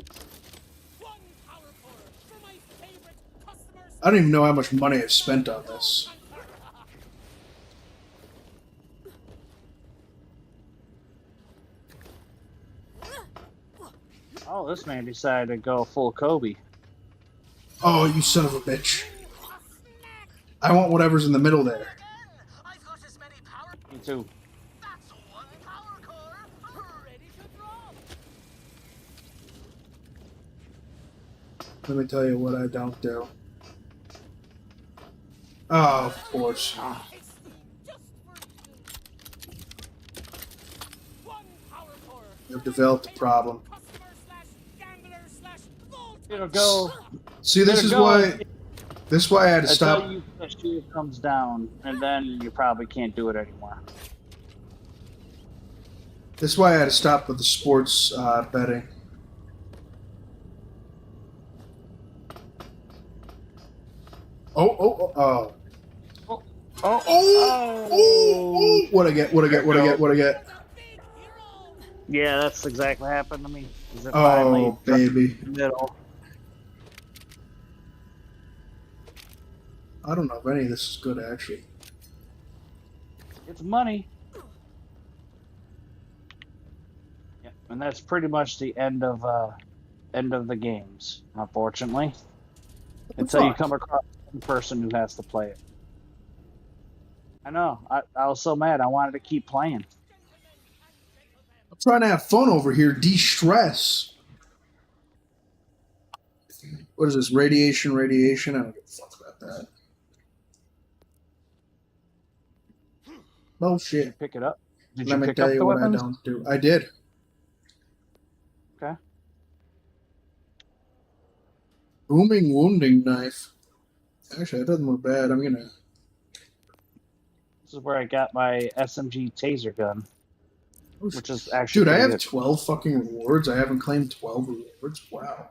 One power core for my favorite customer I don't even know how much money I've spent on this. Oh, this man decided to go full Kobe. Oh, you son of a bitch! I want whatever's in the middle there. I've got as many power. Me too. That's one power core ready to drop. Let me tell you what I don't do. Oh, of course. It's just for you. One power core. I've developed a problem. Customer slash gambler slash vault. It'll go. See, this It'll is go why. This is why I had to until stop. you the shield comes down, and then you probably can't do it anymore. This is why I had to stop with the sports betting. Oh! Oh, Oh! What I get? What I get? What I get? What I get? The big hero. Yeah, that's exactly what happened to me. Is it Oh, finally dropped baby! in the middle? I don't know if any of this is good actually. It's money. Yeah, and that's pretty much the end of the games, unfortunately. What the Until you fuck? come across one person who has to play it. I know. I was so mad. I wanted to keep playing. I'm trying to have fun over here, de-stress. What is this? Radiation? I don't give a fuck about that. Bullshit. Pick it up. Did Let you me pick tell up you the what weapons? I don't do. I did. Okay. Booming wounding knife. Actually, that doesn't look bad. I'm gonna. This is where I got my SMG taser gun, Oh, which is actually dude, I pretty have good. 12 fucking rewards. I haven't claimed 12 rewards. Wow.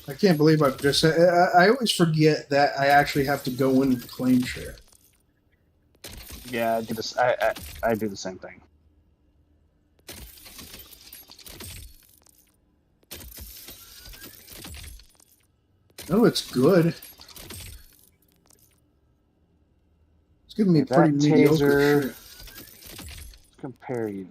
I I can't believe I've just. I always forget that I actually have to go in and claim share. Yeah, I do this. I do the same thing. No, it's good. It's giving me That pretty mediocre taser- shit. Let's compare you.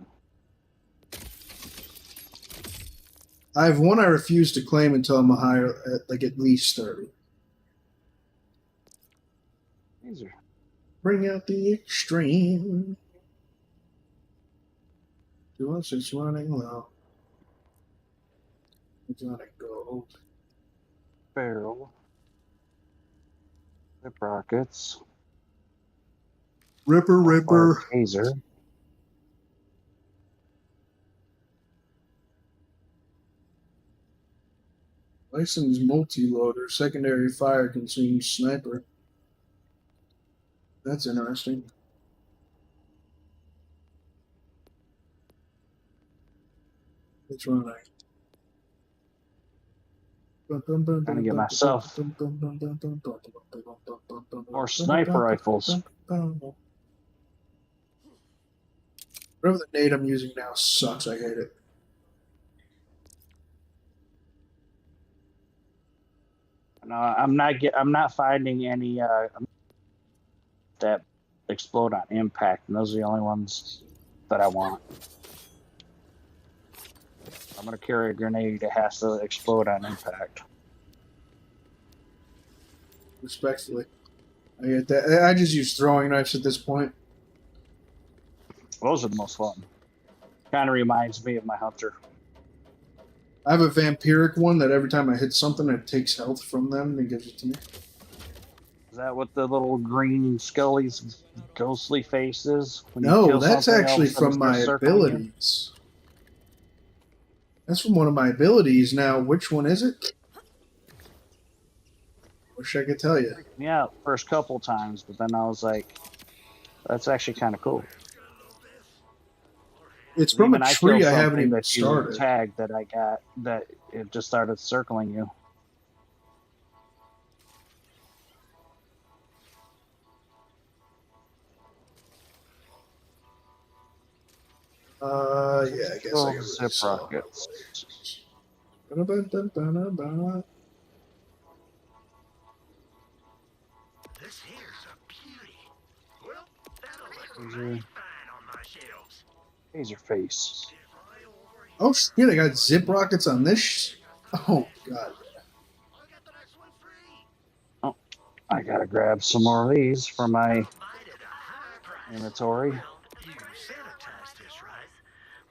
I have one I refuse to claim until I'm a higher, at least 30. Taser. Bring out the extreme. To us, it's running low. We gotta go. Barrel. Zip rockets. Ripper. Taser. Licensed multi-loader. Secondary fire consumes sniper. That's interesting. It's running. Trying to get myself more sniper rifles. Whatever the nade I'm using now sucks. I hate it. No, I'm not finding any that explode on impact, and those are the only ones that I want. I'm gonna carry a grenade that has to explode on impact. Respectfully, I get that. I just use throwing knives at this point. Those are the most fun. Kind of reminds me of my hunter. I have a vampiric one that every time I hit something, it takes health from them and gives it to me. Is that what the little green Scully's ghostly face is? When you No, kill that's something, actually all of a sudden from it my starts circling you? abilities. That's from one of my abilities. Now, which one is it? Wish I could tell you. Yeah, first couple times, but then I was like, that's actually kind of cool. It's from a Even tree killed I haven't something even that you started. tagged that I got that it just started circling you. Yeah, I guess I Oh, can zip rockets. This here's a beauty. Well, that'll look Taser. mighty fine on my shelves. Taser face. If I overheat, Oh shit! I got zip rockets on this. Oh god. I got the next one free. I gotta grab some more of these for my Might at a high price. inventory. Well, you sanitized this, right?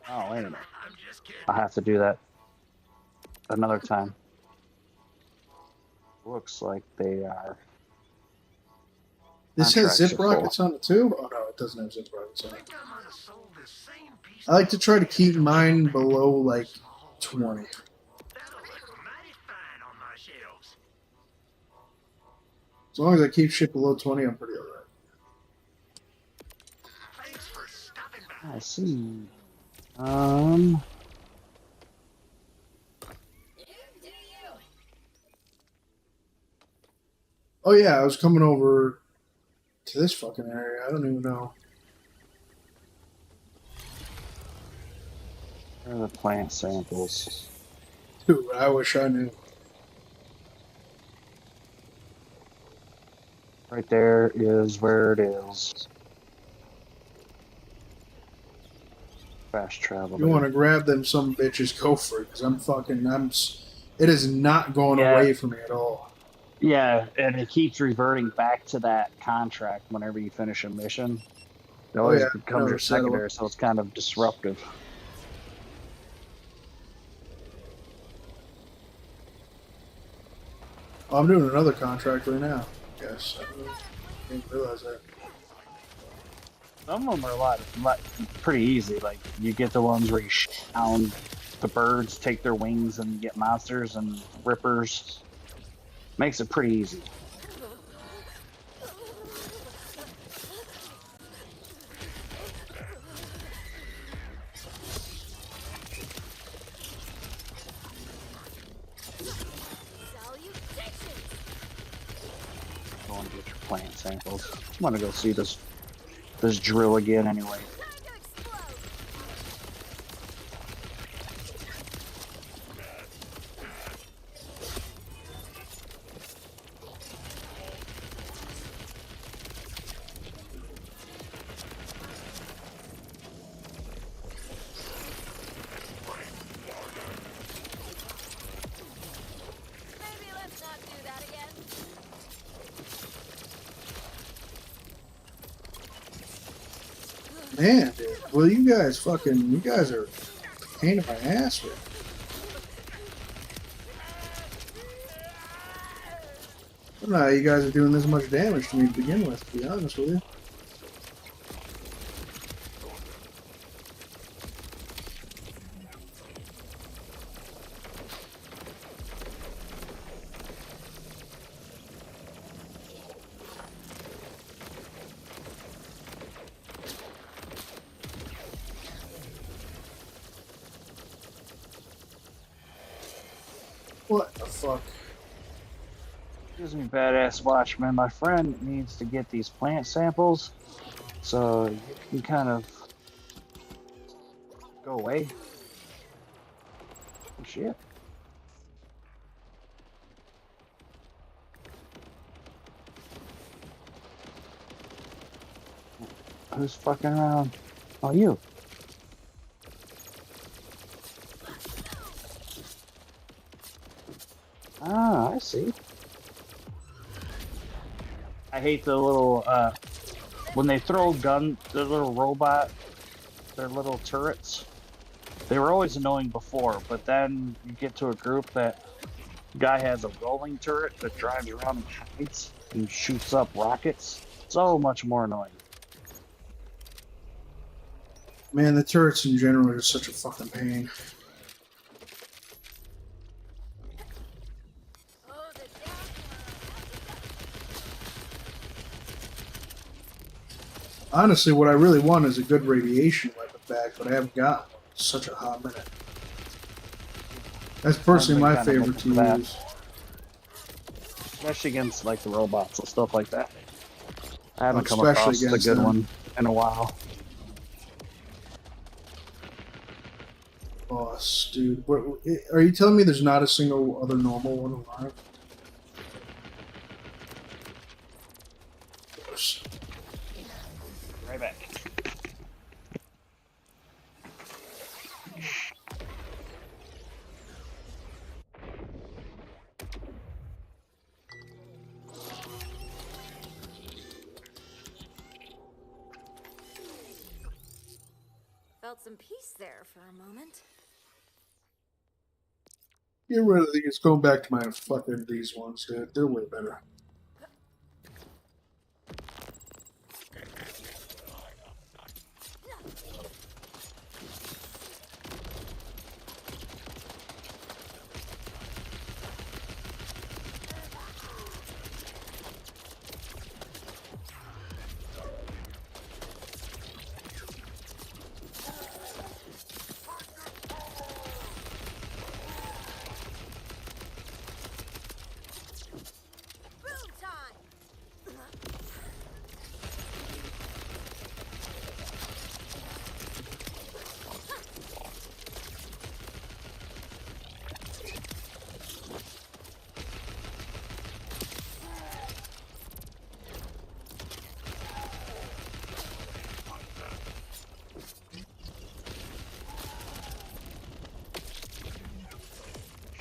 Oh, wait a minute. I'm just kidding. I'll have to do that another time. Looks like they are. This has Contracts zip are full. rockets on it too? Oh no, it doesn't have zip rockets on I it. think I might have sold this same piece I like to try to keep mine below like 20. That'll look mighty fine on my shelves. As long as I keep shit below 20, I'm pretty alright. Thanks for stopping by. I see. Oh yeah, I was coming over to this fucking area. I don't even know. Where are the plant samples? Dude, I wish I knew. Right there is where it is. Fast travel. If you want to grab them some bitches, go for it. Because it is not going Yeah. away from me at all. Yeah, and it keeps reverting back to that contract whenever you finish a mission. It always yeah, becomes no, your it's that one. secondary, so it's kind of disruptive. Oh, I'm doing another contract right now. Yes, I didn't realize that. Some of them are a lot pretty easy. Like you get the ones where you shoot down the birds, take their wings, and get monsters and rippers. Makes it pretty easy. go and get your plant samples. I'm gonna go see this drill again anyway. Time to explode. Maybe let's not do that again. Man, dude. Well, you guys are a pain in my ass here. I don't know how you guys are doing this much damage to me to begin with, to be honest with you. What the fuck? Excuse me, badass watchman. My friend needs to get these plant samples, so you can kind of go away. Oh, shit. Who's fucking around? Oh, you. Ah, I see. I hate the little, when they throw the little robot, their little turrets. They were always annoying before, but then you get to a group that guy has a rolling turret that drives around and hides and shoots up rockets. So much more annoying. Man, the turrets in general are just such a fucking pain. Oh, the down. Honestly, what I really want is a good radiation weapon back, but I haven't got one in such a hot minute. That's personally my I've been kinda favorite to looking for that. use. Especially against like the robots and stuff like that. I haven't come Especially across a against good them. one in a while. Boss, dude. Are you telling me there's not a single other normal one alive? Of course. Right back. Felt some peace there for a moment. Get rid of these. Going back to my fucking these ones, dude. They're way better. Boom time.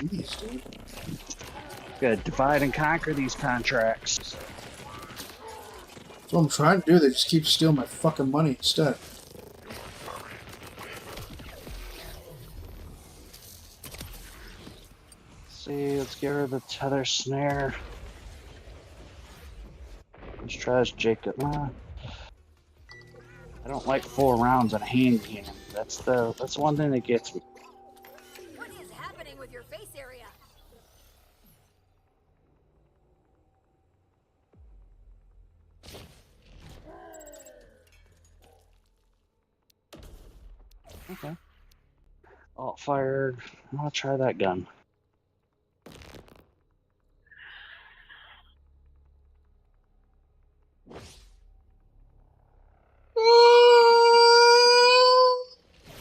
Jeez, dude. Good. Divide and conquer these contracts. That's what I'm trying to do. They just keep stealing my fucking money instead. See, let's get rid of the tether snare. Let's try this Jacob. I don't like 4 rounds in a hand cannon. That's one thing that gets me. What is happening with your face area? Okay. Alt fired. I'll try that gun.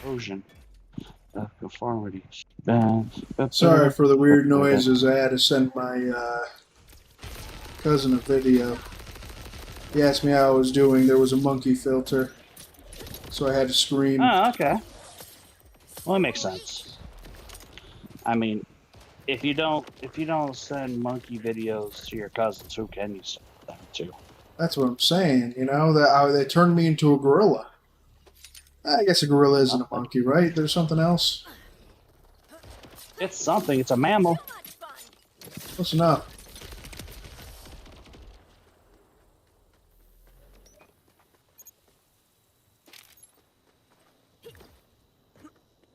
Erosion. Conformity. Sorry for the weird noises. I had to send my cousin a video. He asked me how I was doing. There was a monkey filter, so I had to scream. Oh, okay. Well, that makes sense. I mean, if you don't send monkey videos to your cousins, who can you send them to? That's what I'm saying. You know that they turned me into a gorilla. I guess a gorilla isn't a monkey, right? There's something else. It's something. It's a mammal. Close enough.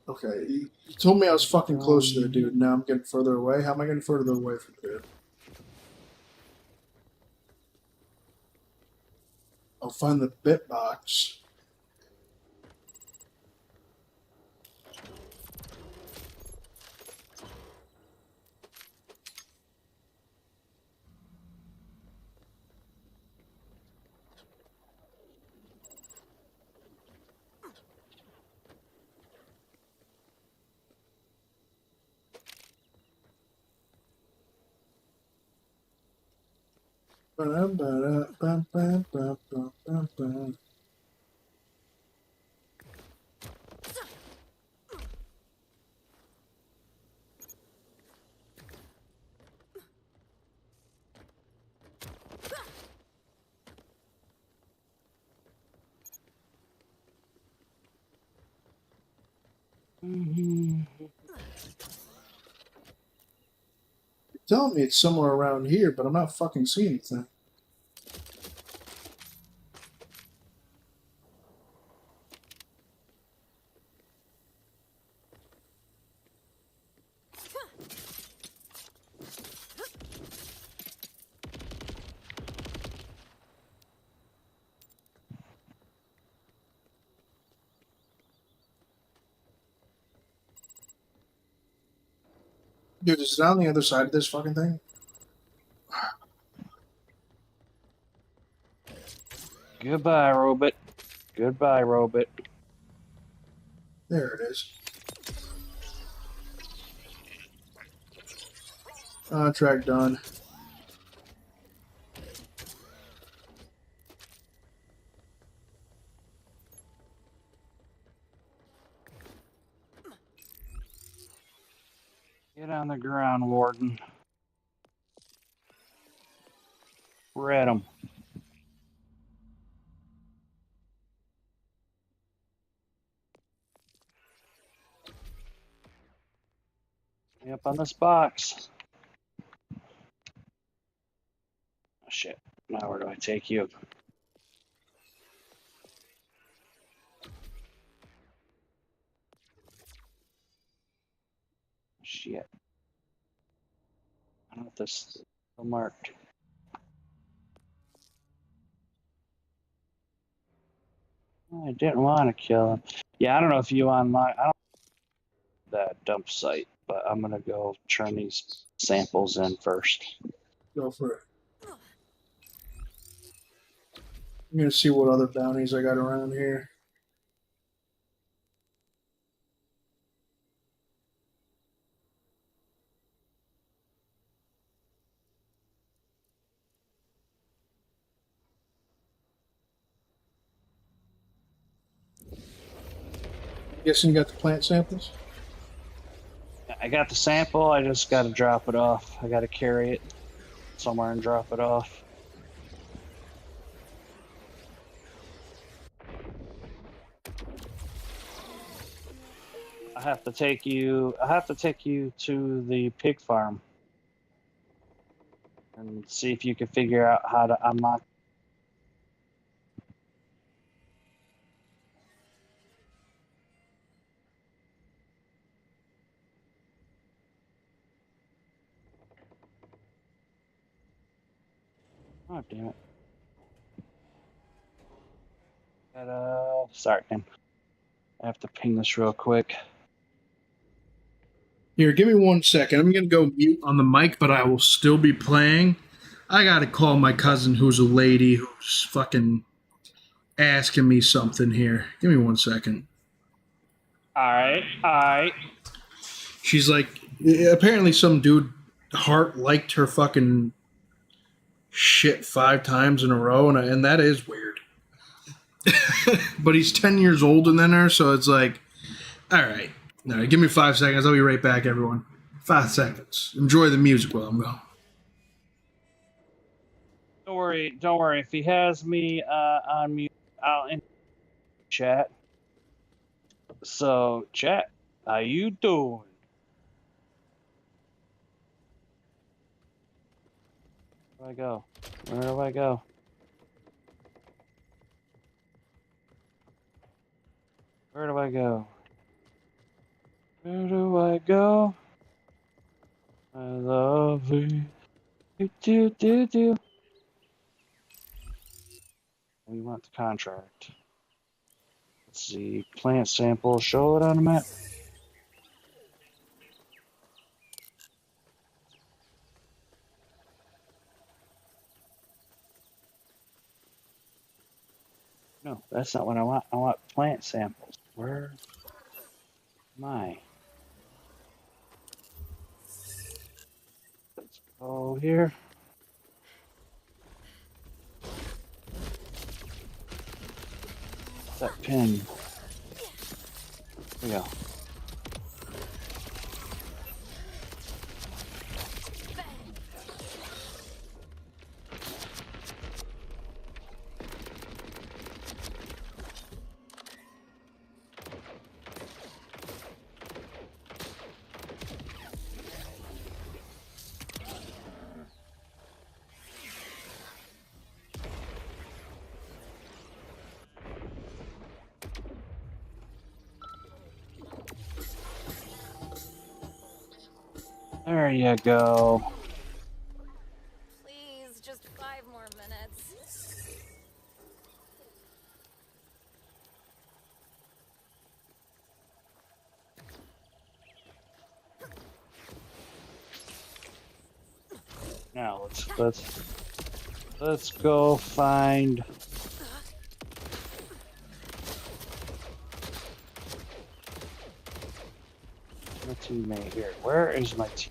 Okay, you told me I was fucking close to the dude. Now I'm getting further away. How am I getting further away from the dude? I'll find the bit box. You're telling me it's somewhere around here, but I'm not fucking seeing anything. Dude, is it on the other side of this fucking thing? Goodbye, robot. Goodbye, robot. There it is. Contract done. Get on the ground, Warden. We're at him. Up on this box. Oh, shit. Now where do I take you? Shit. I don't know if this is still marked. I didn't want to kill him. Yeah, I don't know if you online. I don't know that dump site, but I'm gonna go turn these samples in first. Go for it. I'm gonna see what other bounties I got around here. Guessing you got the plant samples? I got the sample. I just got to drop it off. I got to carry it somewhere and drop it off. I have to take you to the pig farm and see if you can figure out how to unlock. Oh, damn it. Sorry, man. I have to ping this real quick. Here, give me 1 second. I'm gonna go mute on the mic, but I will still be playing. I gotta call my cousin who's a lady who's fucking asking me something here. Give me 1 second. Alright. She's like, apparently some dude Hart liked her fucking shit 5 times in a row, and that is weird. But he's 10 years older than her, so it's like, all right, give me 5 seconds. I'll be right back, everyone. 5 seconds. Enjoy the music while I'm gone. Don't worry. If he has me on mute, I'll in chat. So, chat, how you doing? Where do I go? Where do I go? Where do I go? Where do I go? I love you. Do. We want the contract. Let's see. Plant sample. Show it on the map. No, that's not what I want. I want plant samples. Where am I? Let's go here. That pin. Here we go. There you go. Please, just 5 more minutes. Now let's go find. My teammate here. Where is my team?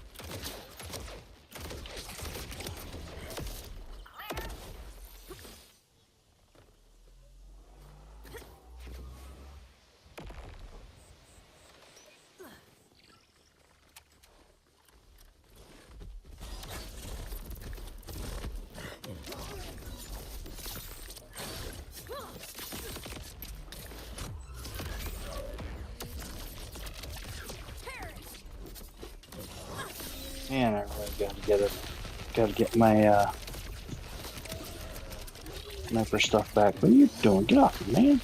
Man, I really gotta get my sniper stuff back. What are you doing? Get off me, man.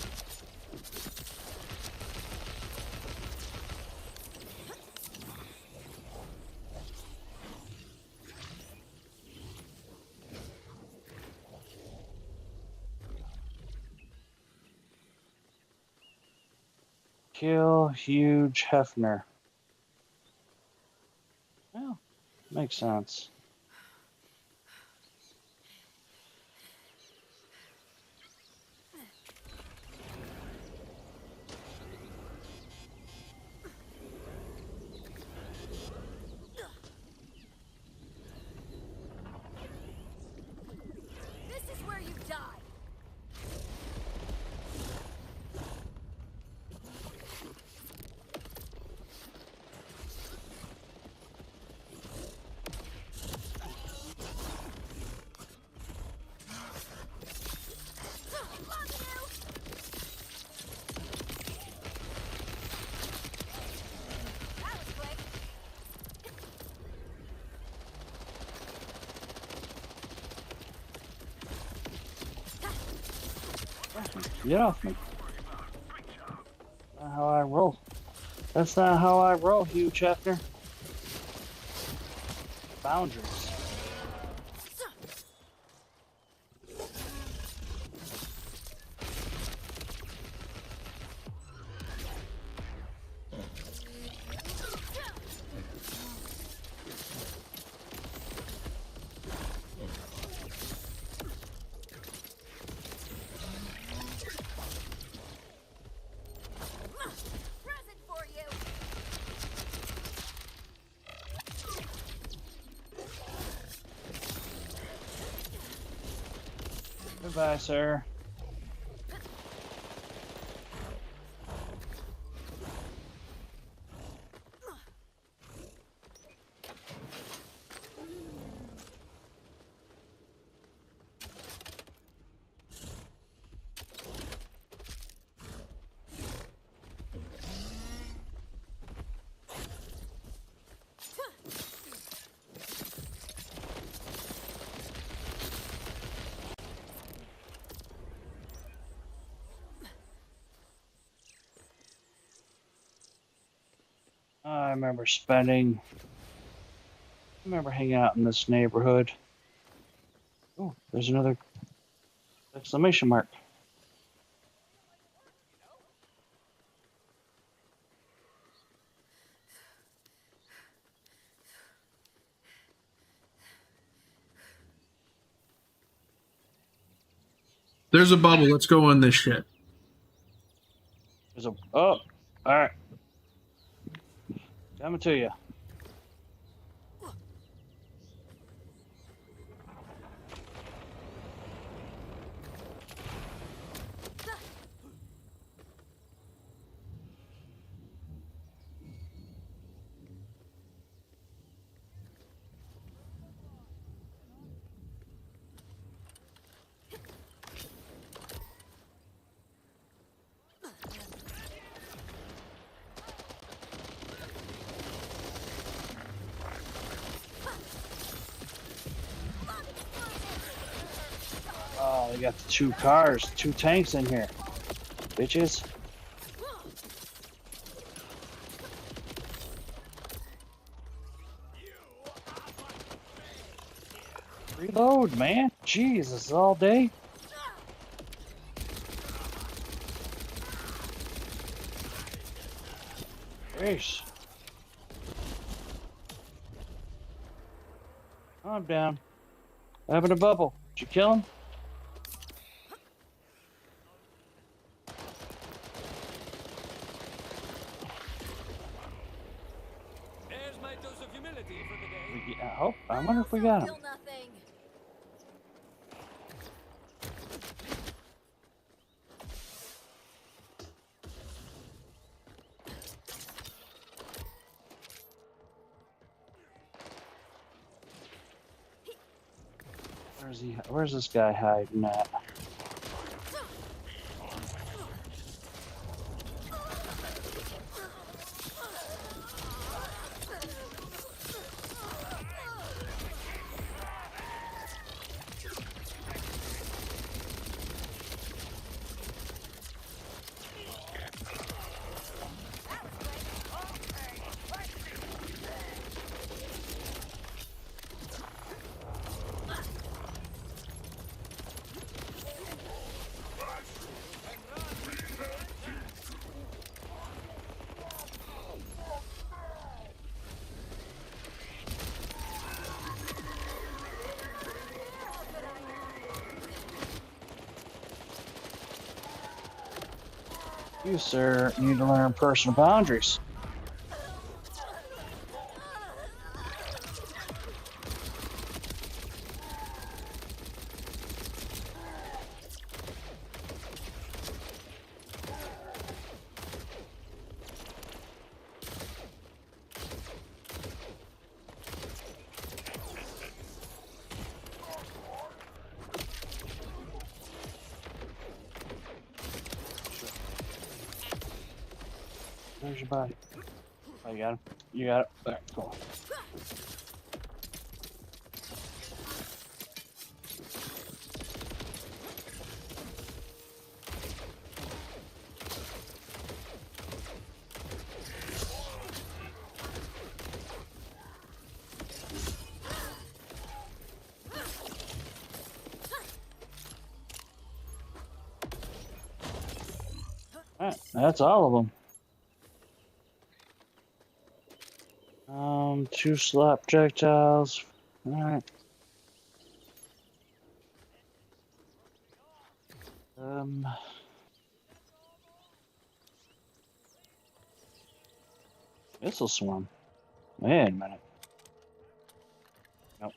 Kill Huge Hefner. Well, makes sense. This is where you die. That was quick. Get off me. Not how I roll. That's not how I roll, Hugh Hefner. Boundaries. Goodbye, sir. I remember hanging out in this neighborhood. Oh, there's another exclamation mark. There's a bubble. Let's go on this shit. There's a oh, all right, coming to you. Oh, they got the 2 cars, 2 tanks in here, bitches. Reload, man. Jeez, this is all day. Grace. I'm down. Having a bubble. Did you kill him? There's my dose of humility for the day. Oh, I wonder if we got him. Feel nothing. Where's he? Where's this guy hiding at? You, sir, need to learn personal boundaries. Where's your body? Oh, you got him. You got it. There, cool. Alright, that's all of them. 2 slap projectiles. Alright. Missile swarm. Wait a minute. Nope.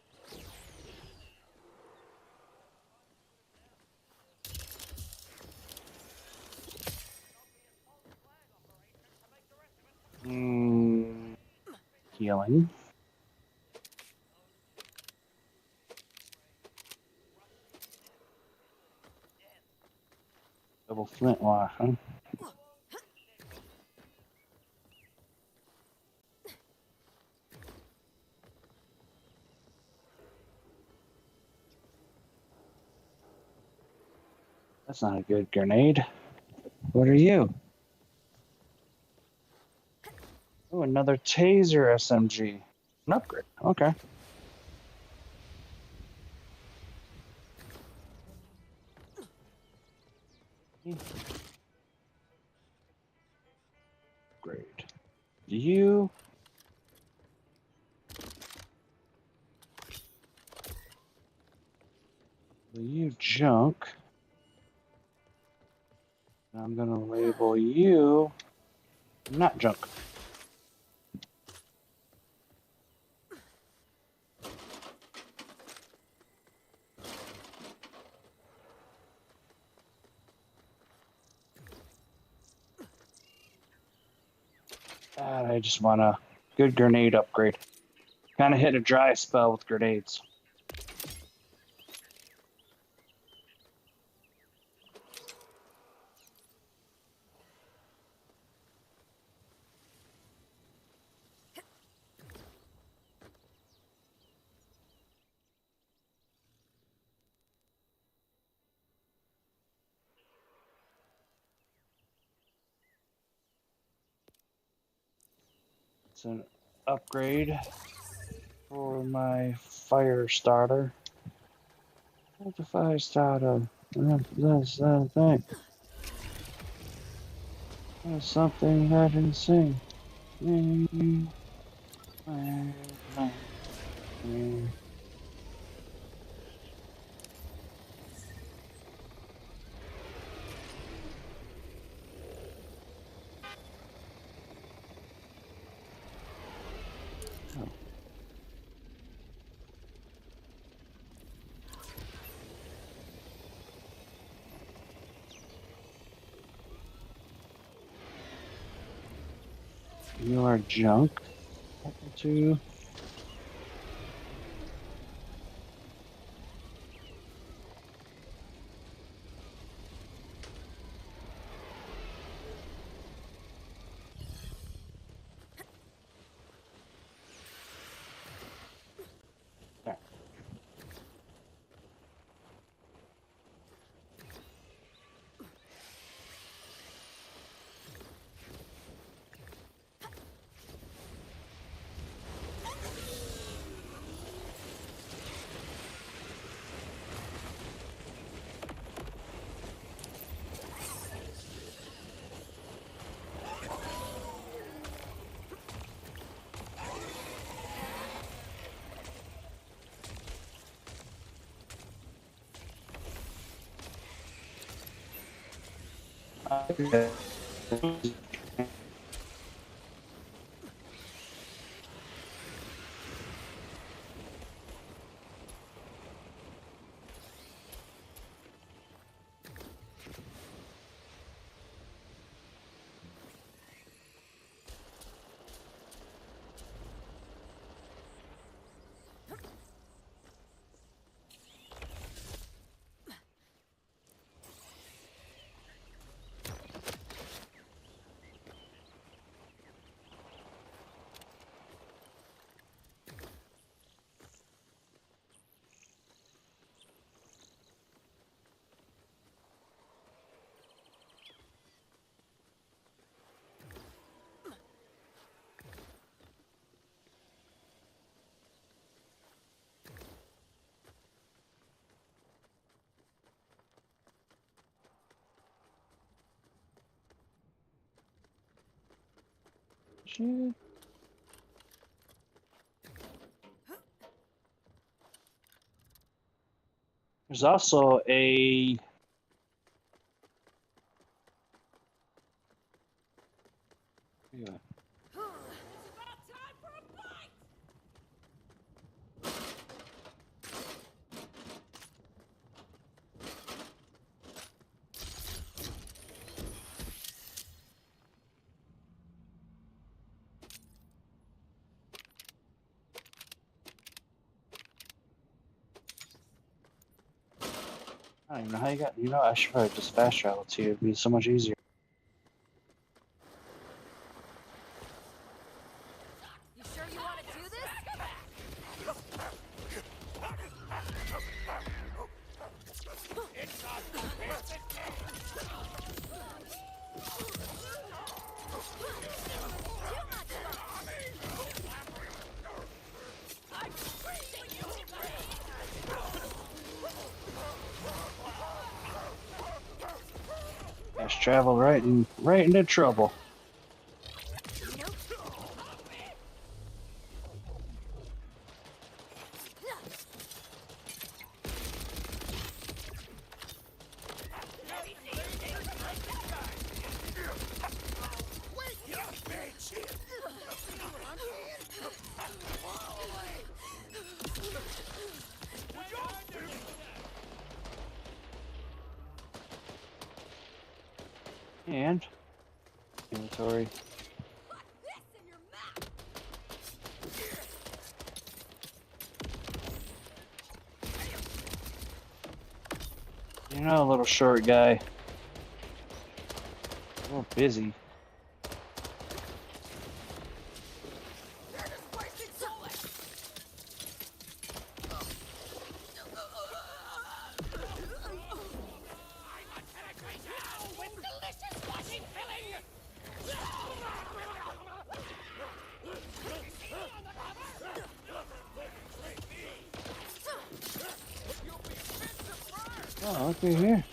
healing. Double flintlock, huh? That's not a good grenade. What are you? Oh, another taser SMG. An upgrade. Okay. Great. You. You junk. I'm gonna label you not junk. I just want a good grenade upgrade. Kind of hit a dry spell with grenades. It's an upgrade for my fire starter. What's a fire starter? That's that thing. That's something I didn't sing. You are junk. Two. There. Shit. There's also a I don't even know how you got. You know, I should probably just fast travel to you. It'd be so much easier. You sure you want to do this? Fast travel right into trouble. And inventory. You know, little short guy. A little busy. Oh, okay, here.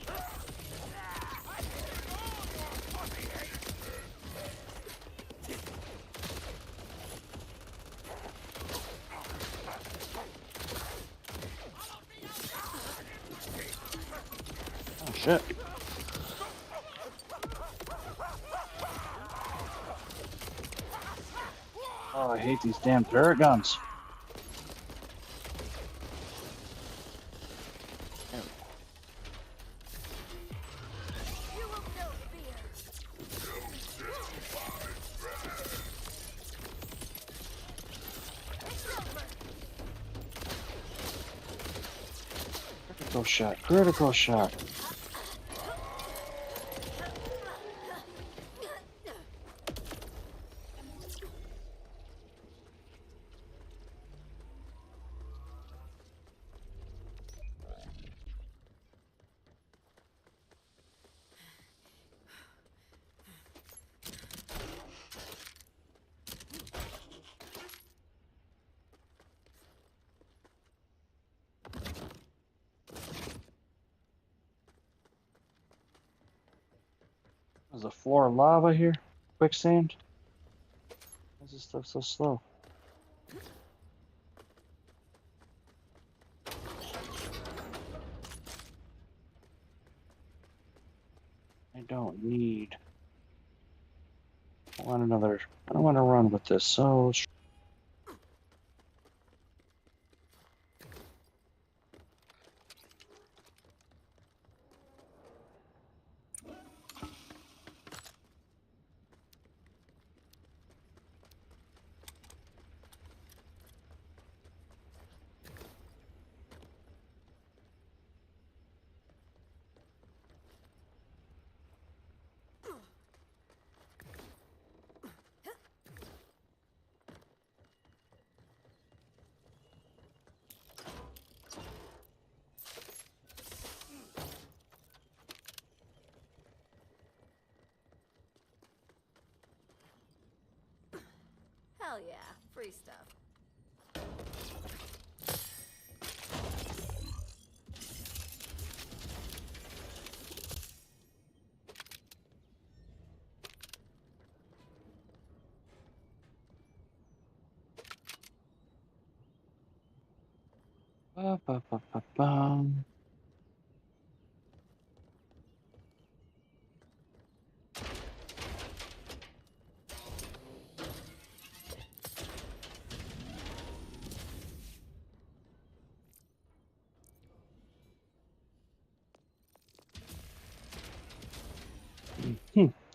Oh, shit. Oh, I hate these damn turret guns. Critical shot, critical shot. There's a floor of lava here. Quicksand. Why is this stuff so slow? I don't need. I want another. I don't want to run with this. So let's. Hell yeah, free stuff. Ba, ba, ba, ba, bum.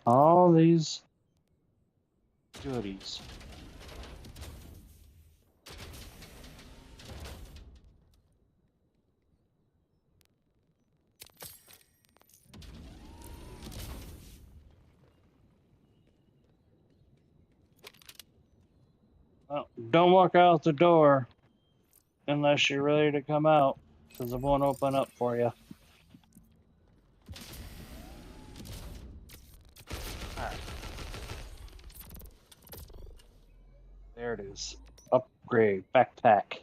All these goodies. Oh, don't walk out the door unless you're ready to come out, because it won't open up for you. Alright. There it is. Upgrade. Backpack.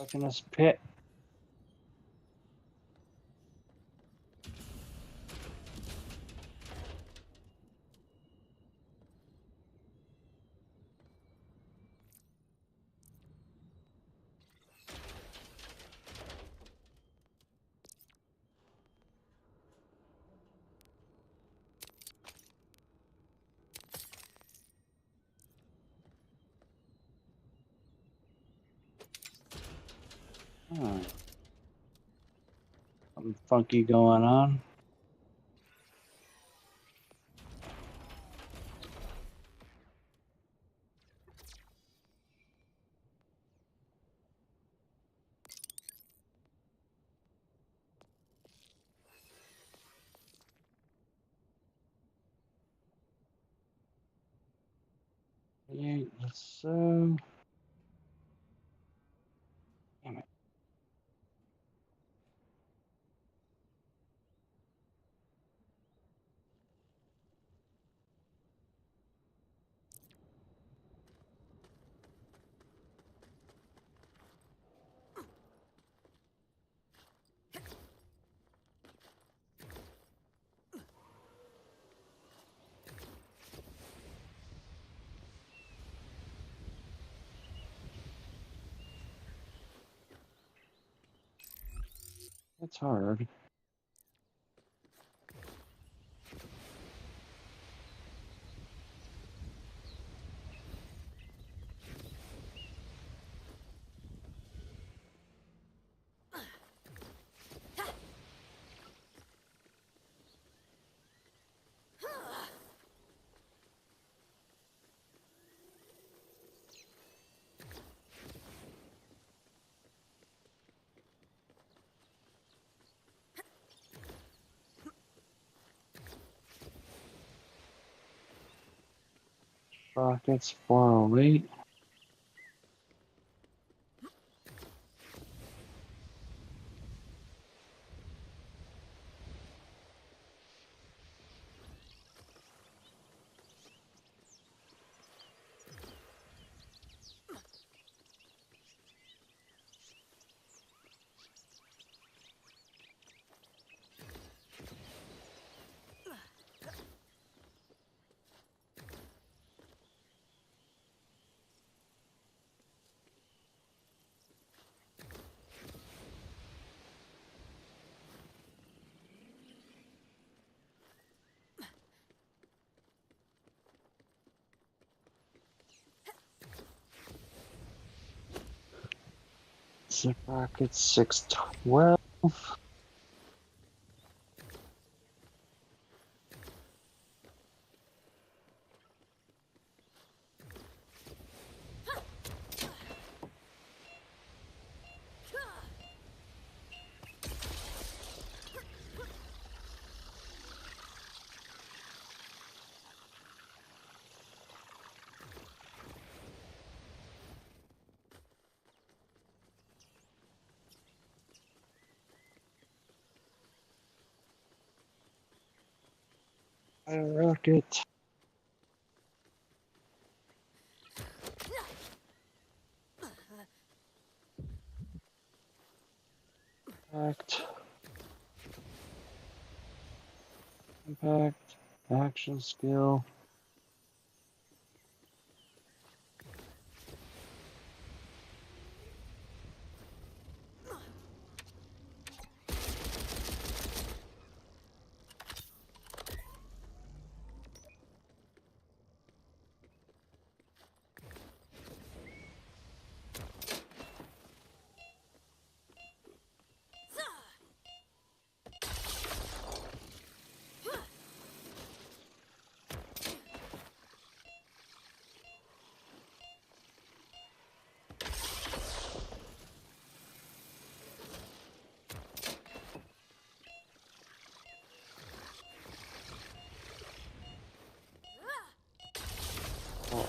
Look in this pit. Hmm. Something funky going on. Yeah, so. Damn it. It's hard. Rockets 408. Zip rocket 612. Rocket. Impact. Impact. Action skill.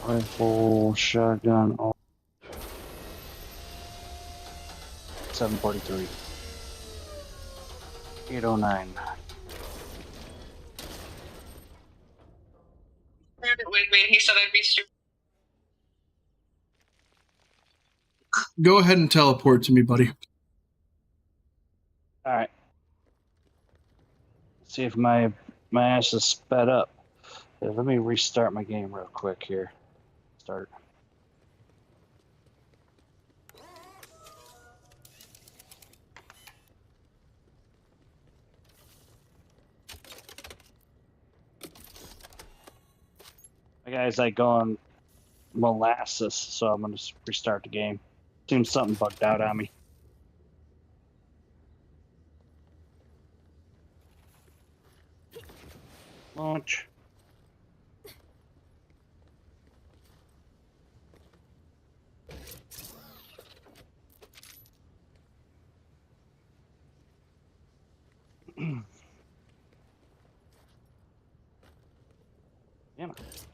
Rifle, shotgun, all 743. 809. Wait, he said I'd be stupid. Go ahead and teleport to me, buddy. Alright. See if my ass is sped up. Yeah, let me restart my game real quick here. Start. My guy's like going molasses, so I'm gonna restart the game. Seems something bugged out on me. Launch.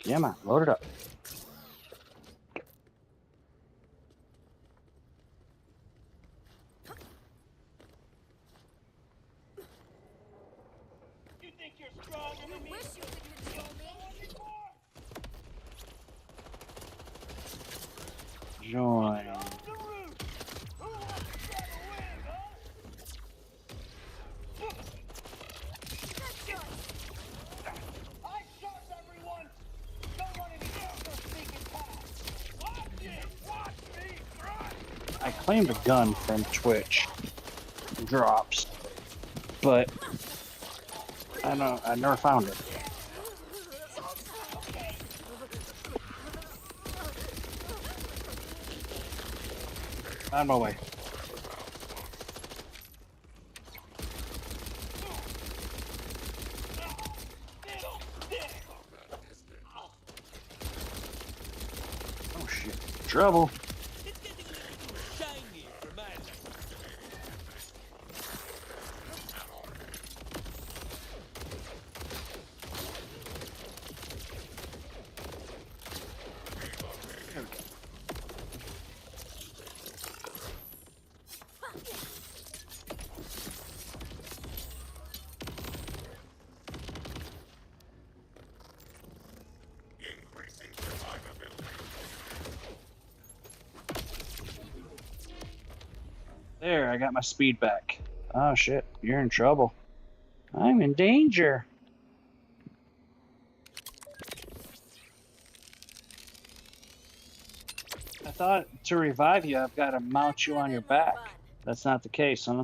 Yeah, man, load it up. You think you're stronger than me? Wish you could control me. Join. The roof. Who wants to try to win, huh? I shot everyone. Don't want any for sneaking past. Watch it. Watch me try. I claimed a gun from Twitch. Drops. But I never found it. On my way. Oh shit. Trouble. It's getting a little too shiny for my liking. There, I got my speed back. Oh shit, you're in trouble. I'm in danger. I thought to revive you, I've got to mount you on your back. That's not the case, huh?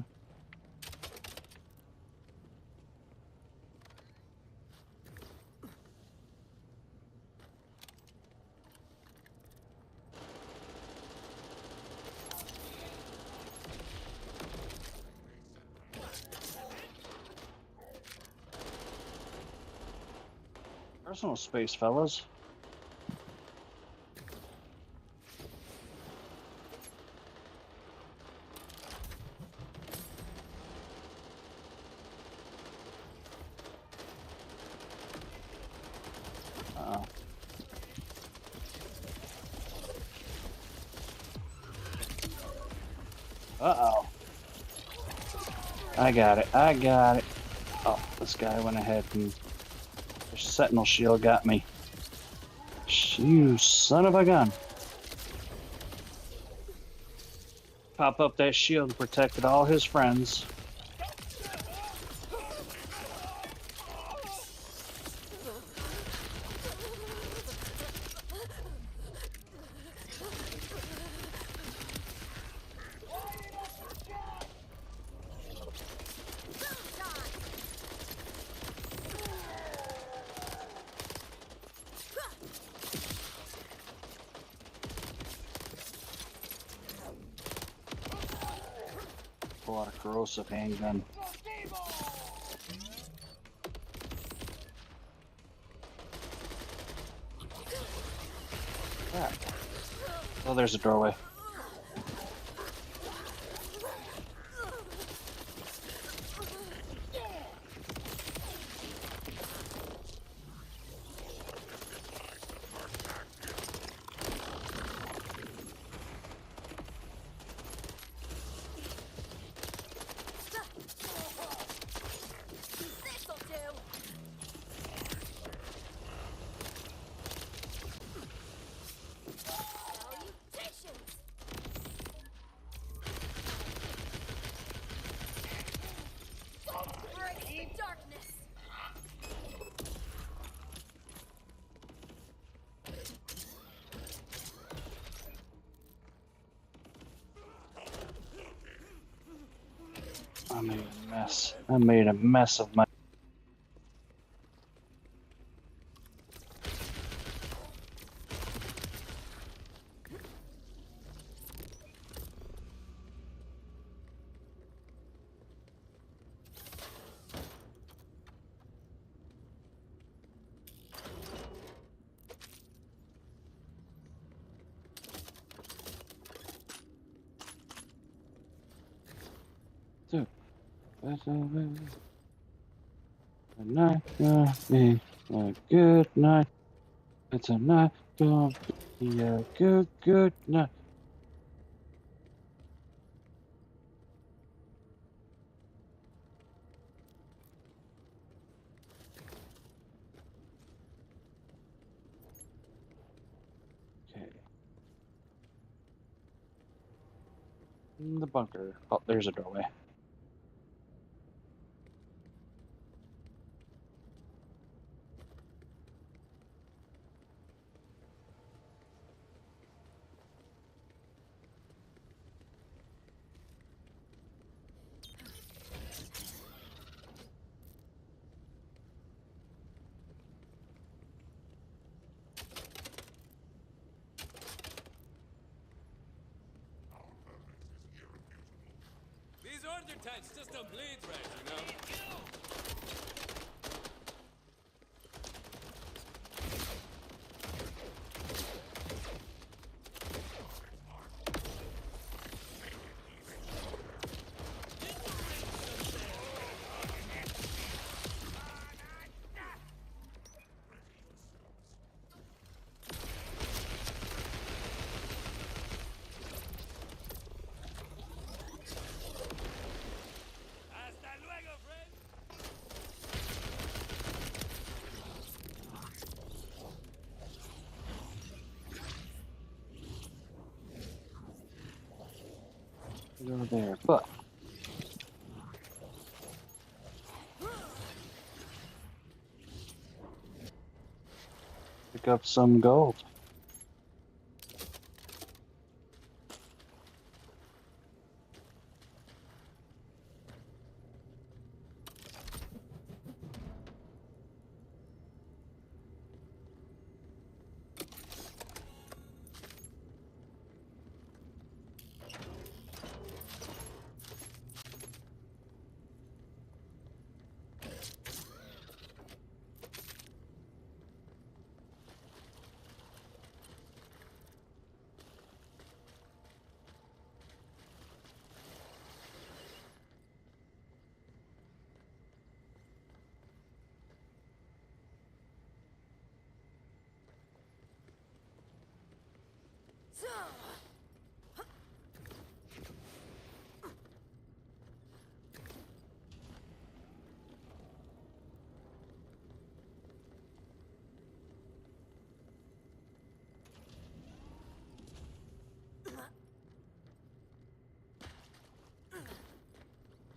Personal space, fellas. Uh-oh. Uh-oh. I got it. I got it. Oh, this guy went ahead and the Sentinel shield got me. You son of a gun. Pop up that shield and protected all his friends. pull out a corrosive handgun. Crap. Oh, there's a doorway. This'll do. Salutations. Break the darkness. I made a mess. I made a mess of my. Dude, that's a night, be a good night. It's a night, gonna be a good night. Okay. In the bunker. Oh, there's a doorway. These order types just don't bleed right, you know? Hasta luego, friend! Go there, but pick up some gold.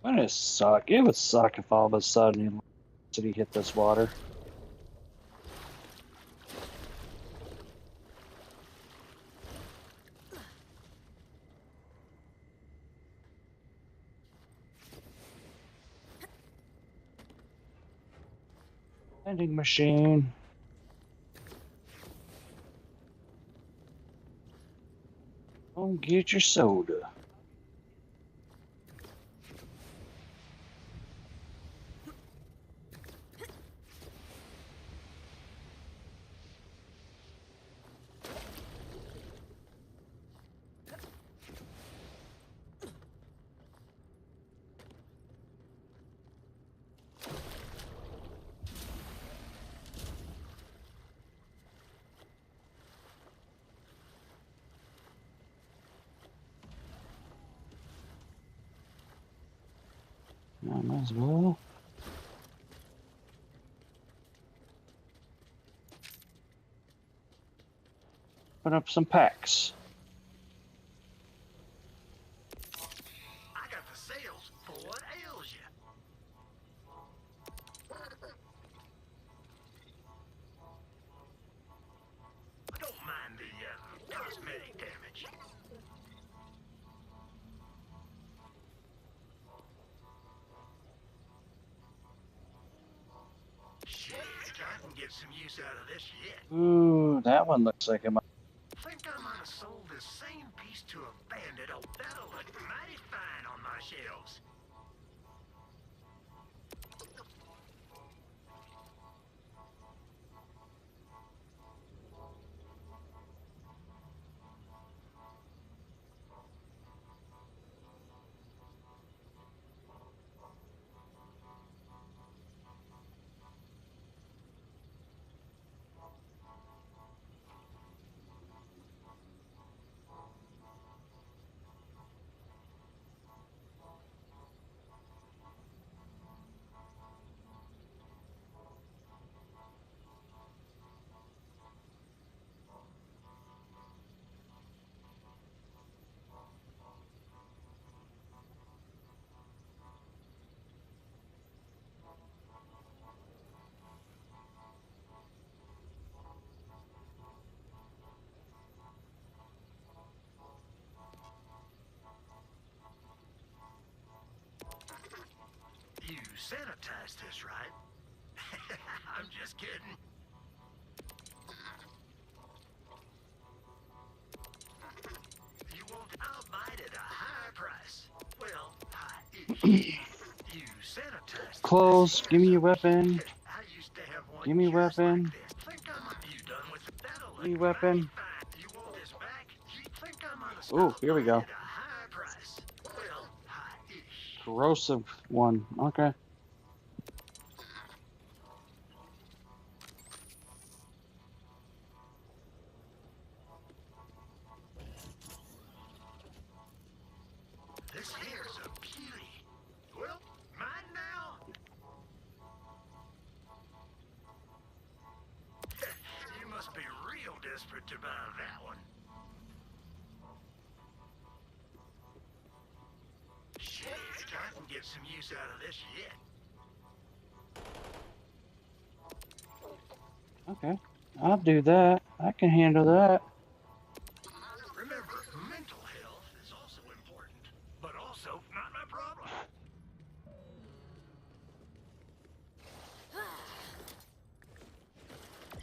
Wouldn't it suck? It would suck if all of a sudden city hit this water. Vending machine. Go get your soda. might as well. Put up some packs. I got the sales for what ails you. I don't mind the cosmetic damage. Shit, I can get some use out of this yet. Ooh, that one looks like it might. Think I might have sold this same piece to a bandit. Oh, that'll look mighty fine on my shelves. You sanitized this, right? I'm just kidding. You won't. I'll buy it at a high price. Well, high-ish. You sanitized Close. it. Give me your weapon. I used to have one Give me just weapon. like this. Think you done with it? That'll Give me look weapon. mighty fine. You want this back? You think I might have Ooh, stopped here we by go. at a high price? Well, high-ish. Corrosive one. Okay. This here's a beauty. Well, mine now. You must be real desperate to buy that one. Shit, I can get some use out of this yet. Okay. I'll do that. I can handle that. Remember, mental health is also important, but also not my problem.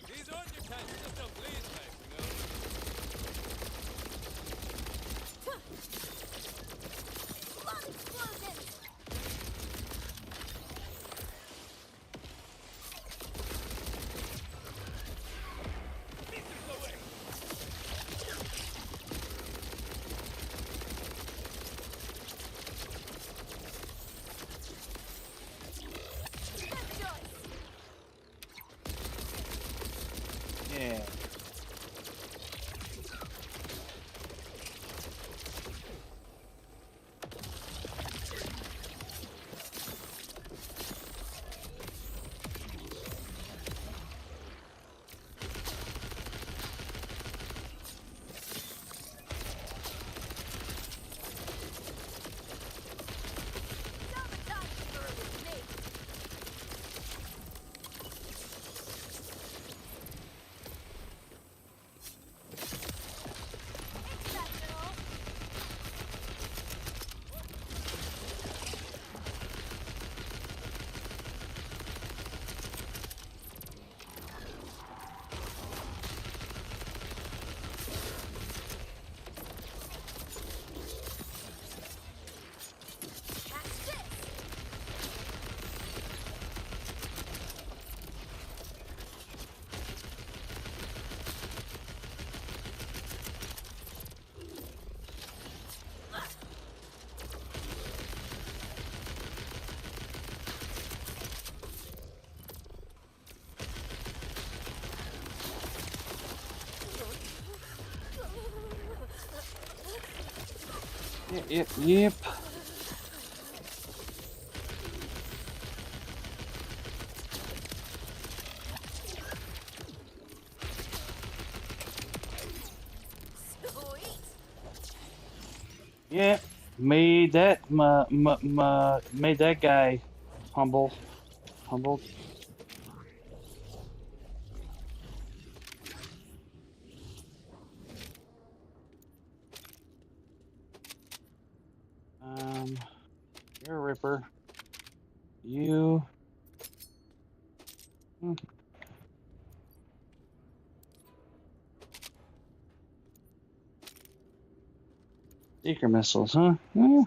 These undertanks just don't bleed right, you know? Long explosions! Yeah. Yep. Yeah, made that made that guy humbled. You're a Ripper. You. Seeker missiles, huh? Yeah.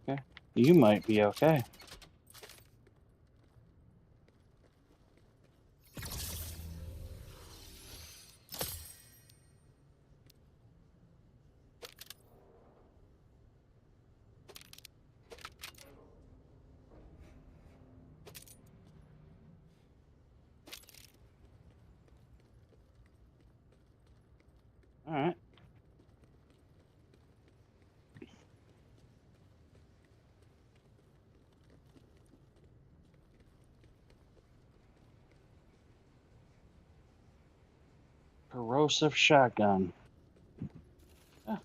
Okay. You might be okay. All right. Corrosive shotgun. Ah.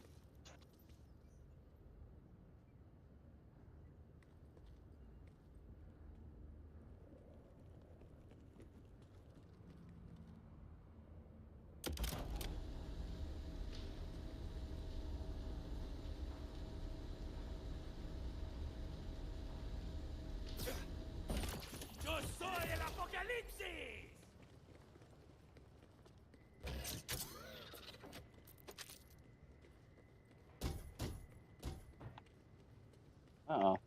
Yo soy el apocalipsis! Uh-oh.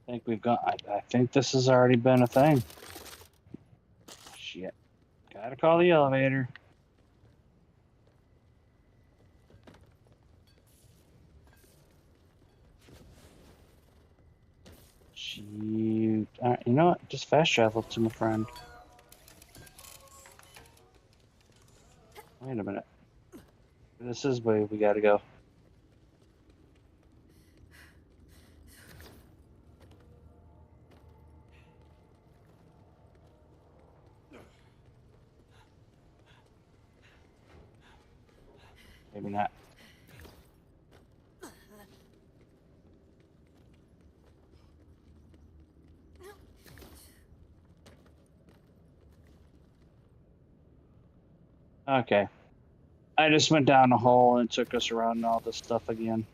I think we've got. I think this has already been a thing. Shit. Gotta call the elevator. Shoot. You know what? Just fast travel to my friend. Wait a minute. This is where we gotta go. Maybe not. Okay. I just went down a hole and took us around all this stuff again.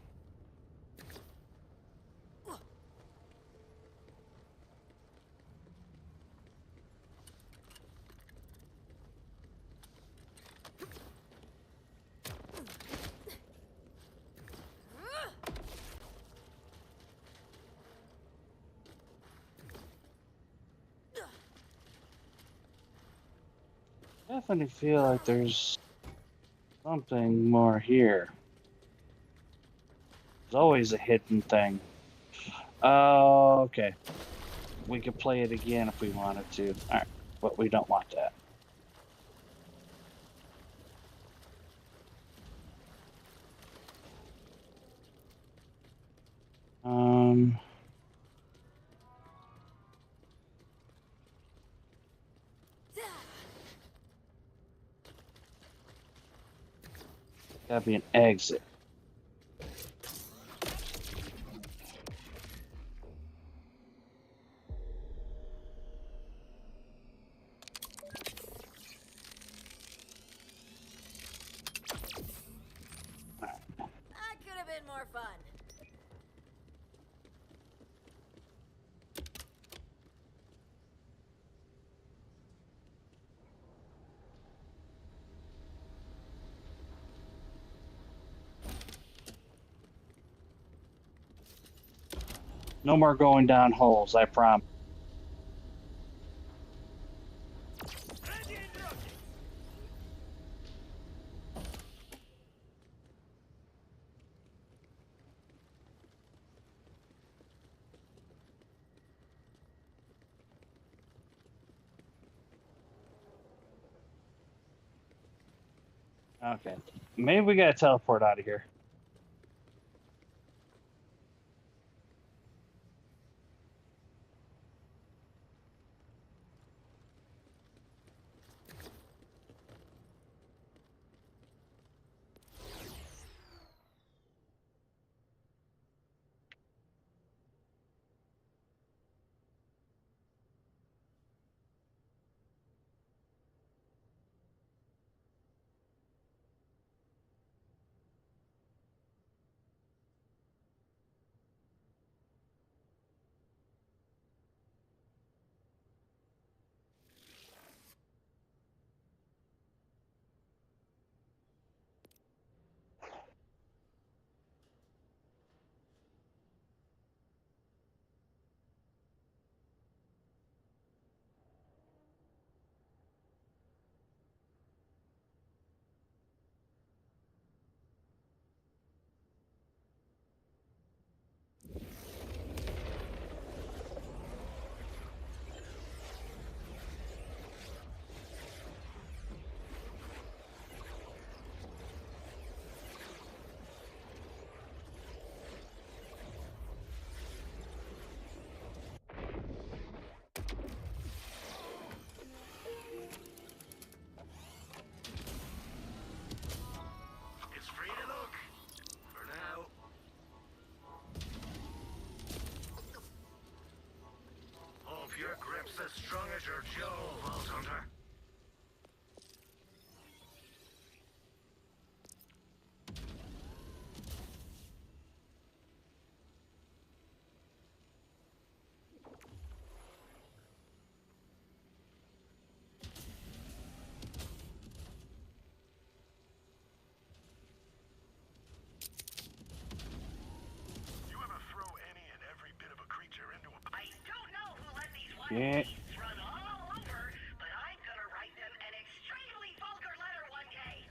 Definitely feel like there's something more here. There's always a hidden thing. Oh, okay. We could play it again if we wanted to. Alright, but we don't want that. Gotta be an exit. That could have been more fun. No more going down holes, I promise. Ready and rocket! Okay. Maybe we gotta teleport out of here. It's free to look. For now. Hope your grip's as strong as your jaw, Vault Hunter. You ever throw any and every bit of a creature into a... I don't know who let these wild Yeah. beasts run all over, but I'm gonna write them an extremely vulgar letter one day.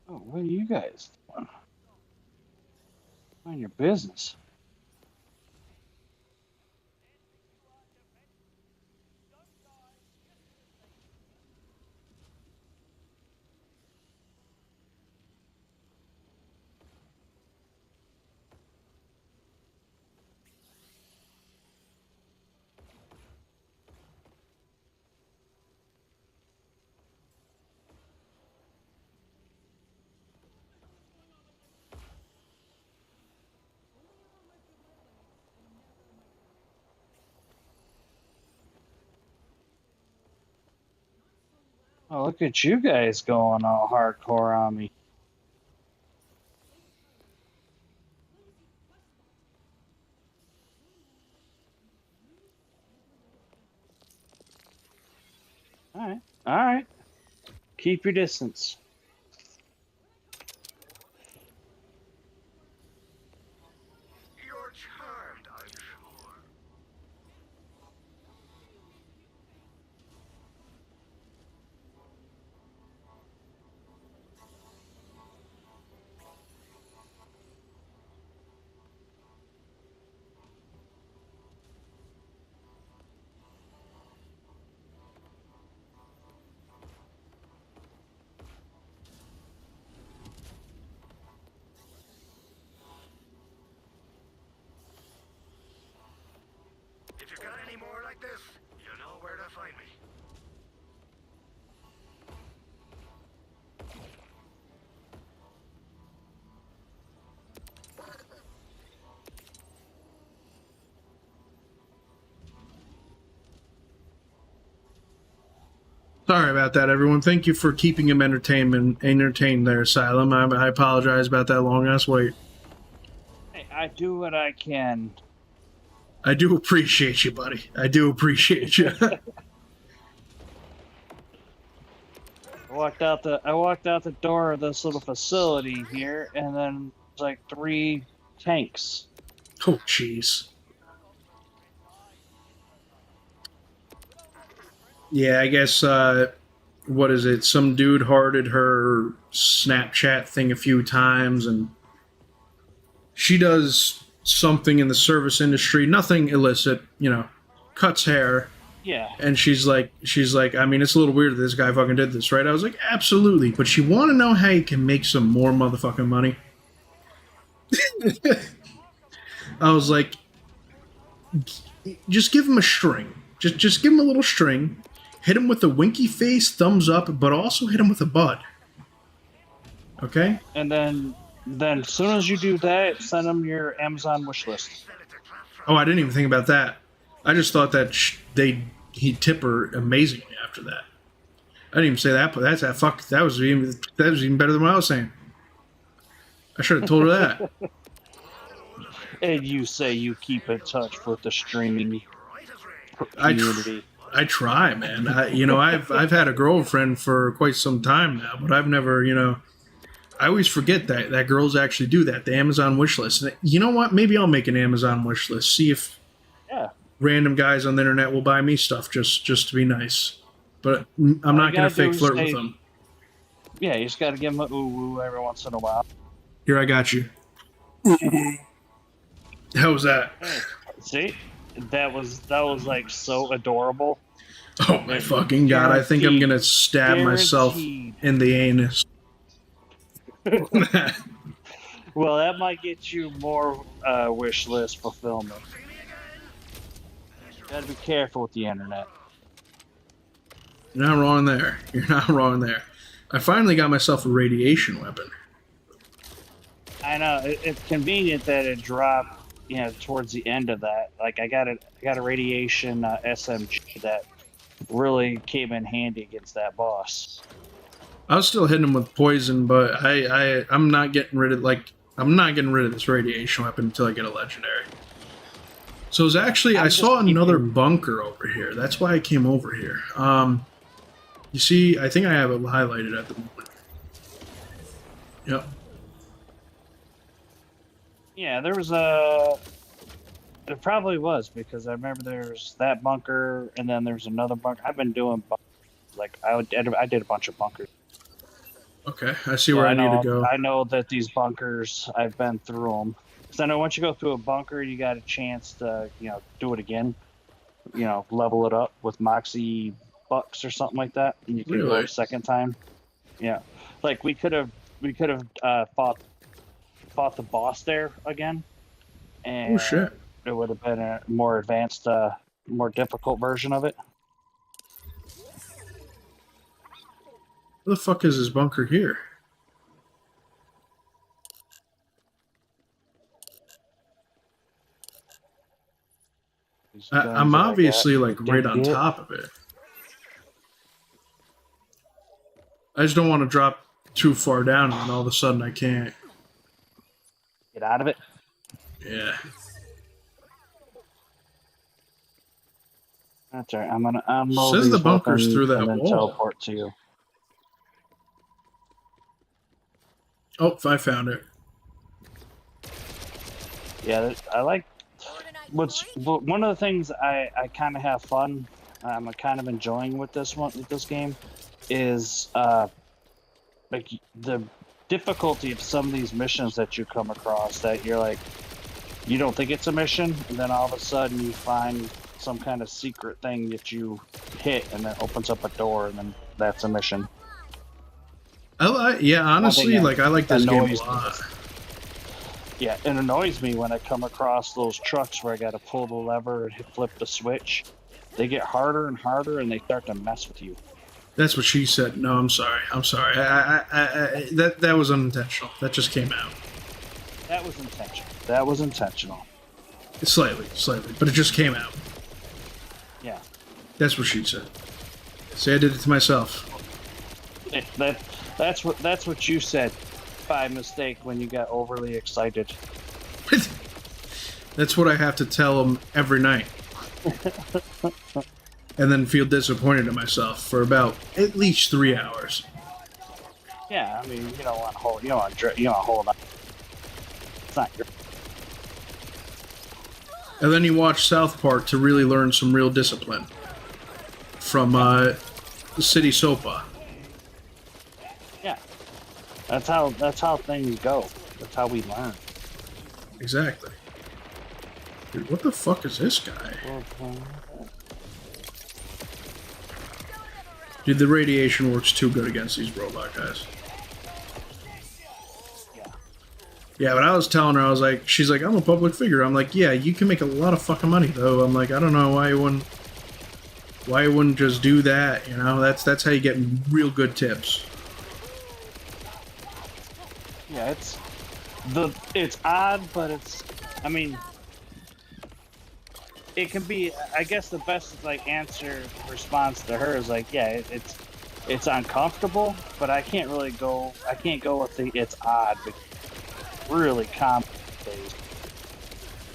Oh, what are you guys doing? Mind your business. Oh, look at you guys going all hardcore on me. All right. All right. Keep your distance. You're charmed, I'm sure. If you got any more like this, you know where to find me. Sorry about that, everyone. Thank you for keeping him entertained there, Asylum. I apologize about that long ass wait. Hey, I do what I can. I do appreciate you, buddy. I do appreciate you. I walked out the door of this little facility here, and then there's like 3 tanks. Oh, jeez. Yeah, I guess, what is it? Some dude hearted her Snapchat thing a few times, and she does something in the service industry, nothing illicit, you know, cuts hair. Yeah. And she's like, I mean, it's a little weird that this guy fucking did this, right? I was like, absolutely. But you want to know how you can make some more motherfucking money? I was like, just give him a string. Just give him a little string. Hit him with a winky face, thumbs up, but also hit him with a bud. Okay? And then as soon as you do that, send them your Amazon wish list. Oh, I didn't even think about that. I just thought that he'd tip her amazingly after that. I didn't even say that, but that was even better than what I was saying. I should have told her that. And you say you keep in touch with the streaming community. I try, man. I've had a girlfriend for quite some time now, but I've never, I always forget that girls actually do that. The Amazon wish list. And you know what? Maybe I'll make an Amazon wish list. See if random guys on the internet will buy me stuff just to be nice. But I'm not going to fake flirt with them. Yeah, you just got to give them a ooh every once in a while. Here, I got you. How was that? See? That was like so adorable. Oh my fucking god, I think I'm gonna stab myself in the anus. Well, that might get you more wish list fulfillment. Gotta be careful with the internet. You're not wrong there. You're not wrong there. I finally got myself a radiation weapon. I know, it's convenient that it dropped, towards the end of that. Like I got a radiation SMG that really came in handy against that boss. I was still hitting him with poison, but I'm not getting rid of this radiation weapon until I get a legendary. So it's actually I saw another bunker over here. That's why I came over here. You see, I think I have it highlighted at the moment. Yep. Yeah, it probably was, because I remember there's that bunker, and then there's another bunker. I've been doing I did a bunch of bunkers. Okay, I see where I need to go. I know that these bunkers, I've been through them. Because I know once you go through a bunker, you got a chance to, do it again. Level it up with Moxie bucks or something like that, and you can go a second time. Yeah, like we could have fought the boss there again, and oh shit, it would have been a more advanced, more difficult version of it. Where the fuck is this bunker here? I'm obviously right on top of it. I just don't want to drop too far down and all of a sudden I can't. Get out of it? Yeah. That's all right. I'm gonna unload says these the bunker's weapons through that and then wall. teleport to you. Oh, I found it. Yeah, I like. One of the things I kind of have fun. I'm kind of enjoying with this game, is like the difficulty of some of these missions that you come across that you're like, you don't think it's a mission, and then all of a sudden you find some kind of secret thing that you hit, and it opens up a door, and then that's a mission. Honestly, I like this game a lot. Yeah, it annoys me when I come across those trucks where I got to pull the lever and flip the switch. They get harder and harder, and they start to mess with you. That's what she said. No, I'm sorry. I'm sorry. That was unintentional. That just came out. That was intentional. That was intentional. Slightly, but it just came out. Yeah. That's what she said. Say I did it to myself. That's what you said by mistake when you got overly excited. That's what I have to tell them every night. And then feel disappointed in myself for about at least 3 hours. Yeah, I mean, you don't want to hold on. It's not your. And then you watch South Park to really learn some real discipline from City Sopa. Yeah, that's how things go. That's how we learn. Exactly. Dude, what the fuck is this guy? Dude, the radiation works too good against these robot guys. Yeah, but I was telling her, I was like, she's like, I'm a public figure. I'm like, yeah, you can make a lot of fucking money though. I'm like, I don't know why you wouldn't just do that, you know? That's how you get real good tips. Yeah, it's odd, but I mean, it can be. I guess the best response to her is like, yeah, it's uncomfortable, but I can't go with the it's odd. Really complicated.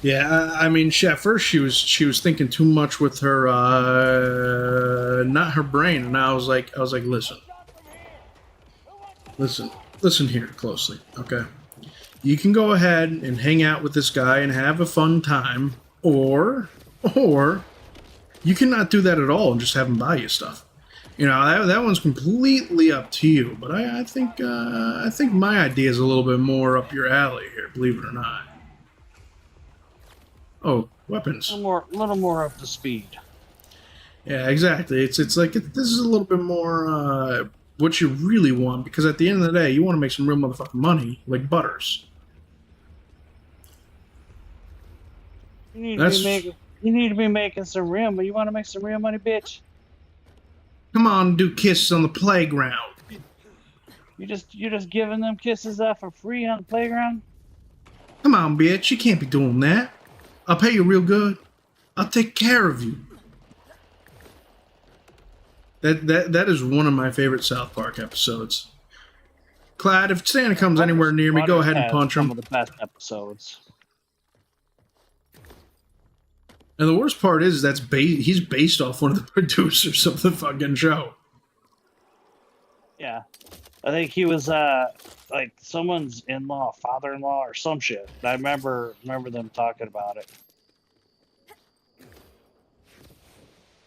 Yeah, I mean, at first she was thinking too much with her, not her brain, and I was like, listen here closely, okay? You can go ahead and hang out with this guy and have a fun time, or you cannot do that at all and just have him buy you stuff. You know, that one's completely up to you. But I think my idea is a little bit more up your alley here, believe it or not. Oh, weapons. A little more up to speed. Yeah, exactly. It's like this is a little bit more what you really want, because at the end of the day, you want to make some real motherfucking money, like Butters. You need to be making some real, but you want to make some real money, bitch. Come on, do kisses on the playground. You just giving them kisses out for free on the playground? Come on, bitch, you can't be doing that. I'll pay you real good. I'll take care of you. That is one of my favorite South Park episodes. Clyde, if Santa comes anywhere near me, go ahead and punch him. Some of the best episodes. And the worst part is he's based off one of the producers of the fucking show. Yeah. I think he was like someone's in-law, father-in-law, or some shit. I remember them talking about it.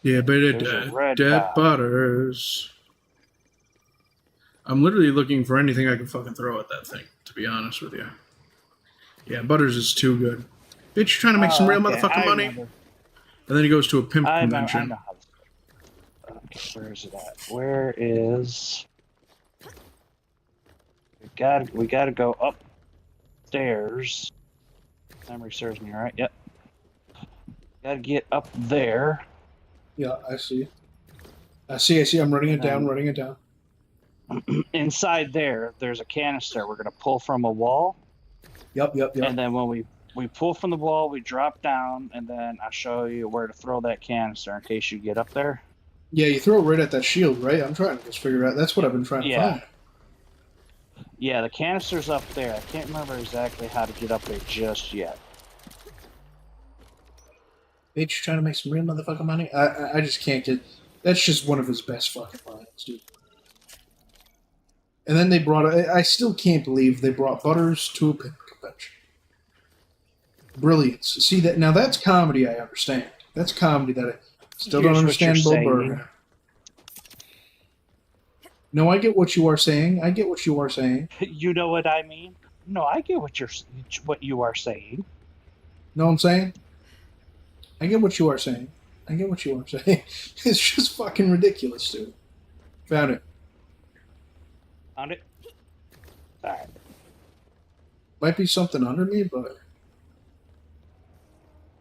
Yeah, but dead Butters. I'm literally looking for anything I can fucking throw at that thing, to be honest with you. Yeah, Butters is too good. Bitch, you're trying to make some real motherfucking money? Remember. And then he goes to a pimp convention. I know okay, where is it at? Where is... We gotta go upstairs. Memory serves me right. Yep. Gotta get up there. Yeah, I see. I see. I'm writing it down. Inside there's a canister we're gonna pull from a wall. Yep. And then when we pull from the wall, we drop down, and then I'll show you where to throw that canister in case you get up there. Yeah, you throw it right at that shield, right? I'm trying to just figure out. That's what I've been trying to find. Yeah, the canister's up there. I can't remember exactly how to get up there just yet. Bitch, trying to make some real motherfucking money? I just can't get... That's just one of his best fucking lines, dude. And then they brought... I still can't believe they brought Butters to a pimp convention. Brilliance. See, that now that's comedy I understand. That's comedy that I still don't understand Bill Burr. No, I get what you are saying. You know what I mean? No, I get what you are saying. Know what I'm saying? I get what you are saying. It's just fucking ridiculous, dude. Found it. Found it? Alright. Might be something under me, but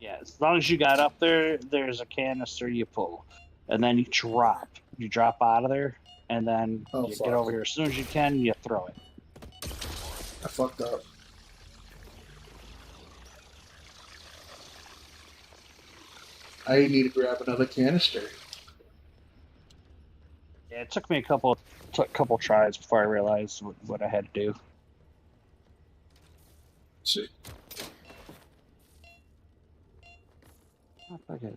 Yeah, as long as you got up there, there's a canister you pull, and then you drop. You drop out of there, and then Oh, you fuck. get over here as soon as you can. You throw it. I fucked up. I need to grab another canister. Yeah, it took me a couple tries before I realized what I had to do. Let's see. Okay,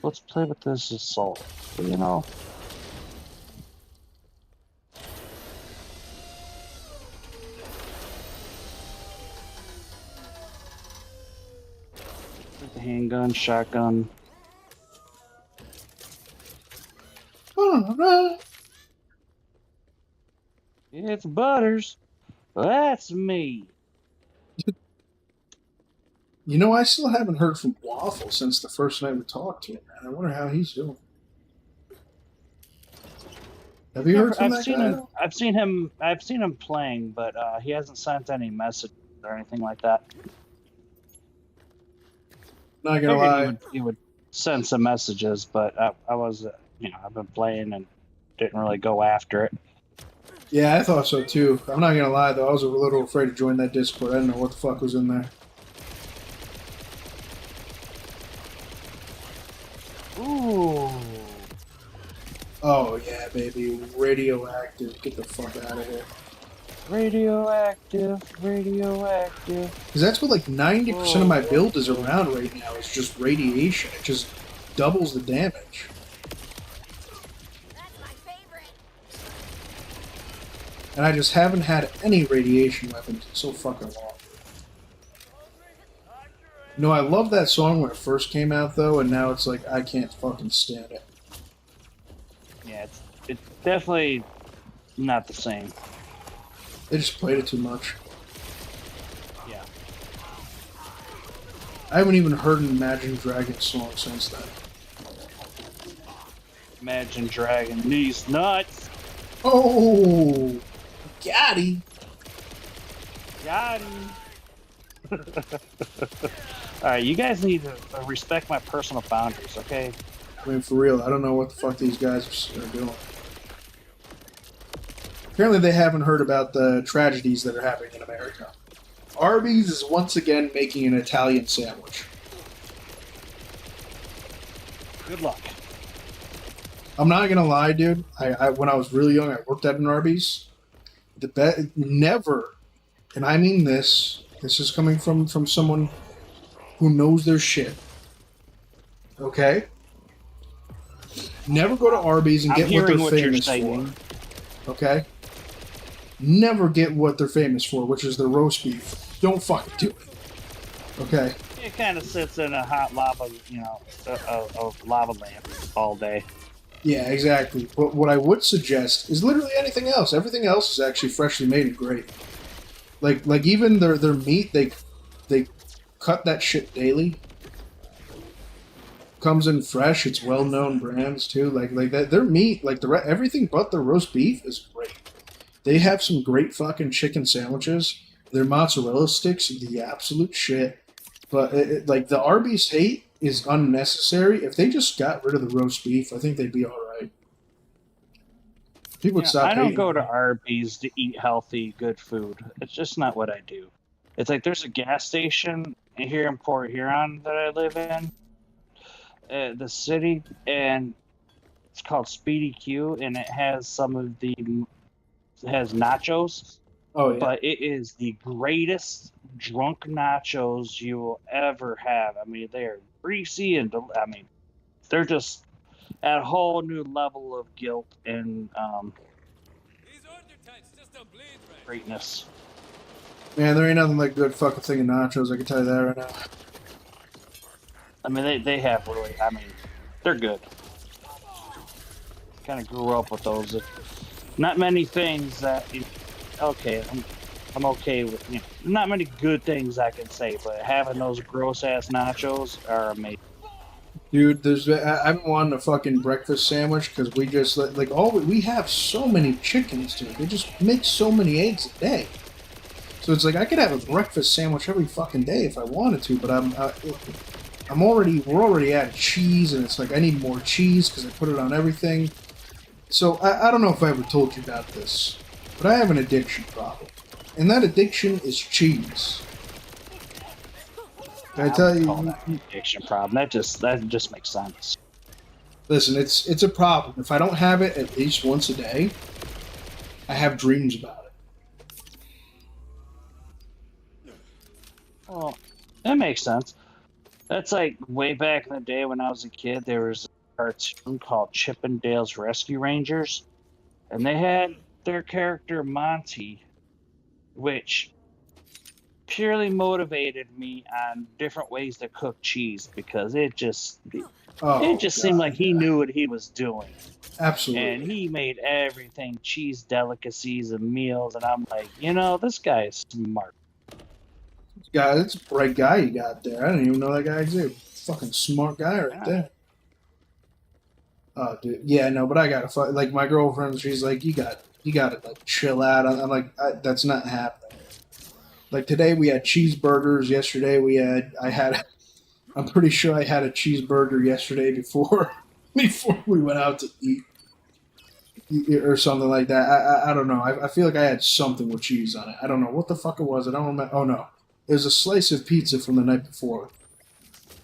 let's play with this assault. You know. The handgun, shotgun. Oh, It's Butters. That's me. you know, I still haven't heard from Waffle since the first night we talked to him, man. I wonder how he's doing. Have you heard from that guy? I've seen him playing, but he hasn't sent any message or anything like that. Not gonna lie. He would send some messages, but I was, I've been playing and didn't really go after it. Yeah, I thought so too. I'm not gonna lie though, I was a little afraid to join that Discord. I didn't know what the fuck was in there. Ooh. Oh yeah, baby, radioactive. Get the fuck out of here. Radioactive. Because that's what like 90% of my build is around right now. Is just radiation. It just doubles the damage. That's my favorite. And I just haven't had any radiation weapons in so fucking long. No, I love that song when it first came out though, and now it's like I can't fucking stand it. Yeah, it's definitely not the same. They just played it too much. Yeah. I haven't even heard an Imagine Dragons song since then. Imagine Dragon these nuts. Oh, got him. Got him. Alright, you guys need to respect my personal boundaries, okay? I mean, for real, I don't know what the fuck these guys are doing. Apparently they haven't heard about the tragedies that are happening in America. Arby's is once again making an Italian sandwich. Good luck. I'm not gonna lie, dude. I when I was really young, I worked at an Arby's. Never, and I mean this. This is coming from someone who knows their shit. Okay? Never go to Arby's and get what they're famous for. Okay? Never get what they're famous for, which is their roast beef. Don't fucking do it. Okay? It kind of sits in a hot lava, a lava lamp all day. Yeah, exactly. But what I would suggest is literally anything else. Everything else is actually freshly made and great. Like even their meat, they cut that shit daily. Comes in fresh. It's well-known brands too. Like that. Their meat, like everything but their roast beef is great. They have some great fucking chicken sandwiches. Their mozzarella sticks are the absolute shit. But like the Arby's hate is unnecessary. If they just got rid of the roast beef, I think they'd be all right. People would stop. I don't hating. go to Arby's to eat healthy, good food. It's just not what I do. It's like there's a gas station here in Port Huron that I live in, the city, and it's called Speedy Q, and it has nachos. Oh yeah. But it is the greatest drunk nachos you will ever have. I mean, they are greasy and they're just at a whole new level of guilt and These Undertons just don't bleed right. greatness. Man, there ain't nothing like a good fucking thing of nachos. I can tell you that right now. I mean, they have really. I mean, they're good. Kind of grew up with those. Not many things that. Okay, I'm okay with. Not many good things I can say, but having those gross ass nachos are amazing. Dude, I've been wanting a fucking breakfast sandwich because we just we have so many chickens, dude. They just make so many eggs a day. So it's like I could have a breakfast sandwich every fucking day if I wanted to, but we're already at cheese, and it's like I need more cheese because I put it on everything. So I don't know if I ever told you about this, but I have an addiction problem, and that addiction is cheese. Can I tell you? Call that an addiction problem. That just makes sense. Listen, it's a problem. If I don't have it at least once a day, I have dreams about it. Well, that makes sense. That's like way back in the day when I was a kid. There was a cartoon called Chip and Dale's Rescue Rangers, and they had their character Monty, which purely motivated me on different ways to cook cheese because it just seemed like he knew what he was doing. Absolutely. And he made everything cheese delicacies and meals, and I'm like, this guy is smart. God, that's a bright guy you got there. I didn't even know that guy existed. Fucking smart guy right there. Oh, dude. Yeah, no, but I gotta fuck. Like, my girlfriend, she's like, you gotta, like, chill out. I'm like, that's not happening. Like, today we had cheeseburgers. Yesterday I'm pretty sure I had a cheeseburger yesterday before we went out to eat. Or something like that. I don't know. I feel like I had something with cheese on it. I don't know what the fuck it was. I don't remember. Oh, no. It was a slice of pizza from the night before.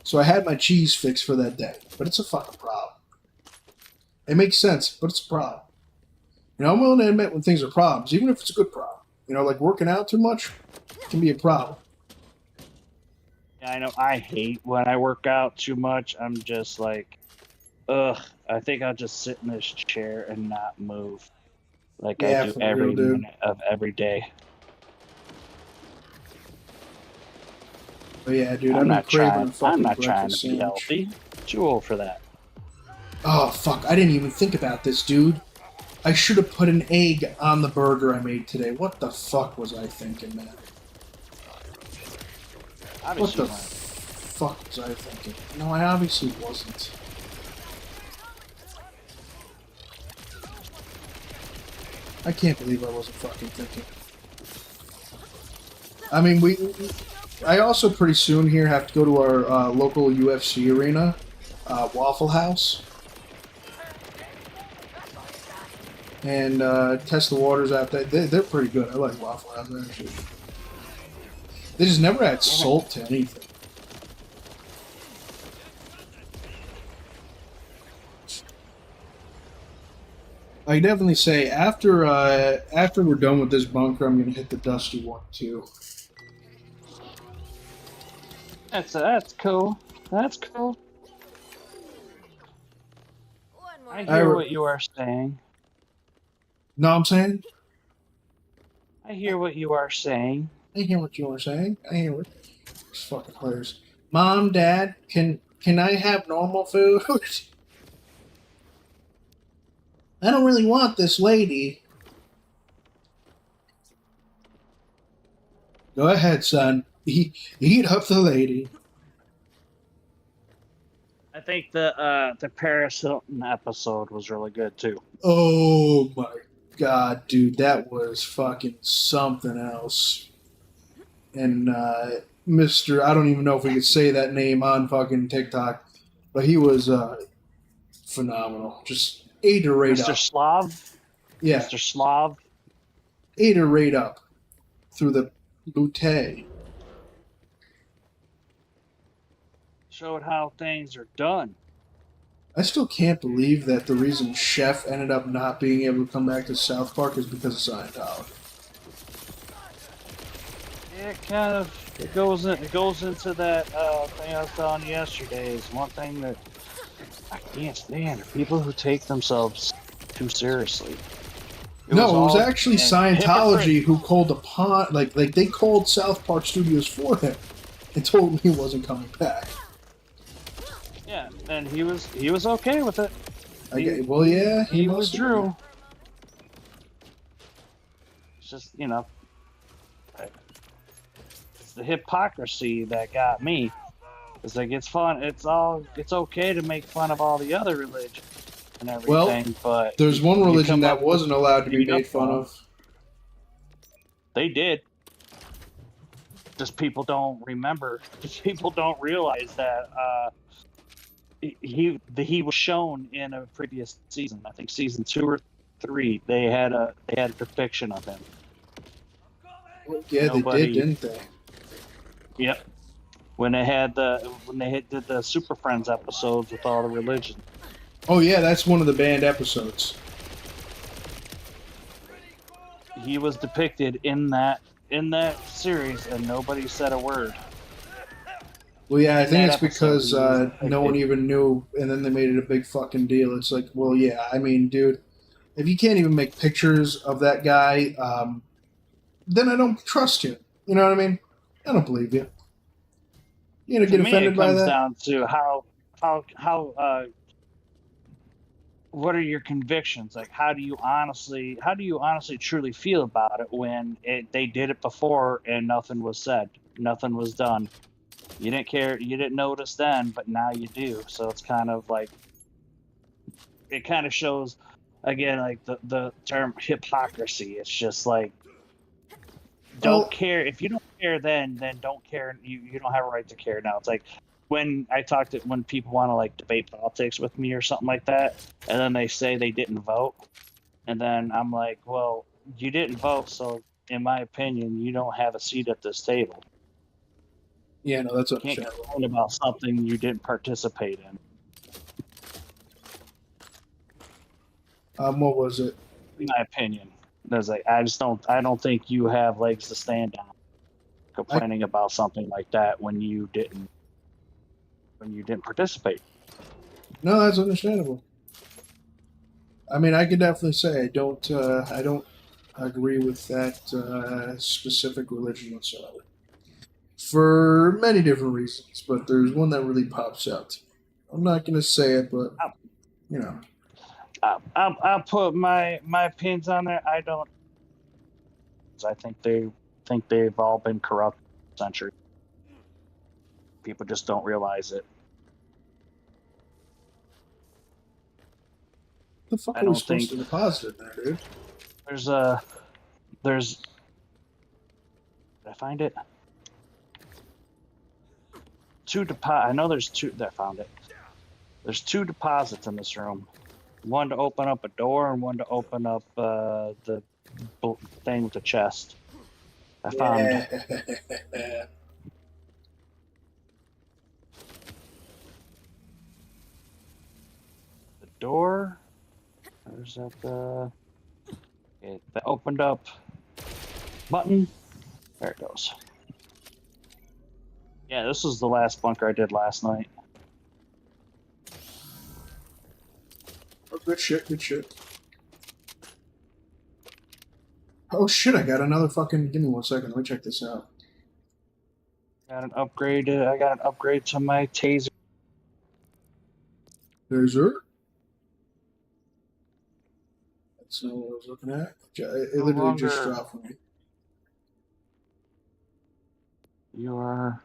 So I had my cheese fix for that day. But it's a fucking problem. It makes sense, but it's a problem. I'm willing to admit when things are problems, even if it's a good problem. Like working out too much can be a problem. Yeah, I know. I hate when I work out too much. I'm just like, ugh. I think I'll just sit in this chair and not move, like I do every minute of every day. But yeah, dude, I'm not trying to sandwich. be healthy. Too old for that. Oh fuck! I didn't even think about this, dude. I should have put an egg on the burger I made today. What the fuck was I thinking, man? What the fuck was I thinking? No, I obviously wasn't. I can't believe I wasn't fucking thinking. I mean, I also pretty soon here have to go to our local UFC arena, Waffle House, and test the waters out there. They're pretty good. I like Waffle House, actually. They just never add salt to anything. I definitely say after we're done with this bunker, I'm gonna hit the Dusty one too. That's cool. That's cool. I I hear what you are saying. No, I'm saying. I hear what you are saying. I hear what you are saying. I hear what. It's fucking hilarious. Mom, Dad, can I have normal food? I don't really want this lady. Go ahead, son. Eat up the lady. I think the Paris Hilton episode was really good too. Oh my god, dude, that was fucking something else. And Mr. I don't even know if we could say that name on fucking TikTok, but he was phenomenal. Just ate her right up. Mr. Slav? Yeah. Mr. Slav? Ate her right up through the bootay. Showed how things are done. I still can't believe that the reason Chef ended up not being able to come back to South Park is because of Scientology. It goes into that thing I was telling you yesterday. Is one thing that I can't stand are people who take themselves too seriously. It was actually Scientology who called upon, like they called South Park Studios for him and told him he wasn't coming back. Yeah, and he was okay with it. He was Drew. It's just it's the hypocrisy that got me. It's like it's fun. It's okay to make fun of all the other religions and everything, but there's one religion that wasn't allowed to be made fun of. They did. Just people don't remember. Just people don't realize that he was shown in a previous season. I think season 2 or 3. They had a depiction of him. Yeah, they Nobody- did, didn't they? Yep. When they did the Super Friends episodes with all the religion. Oh yeah, that's one of the banned episodes. He was depicted in that series, and nobody said a word. Well, yeah, I In think that it's because episode, he was no one depicted. even knew, and then they made it a big fucking deal. It's like, well, yeah, I mean, dude, if you can't even make pictures of that guy, then I don't trust you. You know what I mean? I don't believe you. You gonna To get me, offended it by comes that? down to how what are your convictions? Like, how do you honestly truly feel about it when they did it before and nothing was said, nothing was done? You didn't care, you didn't notice then, but now you do. So it's kind of like, it kind of shows, again, like the term hypocrisy. It's just like, don't Well- care. If you don't care then don't care. You don't have a right to care now. It's like when when people want to like debate politics with me or something like that, and then they say they didn't vote, and then I'm like, well, you didn't vote, so in my opinion, you don't have a seat at this table. Yeah, no, that's You can't understandable. complain about something you didn't participate in. What was it? In my opinion, there's like, I don't think you have legs to stand on complaining about something like that when you didn't participate. No, that's understandable. I mean, I could definitely say I don't agree with that specific religion whatsoever. For many different reasons, but there's one that really pops out to me. I'm not going to say it, but, you know. I'll put my opinions on there. I don't. I think they've all been corrupt for centuries. People just don't realize it. The fuck I are we don't supposed think- to deposit in there, dude? There's. Did I find it? I know there's two. I found it. There's 2 deposits in this room. One to open up a door and one to open up the thing with the chest. I found Yeah. the door. There's that. That opened up button. There it goes. Yeah, this was the last bunker I did last night. Oh, good shit, good shit. Oh shit, I got another fucking... Give me 1 second, let me check this out. Got an upgrade. I got an upgrade to my taser. There's her. That's not what I was looking at. It No literally just longer- dropped for me. Your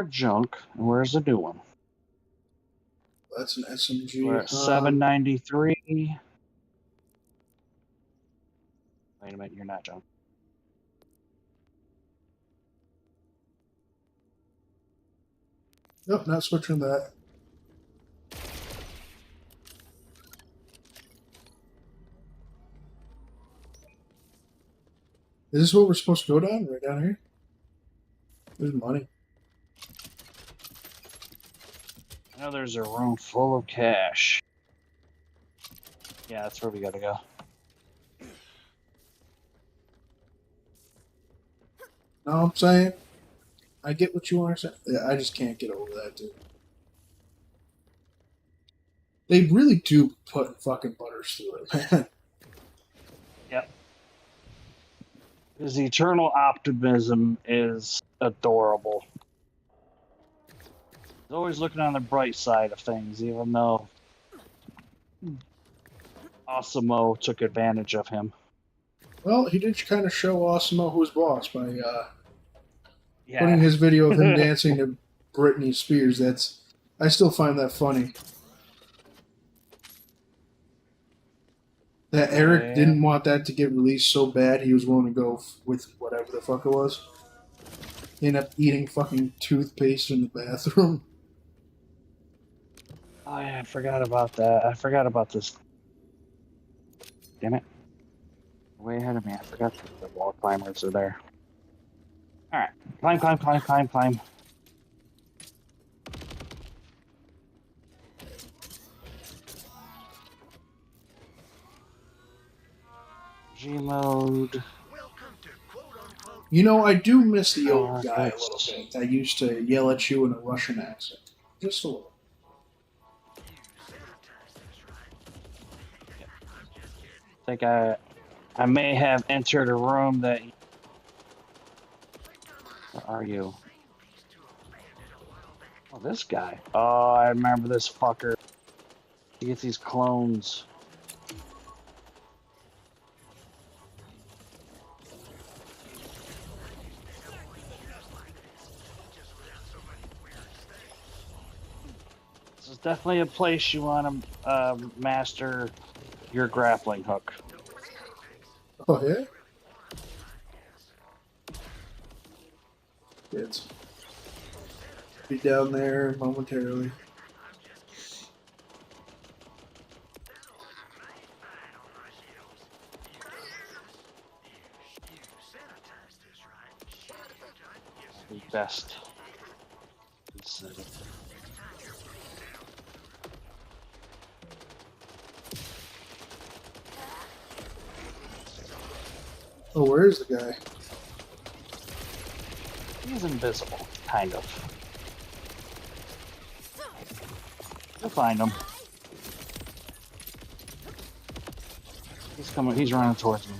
junk. And where's the new one? That's an SMG. We're at 793. Wait a minute, you're not junk. Nope, not switching that. Is this what we're supposed to go down? Right down here? There's money. I know there's a room full of cash. Yeah, that's where we gotta go. Know what I'm saying? I get what you are saying. Yeah, I just can't get over that, dude. They really do put fucking butters through it, man. Yep. His eternal optimism is adorable. He's always looking on the bright side of things, even though Osimo took advantage of him. Well, he did kind of show Osimo who's boss by Yeah. putting his video of him dancing to Britney Spears. I still find that funny. That Eric Yeah. didn't want that to get released so bad, he was willing to go with whatever the fuck it was. End up eating fucking toothpaste in the bathroom. Oh yeah, I forgot about that. I forgot about this. Damn it. Way ahead of me. I forgot that the wall climbers are there. Alright. Climb, climb, climb, climb, climb. G mode. You know, I do miss the old guy a that's- little bit. I used to yell at you in a Russian accent. Just a little. I think I may have entered a room that. Where are you? Oh, this guy. Oh, I remember this fucker. He gets these clones. This is definitely a place you want to master your grappling hook. Oh, yeah? Kids. Be down there momentarily. The best. Oh, where is the guy? He's invisible, kind of. We'll find him. He's coming. He's running towards me.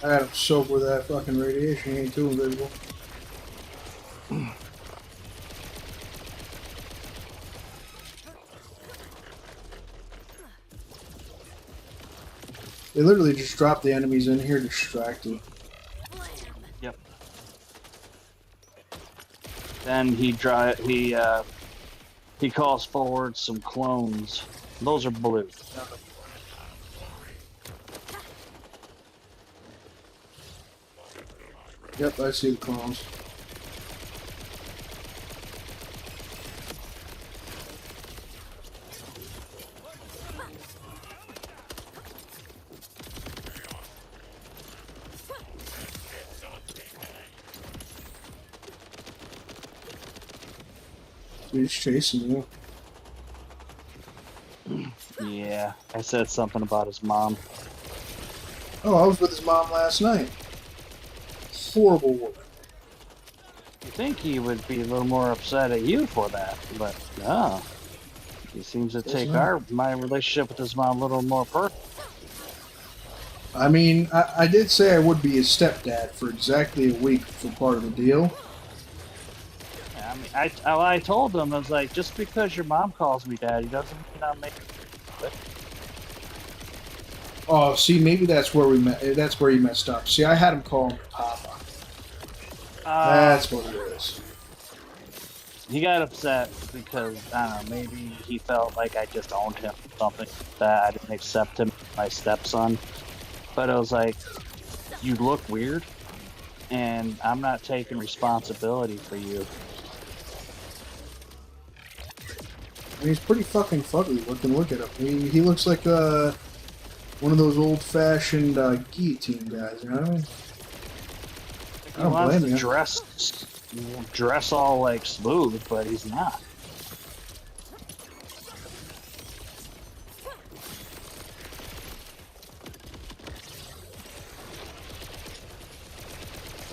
I got him soaked with that fucking radiation. He ain't too invisible. They literally just drop the enemies in here distracted. Yep. Then he calls forward some clones. Those are blue. Yep, I see the clones. He's chasing you. Yeah, I said something about his mom. Oh, I was with his mom last night. Horrible woman. You think he would be a little more upset at you for that, but no. He seems to take my relationship with his mom a little more personal. I mean, I did say I would be his stepdad for exactly a week for part of the deal. I mean, I told him, I was like, just because your mom calls me daddy doesn't mean I'm making. Oh, see, maybe that's where we met. That's where he messed up. See, I had him call him Papa. That's what it is. He got upset because, I don't know, maybe he felt like I just owned him or something, that I didn't accept him as my stepson. But I was like, you look weird, and I'm not taking responsibility for you. I mean, he's pretty fucking fugly looking. Look at him. He looks like one of those old-fashioned guillotine guys, you know what I mean? He wants to dress all like smooth, but he's not.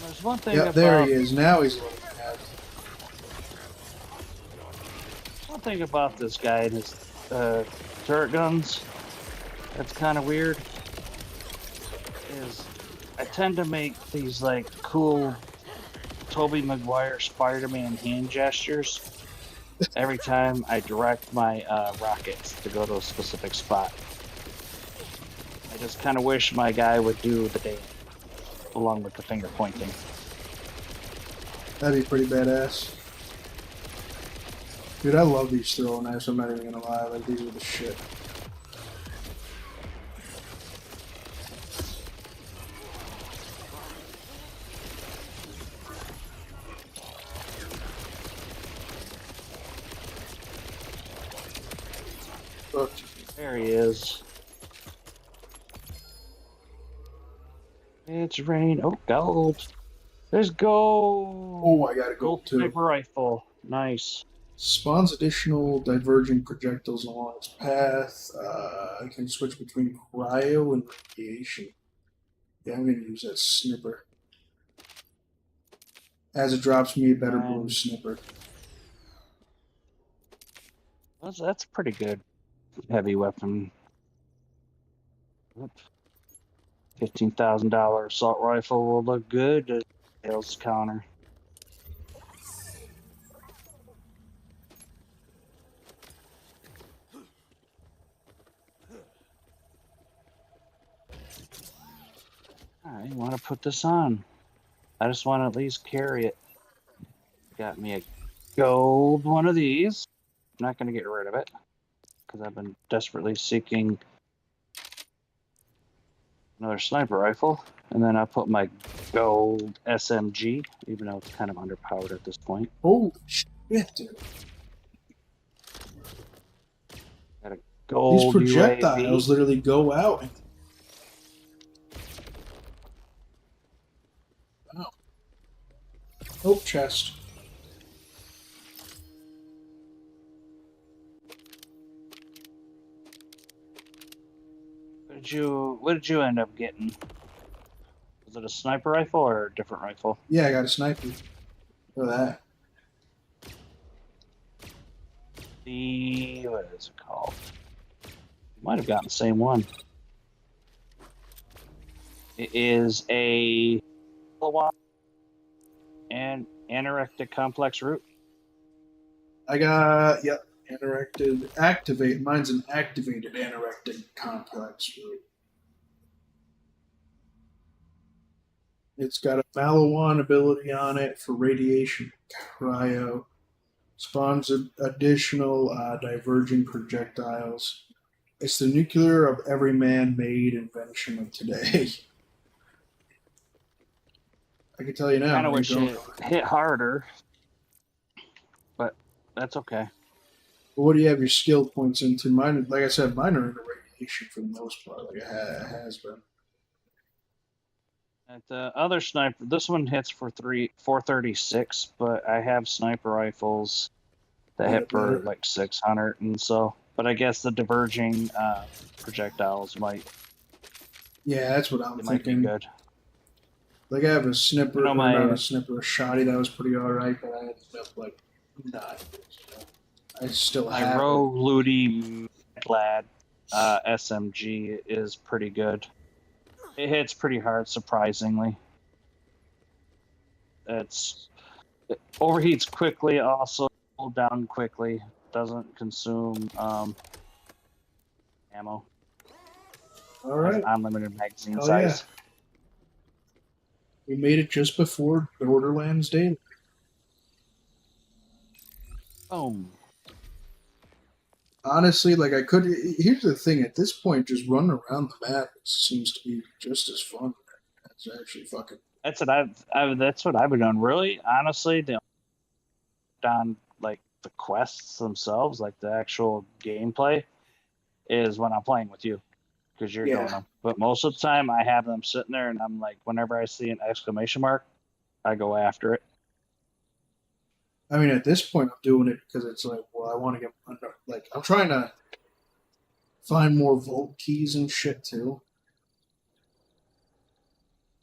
There's one thing Yeah, there he is. Now he's looking at. One thing about this guy and his turret guns that's kind of weird is I tend to make these like cool Tobey Maguire Spider-Man hand gestures every time I direct my rockets to go to a specific spot. I just kind of wish my guy would do the dance along with the finger pointing. That'd be pretty badass. Dude, I love these throwing knives, I'm not even gonna lie. Like, these are the shit. Look. There he is. It's rain. Oh, gold. There's gold. Oh, I got a gold too. Sniper rifle. Nice. Spawns additional diverging projectiles along its path. I can switch between cryo and radiation. Yeah, I'm gonna use that snipper. As it drops me a better blue snipper. That's a pretty good heavy weapon. $15,000 assault rifle will look good as sales counter. I want to put this on. I just want to at least carry it. Got me a gold one of these. I'm not going to get rid of it because I've been desperately seeking another sniper rifle. And then I put my gold SMG, even though it's kind of underpowered at this point. Holy shit, dude. Got a gold These projectiles UAV. literally go out. Wow. Oh, chest. What did you end up getting? Was it a sniper rifle or a different rifle? Yeah, I got a sniper. Look at that. What is it called? Might have gotten the same one. It is a and anorectic complex root. I got, yep, activate. Mine's an activated anorectic complex root. It's got a Malawan ability on it for radiation cryo. Spawns additional diverging projectiles. It's the nuclear of every man-made invention of today. I can tell you now. Kind of wish it hit harder, but that's okay. What do you have your skill points into? Mine, like I said, mine are in the radiation for the most part. Like it has been. At the other sniper, this one hits for 436, but I have sniper rifles that hit for like 600, and so. But I guess the diverging projectiles might. Yeah, that's what I'm thinking. Might be good. Like I have a snipper, You know, not a snipper, a shotty that was pretty alright, but I ended up like not. I still have my Rogue Looty Lad SMG is pretty good. It hits pretty hard, surprisingly. It overheats quickly, also cooled down quickly. Doesn't consume ammo. All right. Unlimited magazine size. Yeah. We made it just before Borderlands Day. Boom. Honestly, like I could. Here's the thing: at this point, just running around the map seems to be just as fun. It's actually fucking. That's what that's what I've been doing. Really, honestly, on like the quests themselves, like the actual gameplay, is when I'm playing with you, because you're doing them. But most of the time, I have them sitting there, and I'm like, whenever I see an exclamation mark, I go after it. I mean, at this point, I'm doing it because it's like, well, I want to get under. Like, I'm trying to find more vault keys and shit too.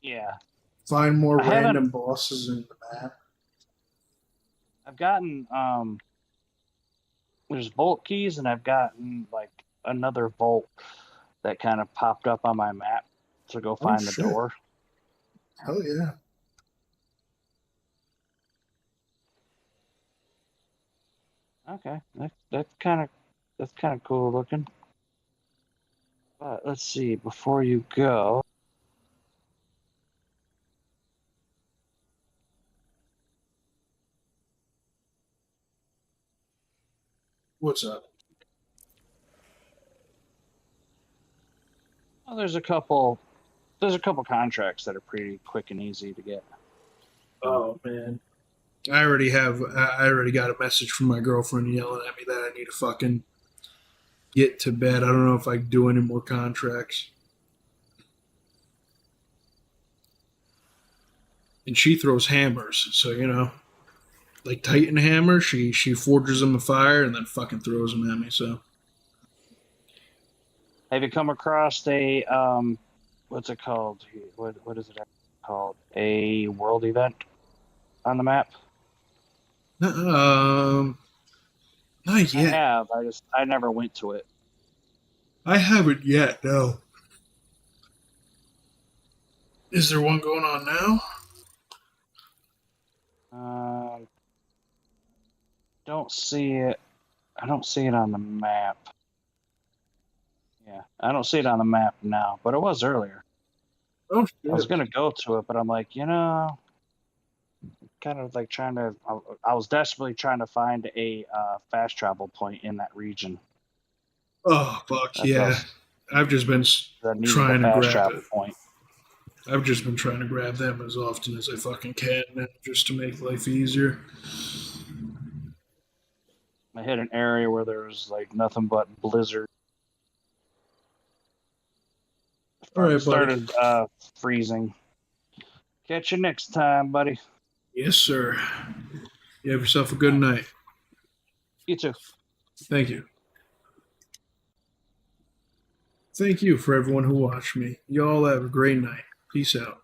Yeah. Find more random bosses in the map. I've gotten there's vault keys, and I've gotten like another vault that kind of popped up on my map to go find the door. Hell yeah. Okay, that's kind of cool looking. But let's see, before you go, What's up? Well, there's a couple contracts that are pretty quick and easy to get. Oh man, I already got a message from my girlfriend yelling at me that I need to fucking get to bed. I don't know if I can do any more contracts. And she throws hammers, so you know, like Titan hammer. She forges them a fire and then fucking throws them at me. So Have you come across a what's it called? What is it called? A world event on the map? not I yet. have. I never went to it. I haven't yet. No. Is there one going on now? Don't see it. I don't see it on the map. Yeah, I don't see it on the map now, but it was earlier. Oh, I was shit. gonna go to it, but I'm like, kind of like trying to. I was desperately trying to find a fast travel point in that region. Oh, fuck That's yeah. us. I've just been That needed trying a to fast grab travel it. point. I've just been trying to grab them as often as I fucking can, man, just to make life easier. I hit an area where there was like nothing but blizzard. All right, buddy. Started freezing. Catch you next time, buddy. Yes, sir. You have yourself a good night. You too. Thank you. Thank you for everyone who watched me. You all have a great night. Peace out.